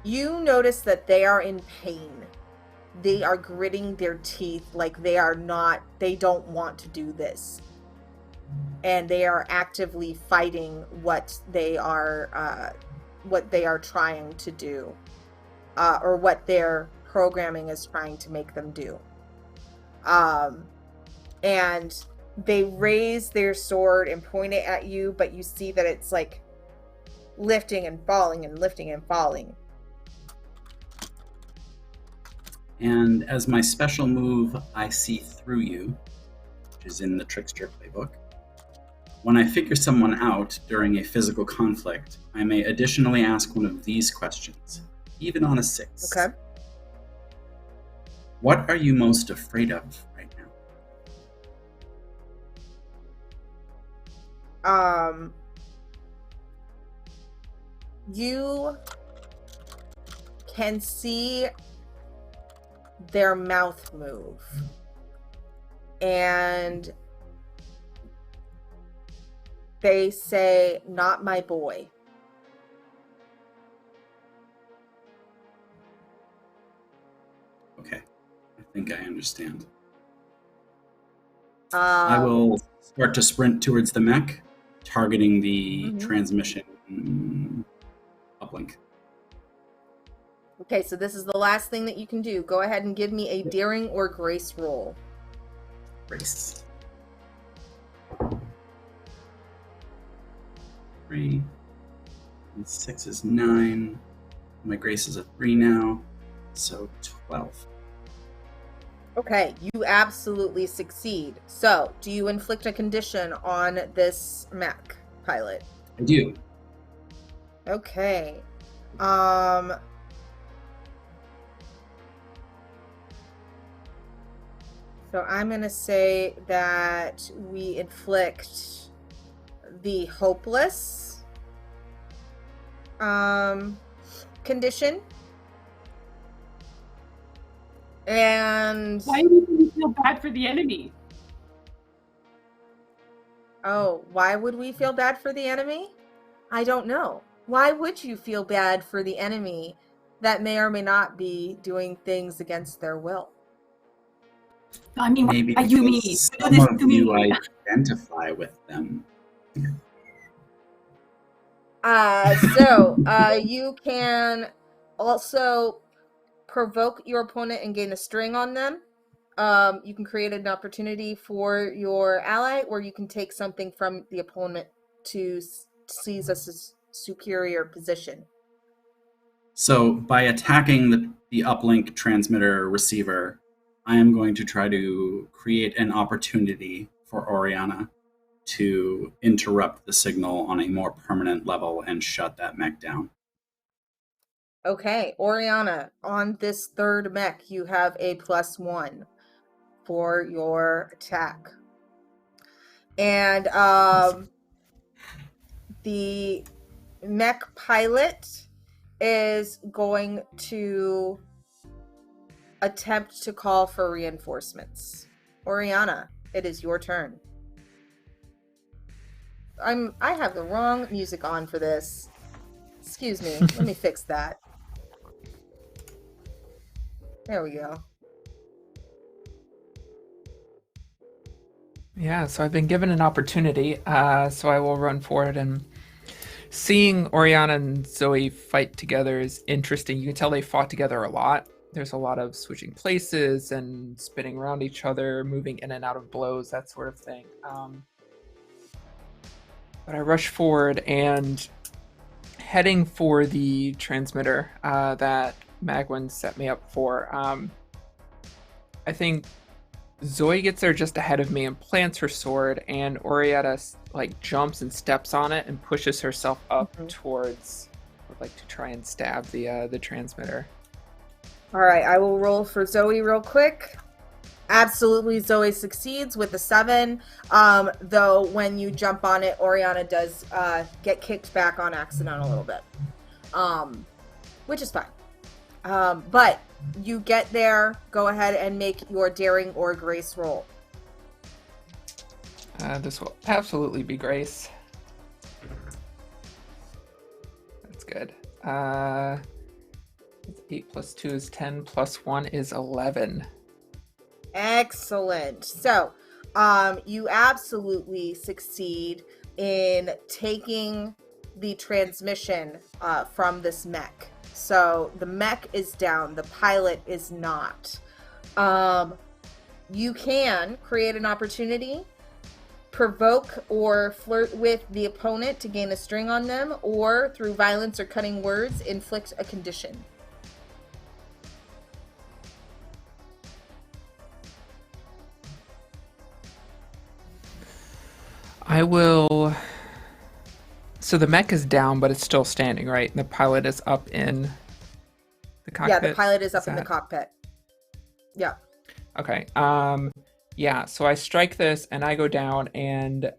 You notice that they are in pain. They are gritting their teeth like they don't want to do this. And they are actively fighting what they are trying to do, or what their programming is trying to make them do. And they raise their sword and point it at you, but you see that it's like lifting and falling and lifting and falling. And as my special move, I see through you, which is in the Trickster playbook. When I figure someone out during a physical conflict, I may additionally ask one of these questions, even on a 6. Okay. What are you most afraid of right now? You can see their mouth move, and they say, "Not my boy." Okay, I think I understand. I will start to sprint towards the mech, targeting the transmission uplink. Okay, so this is the last thing that you can do. Go ahead and give me a daring or grace roll. Grace. 3. And 6 is 9. My grace is a 3 now, so 12. Okay, you absolutely succeed. So, do you inflict a condition on this mech pilot? I do. Okay. So I'm going to say that we inflict the hopeless condition. And why do you feel bad for the enemy? Oh, why would we feel bad for the enemy? I don't know. Why would you feel bad for the enemy that may or may not be doing things against their will? I mean, maybe why you me? Some of you identify with them. You can also provoke your opponent and gain a string on them. You can create an opportunity for your ally, or you can take something from the opponent to seize a superior position. So by attacking the uplink transmitter receiver, I am going to try to create an opportunity for Oriana to interrupt the signal on a more permanent level and shut that mech down. Okay, Oriana, on this third mech, you have a +1 for your attack. And the mech pilot is going to attempt to call for reinforcements. Oriana, it is your turn. I have the wrong music on for this. Excuse me. Let me fix that. There we go. Yeah, so I've been given an opportunity, so I will run for it. And seeing Oriana and Zoe fight together is interesting. You can tell they fought together a lot. There's a lot of switching places and spinning around each other, moving in and out of blows, that sort of thing. But I rush forward and heading for the transmitter that Magwyn set me up for. I think Zoe gets there just ahead of me and plants her sword, and Oriana jumps and steps on it and pushes herself up towards, to try and stab the transmitter. All right, I will roll for Zoe real quick. Absolutely, Zoe succeeds with a 7. Though when you jump on it, Oriana does get kicked back on accident a little bit, which is fine. But you get there. Go ahead and make your daring or grace roll. This will absolutely be grace. good. 8 plus 2 is 10, plus 1 is 11. Excellent. So, you absolutely succeed in taking the transmission from this mech. So the mech is down, the pilot is not. You can create an opportunity, provoke or flirt with the opponent to gain a string on them, or through violence or cutting words, inflict a condition. I will... So the mech is down, but it's still standing, right? And the pilot is up in the cockpit? Yeah, the pilot is up in the cockpit. Yeah. Okay. Yeah, so I strike this, and I go down, and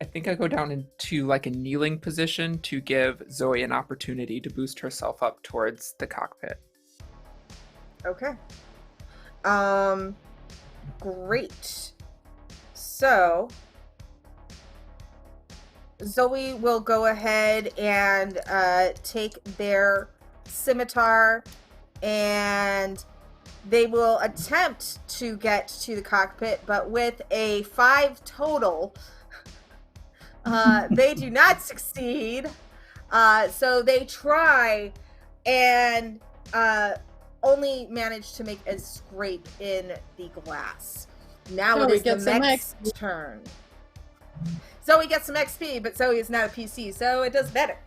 I think I go down into, like, a kneeling position to give Zoe an opportunity to boost herself up towards the cockpit. Okay. Great. So... Zoe will go ahead and take their scimitar, and they will attempt to get to the cockpit, but with a 5 total, they do not succeed. So they try and only manage to make a scrape in the glass. Now it is the mech's turn. Zoe gets some XP, but Zoe is not a PC, so it does better.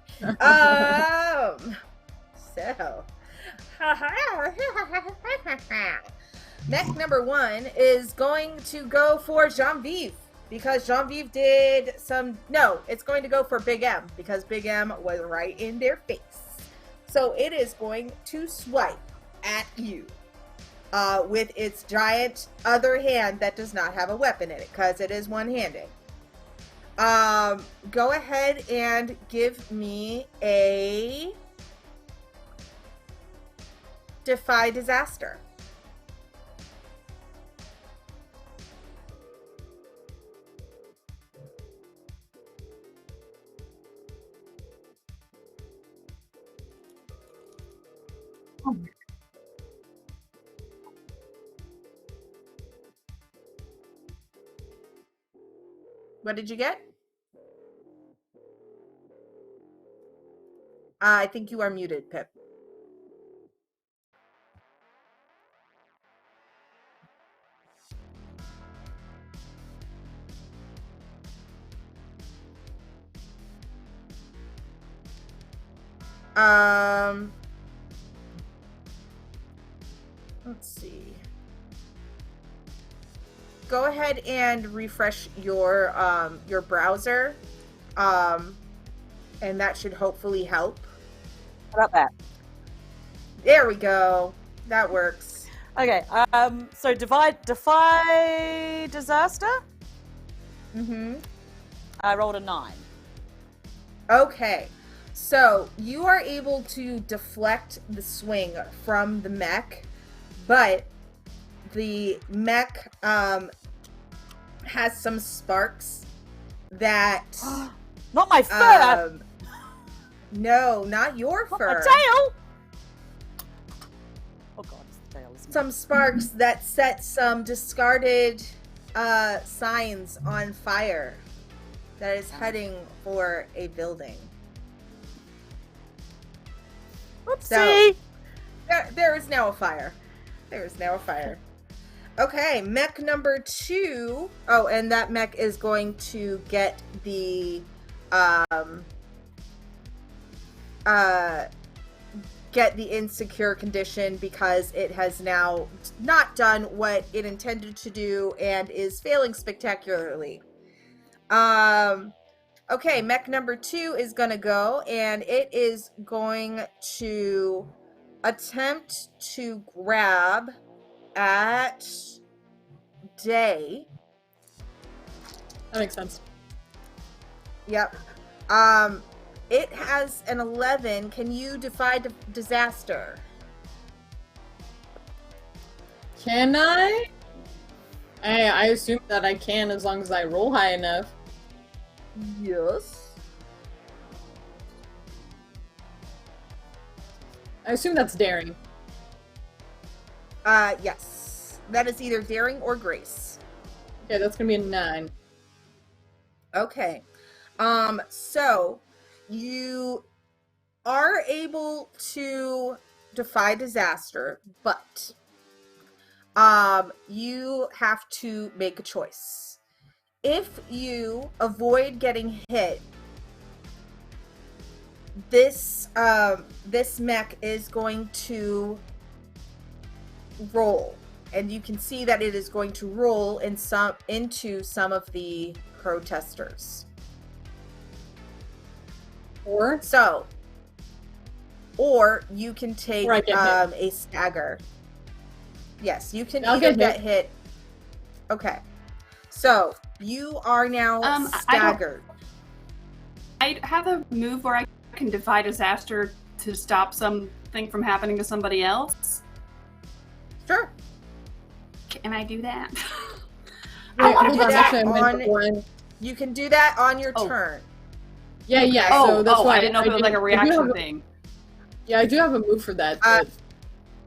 Mech number 1 is going to go for Jeanviève, because Jeanviève did some... No, it's going to go for Big M, because Big M was right in their face. So it is going to swipe at you with its giant other hand that does not have a weapon in it, because it is one-handed. Go ahead and give me a Defy Disaster. What did you get? I think you are muted, Pip. Let's see. Go ahead and refresh your browser, and that should hopefully help. How about that? There we go. That works. Okay. So defy disaster. Mm-hmm. I rolled a 9. Okay. So you are able to deflect the swing from the mech, but the mech has some sparks that not my fur. No, not your fur. A tail. Oh god, it's the tail. Isn't Some sparks that set some discarded signs on fire that is heading for a building. Whoopsie. So, there is now a fire. There is now a fire. Okay, mech number 2. Oh, and that mech is going to get the insecure condition because it has now not done what it intended to do and is failing spectacularly. Okay, mech number 2 is gonna go, and it is going to attempt to grab at Day. That makes sense. Yep. It has an 11. Can you defy disaster? Can I? I assume that I can as long as I roll high enough. Yes. I assume that's daring. Yes. That is either daring or grace. Okay, that's gonna be a 9. Okay. So you are able to defy disaster, but you have to make a choice. If you avoid getting hit, this mech is going to roll, and you can see that it is going to roll into some of the protesters. Or you can take a stagger. Yes, you can either get hit. Okay, so you are now staggered. I have a move where I can defy disaster to stop something from happening to somebody else. Sure. Can I do that? You can do that on your turn. Yeah, yeah. So that's why I didn't know if it was like a reaction thing. Yeah, I do have a move for that. But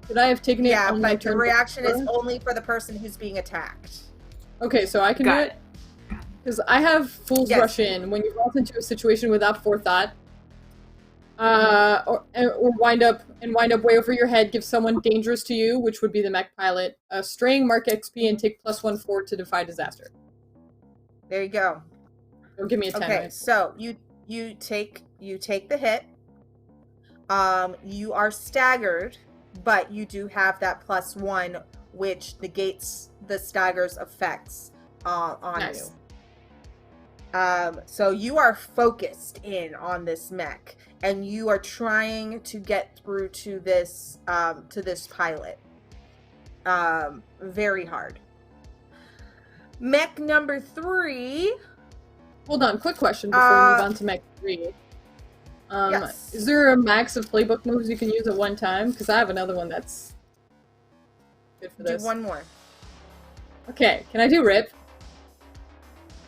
could I have taken it on my turn? The reaction is only for the person who's being attacked. Okay, so I can do it? Because I have Fool's Rush in. When you vault into a situation without forethought, or wind up way over your head, give someone dangerous to you, which would be the mech pilot, a straying, mark XP, and take +1 forward to defy disaster. There you go. Don't give me a 10. Okay, right? so you take the hit. You are staggered, but you do have that +1, which negates the stagger's effects on you. So you are focused in on this mech, and you are trying to get through to this pilot. Very hard. Mech number 3. Hold on, quick question before we move on to mech 3. Yes. Is there a max of playbook moves you can use at one time? Because I have another one that's good for this. Do one more. Okay, can I do Rip?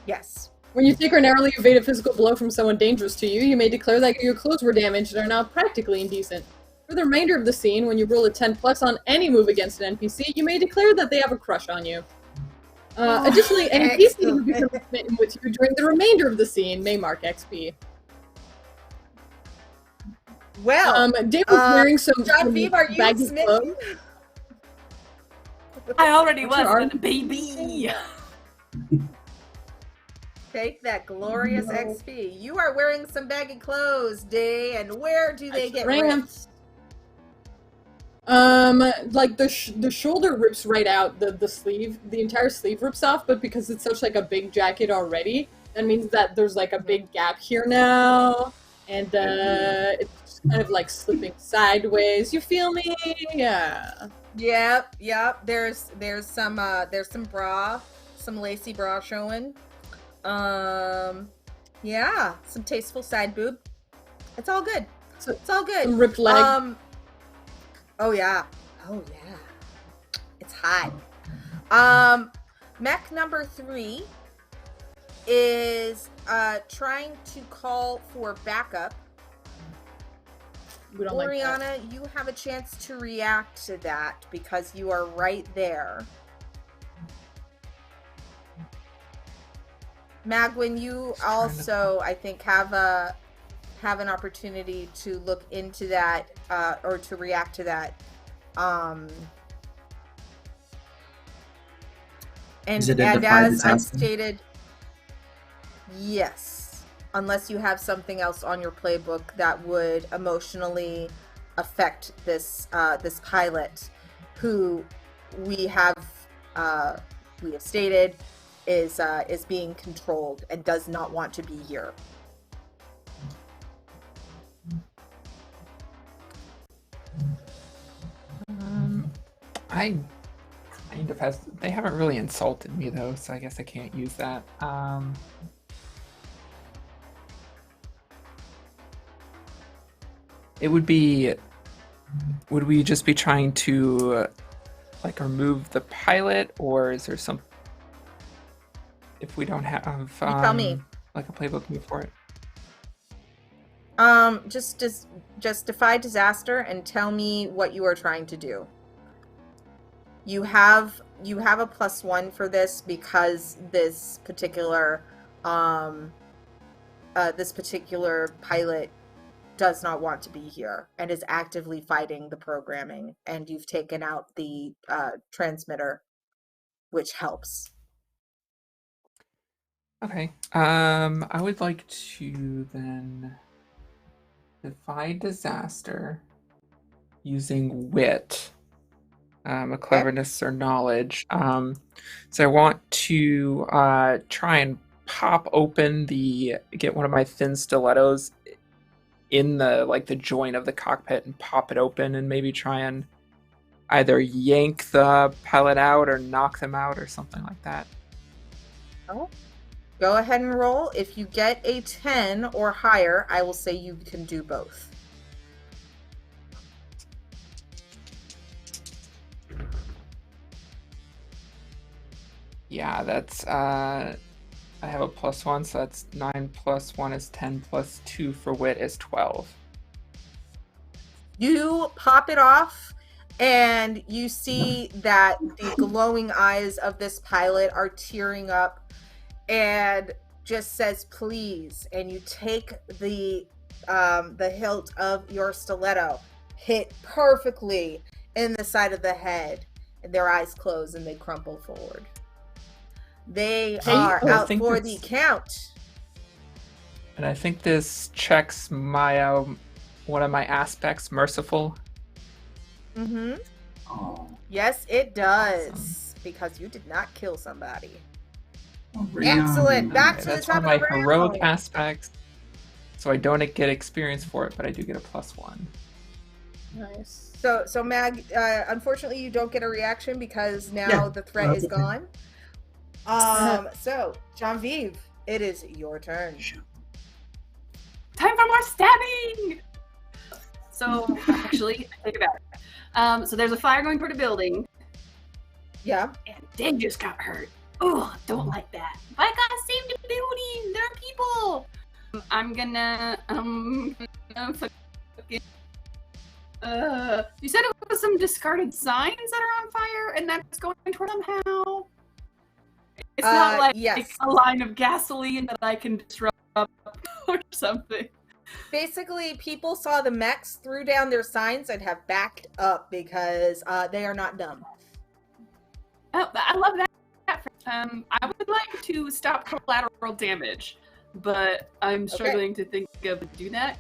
Yes. When you take or narrowly evade a physical blow from someone dangerous to you, you may declare that your clothes were damaged and are now practically indecent. For the remainder of the scene, when you roll a 10+ on any move against an NPC, you may declare that they have a crush on you. Additionally, any NPC who becomes smitten with you during the remainder of the scene may mark XP. Well, Dave was wearing some Jeanviève, are you baggy smitten? clothes. I already was, baby. Take that glorious XP. You are wearing some baggy clothes, Day, and where do they get ripped? Like the shoulder rips right out, the sleeve, the entire sleeve rips off, but because it's such like a big jacket already, that means that there's like a big gap here now, and it's kind of like slipping sideways. You feel me? Yeah. Yep. There's some bra, some lacy bra showing. Yeah, some tasteful side boob. It's all good. It's all good. Some ripped leg. Oh yeah. It's hot. Mech number 3 is trying to call for backup. We don't Oriana, like you have a chance to react to that because you are right there. Magwyn, you also, I think, have an opportunity to look into that or to react to that. And as I stated, yes, unless you have something else on your playbook that would emotionally affect this this pilot, who we have stated is being controlled and does not want to be here. I kind of they haven't really insulted me though, so I guess I can't use that. It would be, would we just be trying to like remove the pilot, or is there some, if we don't have you tell me, like a playbook move for it? Just defy disaster and tell me what you are trying to do. You have a +1 for this because this particular pilot does not want to be here and is actively fighting the programming, and you've taken out the transmitter, which helps. Okay. I would like to then defy disaster using wit, a cleverness or knowledge. So I want to try and get one of my thin stilettos in the joint of the cockpit and pop it open and maybe try and either yank the pilot out or knock them out or something like that. Oh. Go ahead and roll. If you get a 10 or higher, I will say you can do both. Yeah, that's I have a +1, so that's 9 + 1 is 10 + 2 for wit is 12. You pop it off, and you see that the glowing eyes of this pilot are tearing up and just says please, and you take the hilt of your stiletto, hit perfectly in the side of the head, and their eyes close and they crumple forward. They are out for the count. And I think this checks my one of my aspects, merciful. Mm-hmm. Oh, Yes, it does. Awesome. Because you did not kill somebody. Oriana. Excellent. Back to the That's top one of of the my heroic round. aspects. So I don't get experience for it, but I do get a +1. Nice. So Mag, unfortunately, you don't get a reaction because now the threat is gone. So Jeanviève, it is your turn. Time for more stabbing! So, actually, I take it back. So there's a fire going toward a building, Yeah. and Dave just got hurt. Oh, don't like that. But I gotta save the building! There are people! I'm gonna, you said it was some discarded signs that are on fire, and that's going toward somehow? It's not like yes. a line of gasoline that I can disrupt or something. Basically, people saw the mechs, threw down their signs, and have backed up because they are not dumb. Oh, I love that. I would like to stop collateral damage, but I'm struggling to think of do that.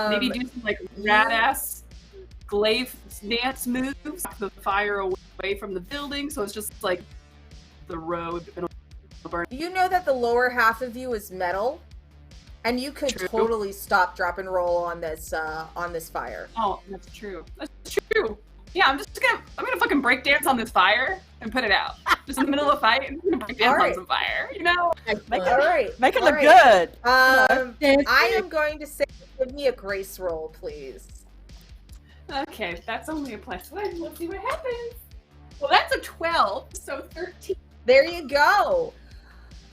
Maybe do some like rad-ass glaive dance moves, knock the fire away from the building, so it's just like the road. You know that the lower half of you is metal, and you could True. totally stop, drop, and roll on this fire. Oh, that's true. That's true. Yeah, I'm gonna fucking break dance on this fire and put it out. Just in the middle of a fight, I'm gonna break dance on some fire, you know? All right. Make it All look right. good. I am going to say, give me a grace roll, please. Okay, that's only a +1. Let's see what happens. Well, that's a 12, so 13. There you go.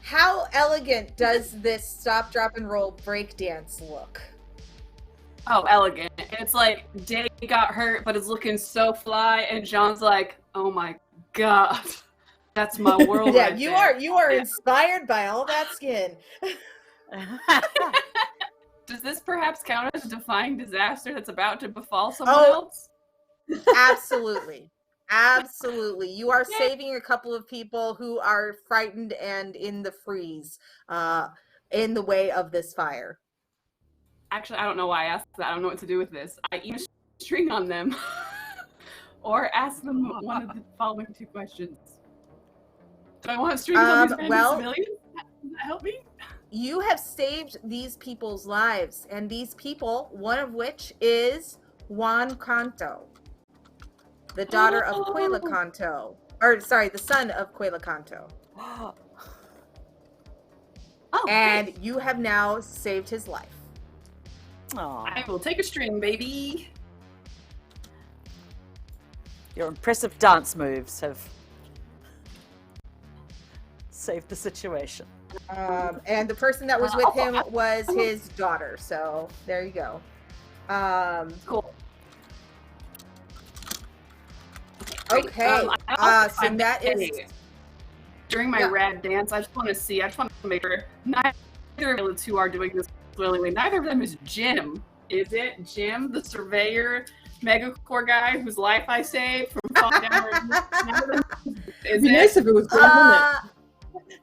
How elegant does this stop, drop, and roll break dance look? Oh, elegant. It's like Day got hurt, but it's looking so fly, and Jean's like, oh my god, that's my world. Yeah, right you there. are inspired by all that skin. Does this perhaps count as a defying disaster that's about to befall someone Oh. else? Absolutely. Absolutely. You are saving a couple of people who are frightened and in the freeze, in the way of this fire. Actually, I don't know why I asked that. I don't know what to do with this. I even string on them. Or ask them one of the following 2 questions. Do I want to string on these random civilians? Does that help me? You have saved these people's lives, and these people, one of which is Juan Canto, the daughter of Cuela Canto. Or, sorry, the son of Cuela Canto. Oh, And great. you have now saved his life. Aw, I will take a string, baby. your impressive dance moves have saved the situation. And the person that was with him was his daughter. So there you go. Cool. Okay. So that is during my rad dance. I just want to make sure neither of the two are doing this willingly. Neither of them is Jim. Is it Jim, the surveyor, Megacore guy whose life I saved from falling down? It'd be nice if it was Jim.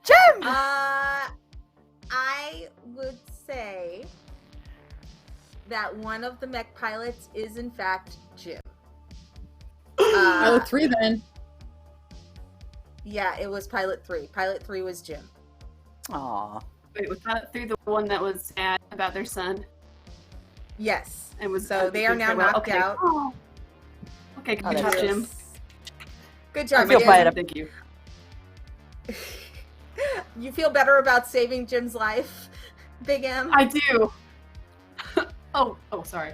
Jim! I would say that one of the mech pilots is in fact Jim. Pilot 3 then. Yeah, it was Pilot 3. Pilot 3 was Jim. Aw. Wait, was Pilot 3 the one that was sad about their son? Yes. And was So they are now knocked out. Oh. Okay, good job, Jim. Good job, I feel Jim. better. Thank you. You feel better about saving Jim's life, Big M? I do. Oh, sorry.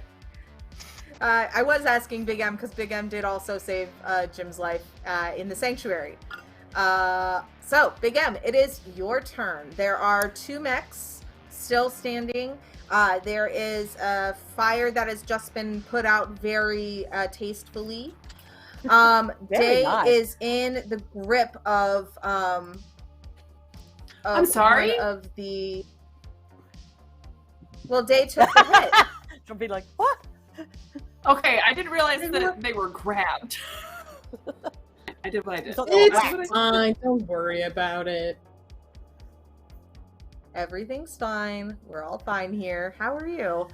I was asking Big M because Big M did also save Jim's life in the sanctuary. So, Big M, it is your turn. There are 2 mechs still standing. There is a fire that has just been put out very tastefully. Day nice. is in the grip of I'm sorry? one of the... Well, Day took the hit. She'll be like, what? Okay, I didn't realize that they were grabbed. I did what I did. It's fine. Don't worry about it. Everything's fine. We're all fine here. How are you?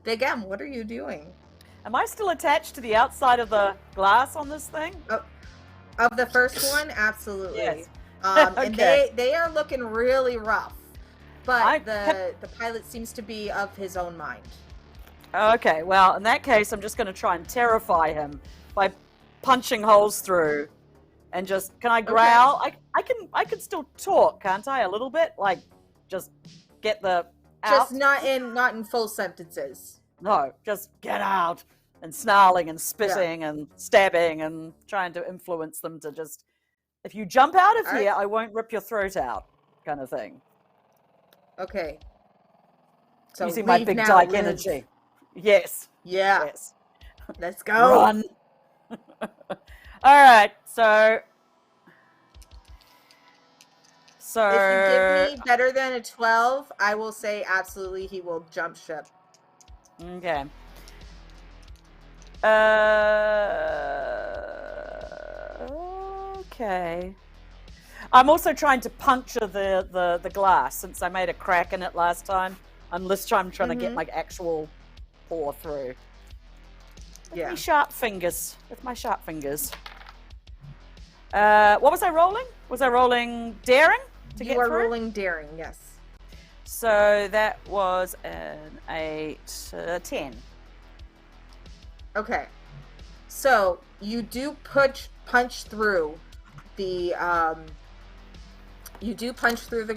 Big M, what are you doing? Am I still attached to the outside of the glass on this thing? Of the first one, absolutely. Yes. And Okay. they are looking really rough. But I the pilot seems to be of his own mind. Okay, well, in that case, I'm just going to try and terrify him by punching holes through, and just can I growl? I can still talk, can't I? A little bit, like just get the out. Just not in full sentences. No, just get out and snarling and spitting and stabbing and trying to influence them to just. If you jump out of here, I won't rip your throat out, kind of thing. Okay. So using my big dyke energy. Yes. Yeah. Yes. Let's go. Run. All right. So if you give me better than a 12, I will say absolutely he will jump ship. Okay. Okay. I'm also trying to puncture the glass since I made a crack in it last time. I'm trying to get my actual paw through. With my sharp fingers. With my sharp fingers. What was I rolling? Was I rolling daring to get through? You are rolling daring, yes. So that was an 10. Okay. So you do punch through the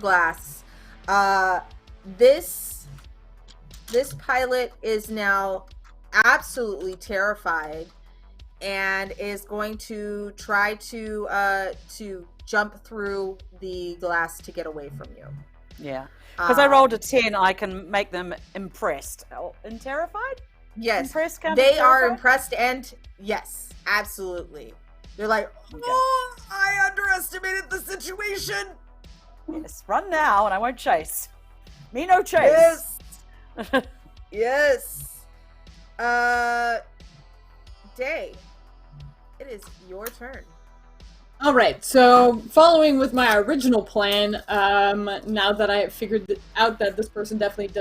glass. This pilot is now absolutely terrified and is going to try to jump through the glass to get away from you. Yeah. Because I rolled a 10, I can make them impressed. And terrified? Yes. Impressed, they are impressed, and yes, absolutely. They're like, oh, I underestimated the situation. Yes, run now and I won't chase. Me no chase. Yes. Yes. Day, it is your turn. All right, so following with my original plan, now that I have figured out that this person definitely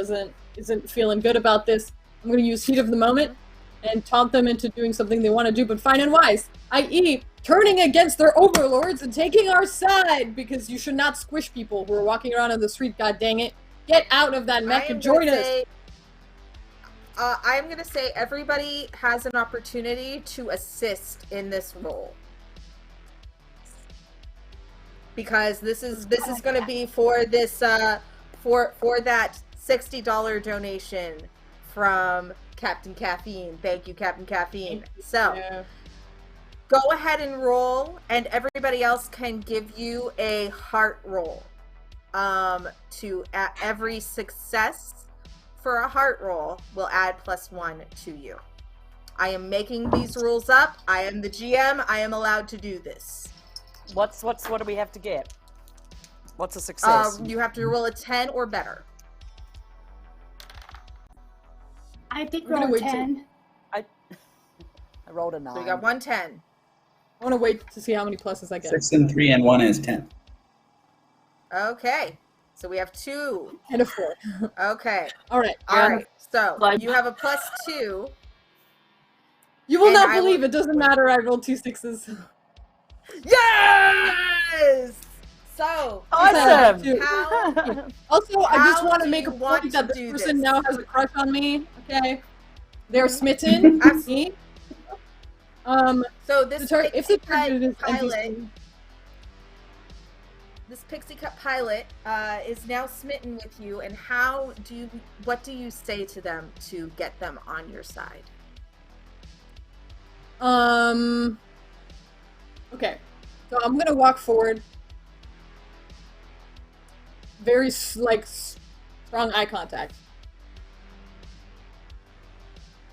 isn't feeling good about this, I'm going to use heat of the moment and taunt them into doing something they want to do but fine and wise, i.e. turning against their overlords and taking our side, because you should not squish people who are walking around on the street, god dang it. Get out of that mech and join us. I'm going to say everybody has an opportunity to assist in this role. Because this is going to be for this for that $60 donation from Captain Caffeine. Thank you, Captain Caffeine. So, Go ahead and roll, and everybody else can give you a heart roll. To every success for a heart roll will add +1 to you. I am making these rules up. I am the GM. I am allowed to do this. What do we have to get? What's a success? You have to roll a 10 or better. I did I'm gonna roll a wait 10. I rolled a 9. So you got 110. I want to wait to see how many pluses I get. 6 and 3 and 1 is 10. Okay. So we have 2. And a 4. Okay. All right. All right. So Glad- you have a +2. You will And not I believe will- it doesn't matter. I rolled 2 6s. Yes! So, Awesome! how Also, I just How want to do make a you want point to that this do person this? now has a crush on me. Okay, they're Mhm. smitten. Abs- Me. So this If the Pixie target is Cut pilot, NPC, this Pixie Cut pilot is now smitten with you, and what do you say to them to get them on your side? Okay, so I'm gonna walk forward. Very strong eye contact.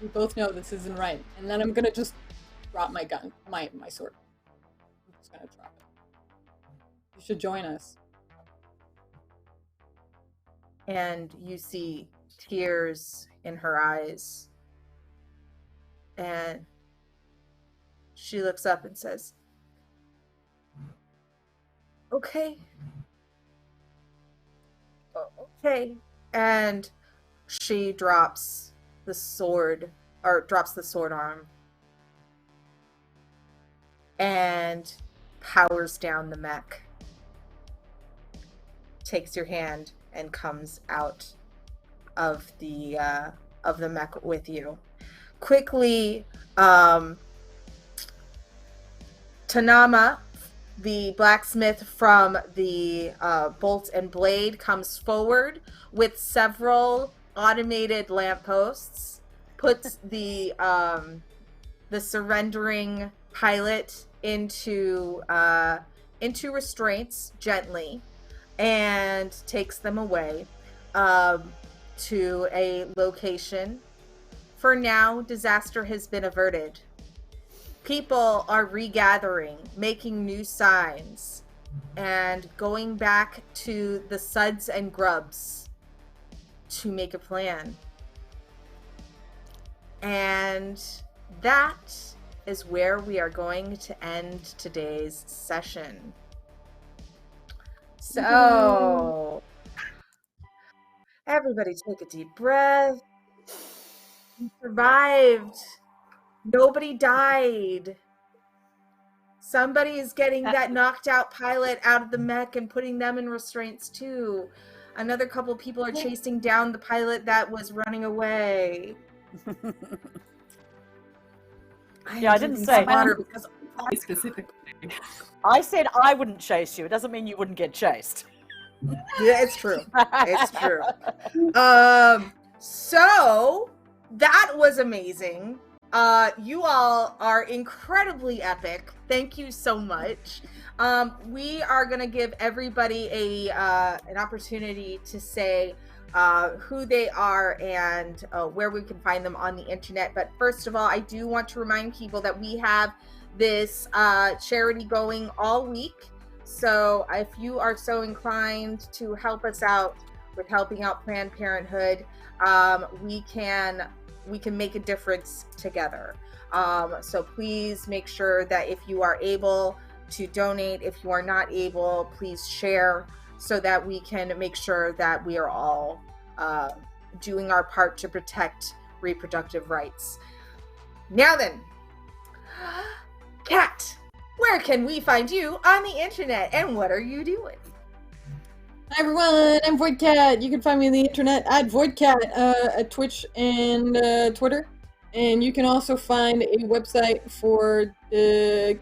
We both know this isn't right, and then I'm gonna just drop my gun, my sword. I'm just gonna drop it. You should join us. And you see tears in her eyes, and she looks up and says, "Okay. Okay." And she drops the sword arm and powers down the mech, takes your hand and comes out of the mech with you. Quickly, Tanama, the blacksmith from the Bolt and Blade, comes forward with several automated lampposts, puts the surrendering pilot into restraints gently, and takes them away to a location. For now, disaster has been averted. People are regathering, making new signs, and going back to the Suds and Grubs to make a plan. And that is where we are going to end today's session. So, everybody take a deep breath. You survived. Nobody died. Somebody is getting that knocked out pilot out of the mech and putting them in restraints too. Another couple people are chasing down the pilot that was running away. Yeah, I didn't say. Because Specifically. I said I wouldn't chase you. It doesn't mean you wouldn't get chased. yeah, it's true. It's true. So that was amazing. You all are incredibly epic. Thank you so much. We are gonna give everybody an opportunity to say who they are and where we can find them on the internet. But first of all, I do want to remind people that we have this charity going all week. So if you are so inclined to help us out with helping out Planned Parenthood, we can make a difference together. So please make sure that if you are able to donate, if you are not able, please share so that we can make sure that we are all doing our part to protect reproductive rights. Now then, Kat, where can we find you on the internet and what are you doing? Hi everyone, I'm VoidCat. You can find me on the internet at VoidCat at Twitch and Twitter. And you can also find a website for the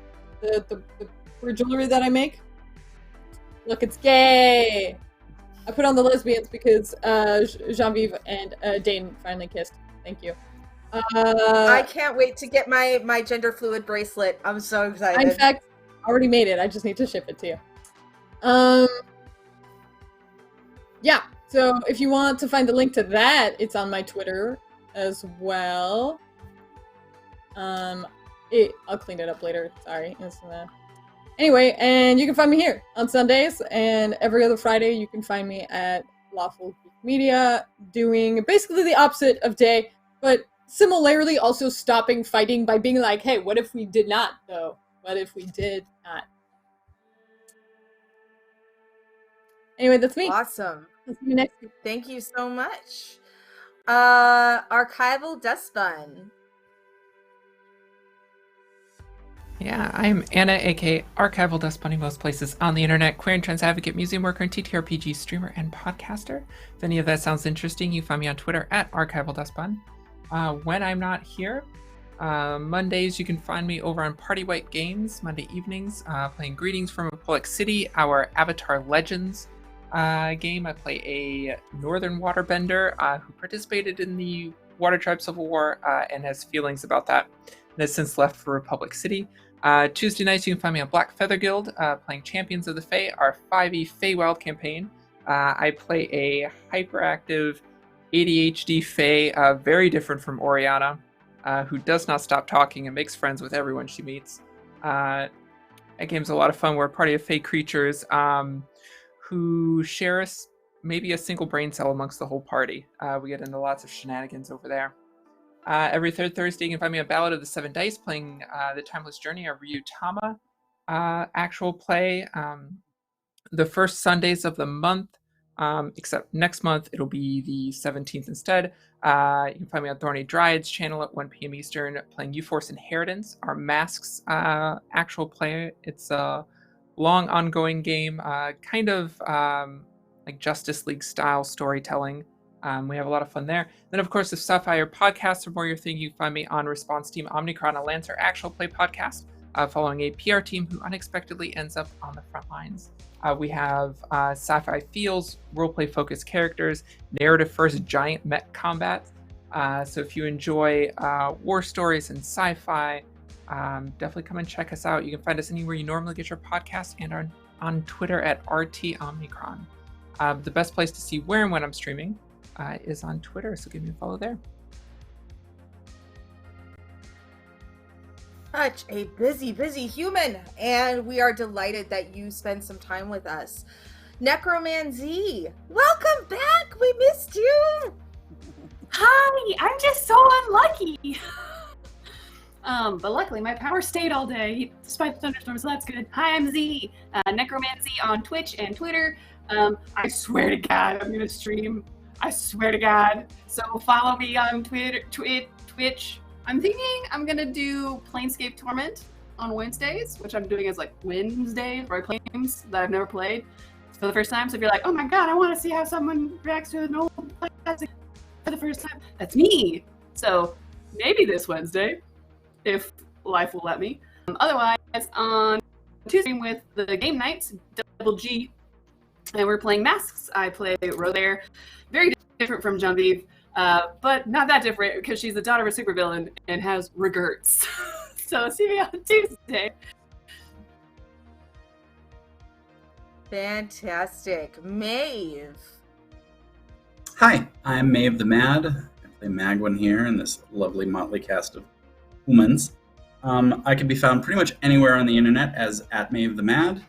queer jewelry that I make. Look, it's gay! I put on the lesbians because Jeanviève and Dayton finally kissed. Thank you. I can't wait to get my gender fluid bracelet. I'm so excited. I, in fact, already made it. I just need to ship it to you. Yeah. So if you want to find the link to that, it's on my Twitter as well. I'll clean it up later. Sorry. Anyway, and you can find me here on Sundays, and every other Friday you can find me at Lawful Geek Media, doing basically the opposite of Day, but similarly also stopping fighting by being like, hey, what if we did not, though? What if we did not? Anyway, that's me. Awesome. I'll see you next week. Thank you so much. Archival Dustbun. Yeah, I'm Anna, aka Archival Dust Bunny, most places on the internet, queer and trans advocate, museum worker, and TTRPG streamer and podcaster. If any of that sounds interesting, you find me on Twitter at Archival Dust Bun. When I'm not here, Mondays you can find me over on Party White Games, Monday evenings, playing Greetings from Republic City, our Avatar Legends game. I play a northern waterbender who participated in the Water Tribe Civil War and has feelings about that, and has since left for Republic City. Tuesday nights you can find me on Black Feather Guild, playing Champions of the Fae, our 5e Feywild campaign. I play a hyperactive ADHD Fae, very different from Oriana, who does not stop talking and makes friends with everyone she meets. That game's a lot of fun. We're a party of Fae creatures who share maybe a single brain cell amongst the whole party. We get into lots of shenanigans over there. Every third Thursday, you can find me on Ballad of the Seven Dice, playing The Timeless Journey, a Ryutama actual play. The first Sundays of the month, except next month, it'll be the 17th instead. You can find me on Thorny Dryad's channel at 1 p.m. Eastern, playing U-Force Inheritance, our Masks actual play. It's a long, ongoing game, kind of like Justice League style storytelling. We have a lot of fun there. Then, of course, if Sapphire podcasts are more your thing, you find me on Response Team Omnicron, a Lancer actual play podcast, following a PR team who unexpectedly ends up on the front lines. We have Sci-Fi Feels, roleplay focused characters, narrative first giant mech combat. So if you enjoy war stories and sci-fi, definitely come and check us out. You can find us anywhere you normally get your podcast and on Twitter at RT Omnicron. The best place to see where and when I'm streaming is on Twitter, so give me a follow there. Such a busy human, and we are delighted that you spend some time with us. Necroman Z, welcome back. We missed you. Hi, I'm just so unlucky. But luckily my power stayed all day despite the thunderstorms, so that's good. Hi, I'm Z, Necroman Z on Twitch and Twitter. I swear to God, I'm gonna stream. I swear to God. So follow me on Twitter, Twitch. I'm thinking I'm gonna do Planescape Torment on Wednesdays, which I'm doing as like Wednesdays role-playing games that I've never played for the first time. So if you're like, oh my God, I want to see how someone reacts to an old classic for the first time, that's me. So maybe this Wednesday, if life will let me. Otherwise, on Tuesday with the Game Nights, Double G, and we're playing Masks. I play Rosaire, very different from Jeanviève. But not that different because she's the daughter of a supervillain and has regrets. So see me on Tuesday. Fantastic. Maeve. Hi, I'm Maeve the Mad. I play Magwyn here in this lovely motley cast of humans. I can be found pretty much anywhere on the internet as @Maeve the Mad.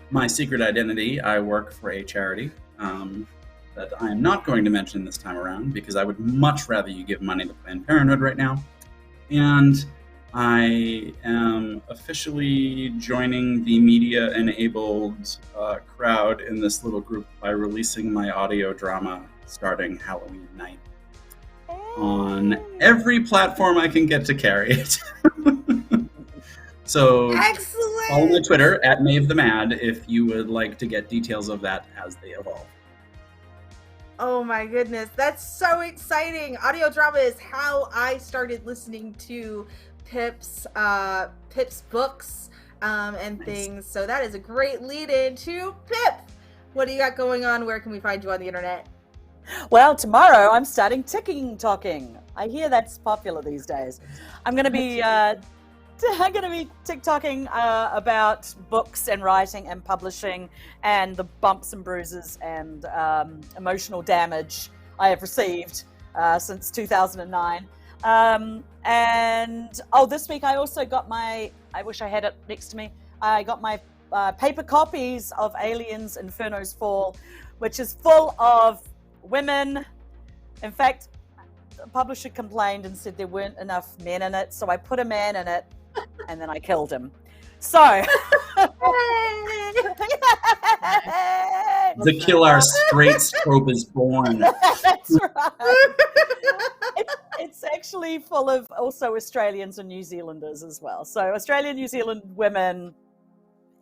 My secret identity, I work for a charity that I am not going to mention this time around because I would much rather you give money to Planned Parenthood right now. And I am officially joining the media-enabled crowd in this little group by releasing my audio drama starting Halloween night on every platform I can get to carry it. So Excellent. follow my Twitter @MaveTheMad if you would like to get details of that as they evolve. Oh my goodness, that's so exciting. Audio drama is how I started listening to Pip's books and things. So that is a great lead in to Pip. What do you got going on? Where can we find you on the internet? Well, tomorrow I'm starting talking. I hear that's popular these days. I'm going to be TikToking about books and writing and publishing and the bumps and bruises and emotional damage I have received since 2009. This week I also got I wish I had it next to me. I got my paper copies of Aliens Inferno's Fall, which is full of women. In fact, the publisher complained and said there weren't enough men in it, so I put a man in it and then I killed him. So The killer straight trope is born. That's right. It's actually full of also Australians and New Zealanders as well. So Australian, New Zealand women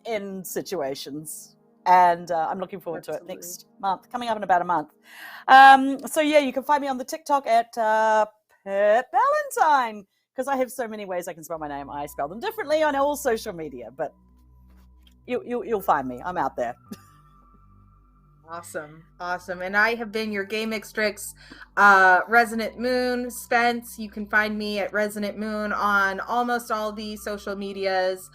in situations. And I'm looking forward to it next month, coming up in about a month. So yeah, you can find me on the TikTok at Pet Valentine, because I have so many ways I can spell my name. I spell them differently on all social media, but you'll find me. I'm out there. Awesome. And I have been your Gaymixtrix, Resonant Moon. Spence, you can find me at Resonant Moon on almost all the social medias.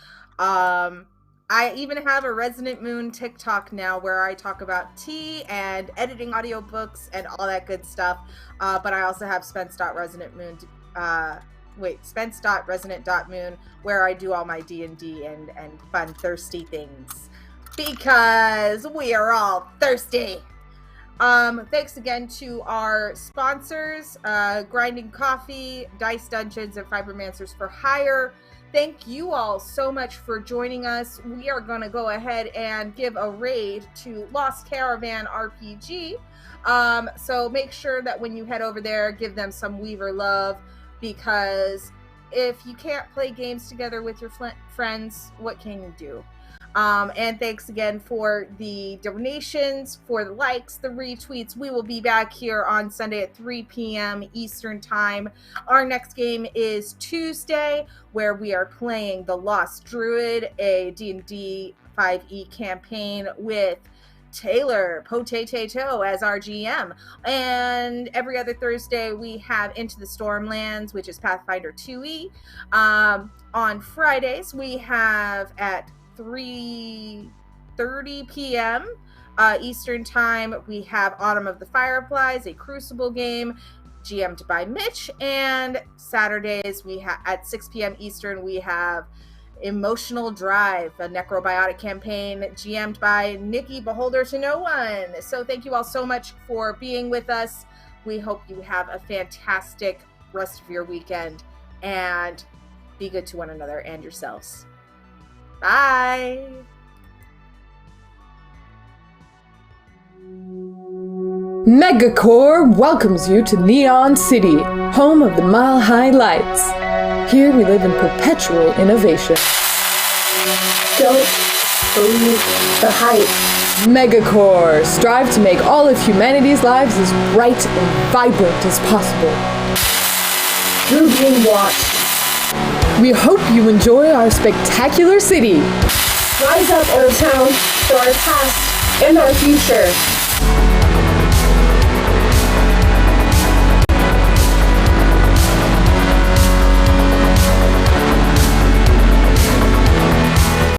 I even have a Resonant Moon TikTok now where I talk about tea and editing audiobooks and all that good stuff. But I also have Spence.resonantmoon, Spence.resonant.moon, where I do all my D&D and fun, thirsty things. Because we are all thirsty. Thanks again to our sponsors, Grinding Coffee, Dice Dungeons, and Fibromancers for Hire. Thank you all so much for joining us. We are going to go ahead and give a raid to Lost Caravan RPG. So make sure that when you head over there, give them some Weaver love, because if you can't play games together with your friends, what can you do? And thanks again for the donations, for the likes, the retweets. We will be back here on Sunday at 3 p.m. Eastern Time. Our next game is Tuesday, where we are playing The Lost Druid, a D&D 5e campaign with Taylor Potato as our GM. And every other Thursday we have Into the Stormlands, which is Pathfinder 2e. On Fridays we have at 3:30 p.m. Eastern Time, we have Autumn of the Fireflies, a Crucible game GM'd by Mitch. And Saturdays we have at 6 p.m. Eastern, we have Emotional Drive, a necrobiotic campaign GM'd by Nikki, beholder to no one. So thank you all so much for being with us. We hope you have a fantastic rest of your weekend, and be good to one another and yourselves. Bye. Megacore welcomes you to Neon City, home of the Mile High Lights. Here we live in perpetual innovation. Don't believe the hype. Megacore strive to make all of humanity's lives as bright and vibrant as possible. You're being watched. We hope you enjoy our spectacular city. Rise up, Old Town, for our past and our future.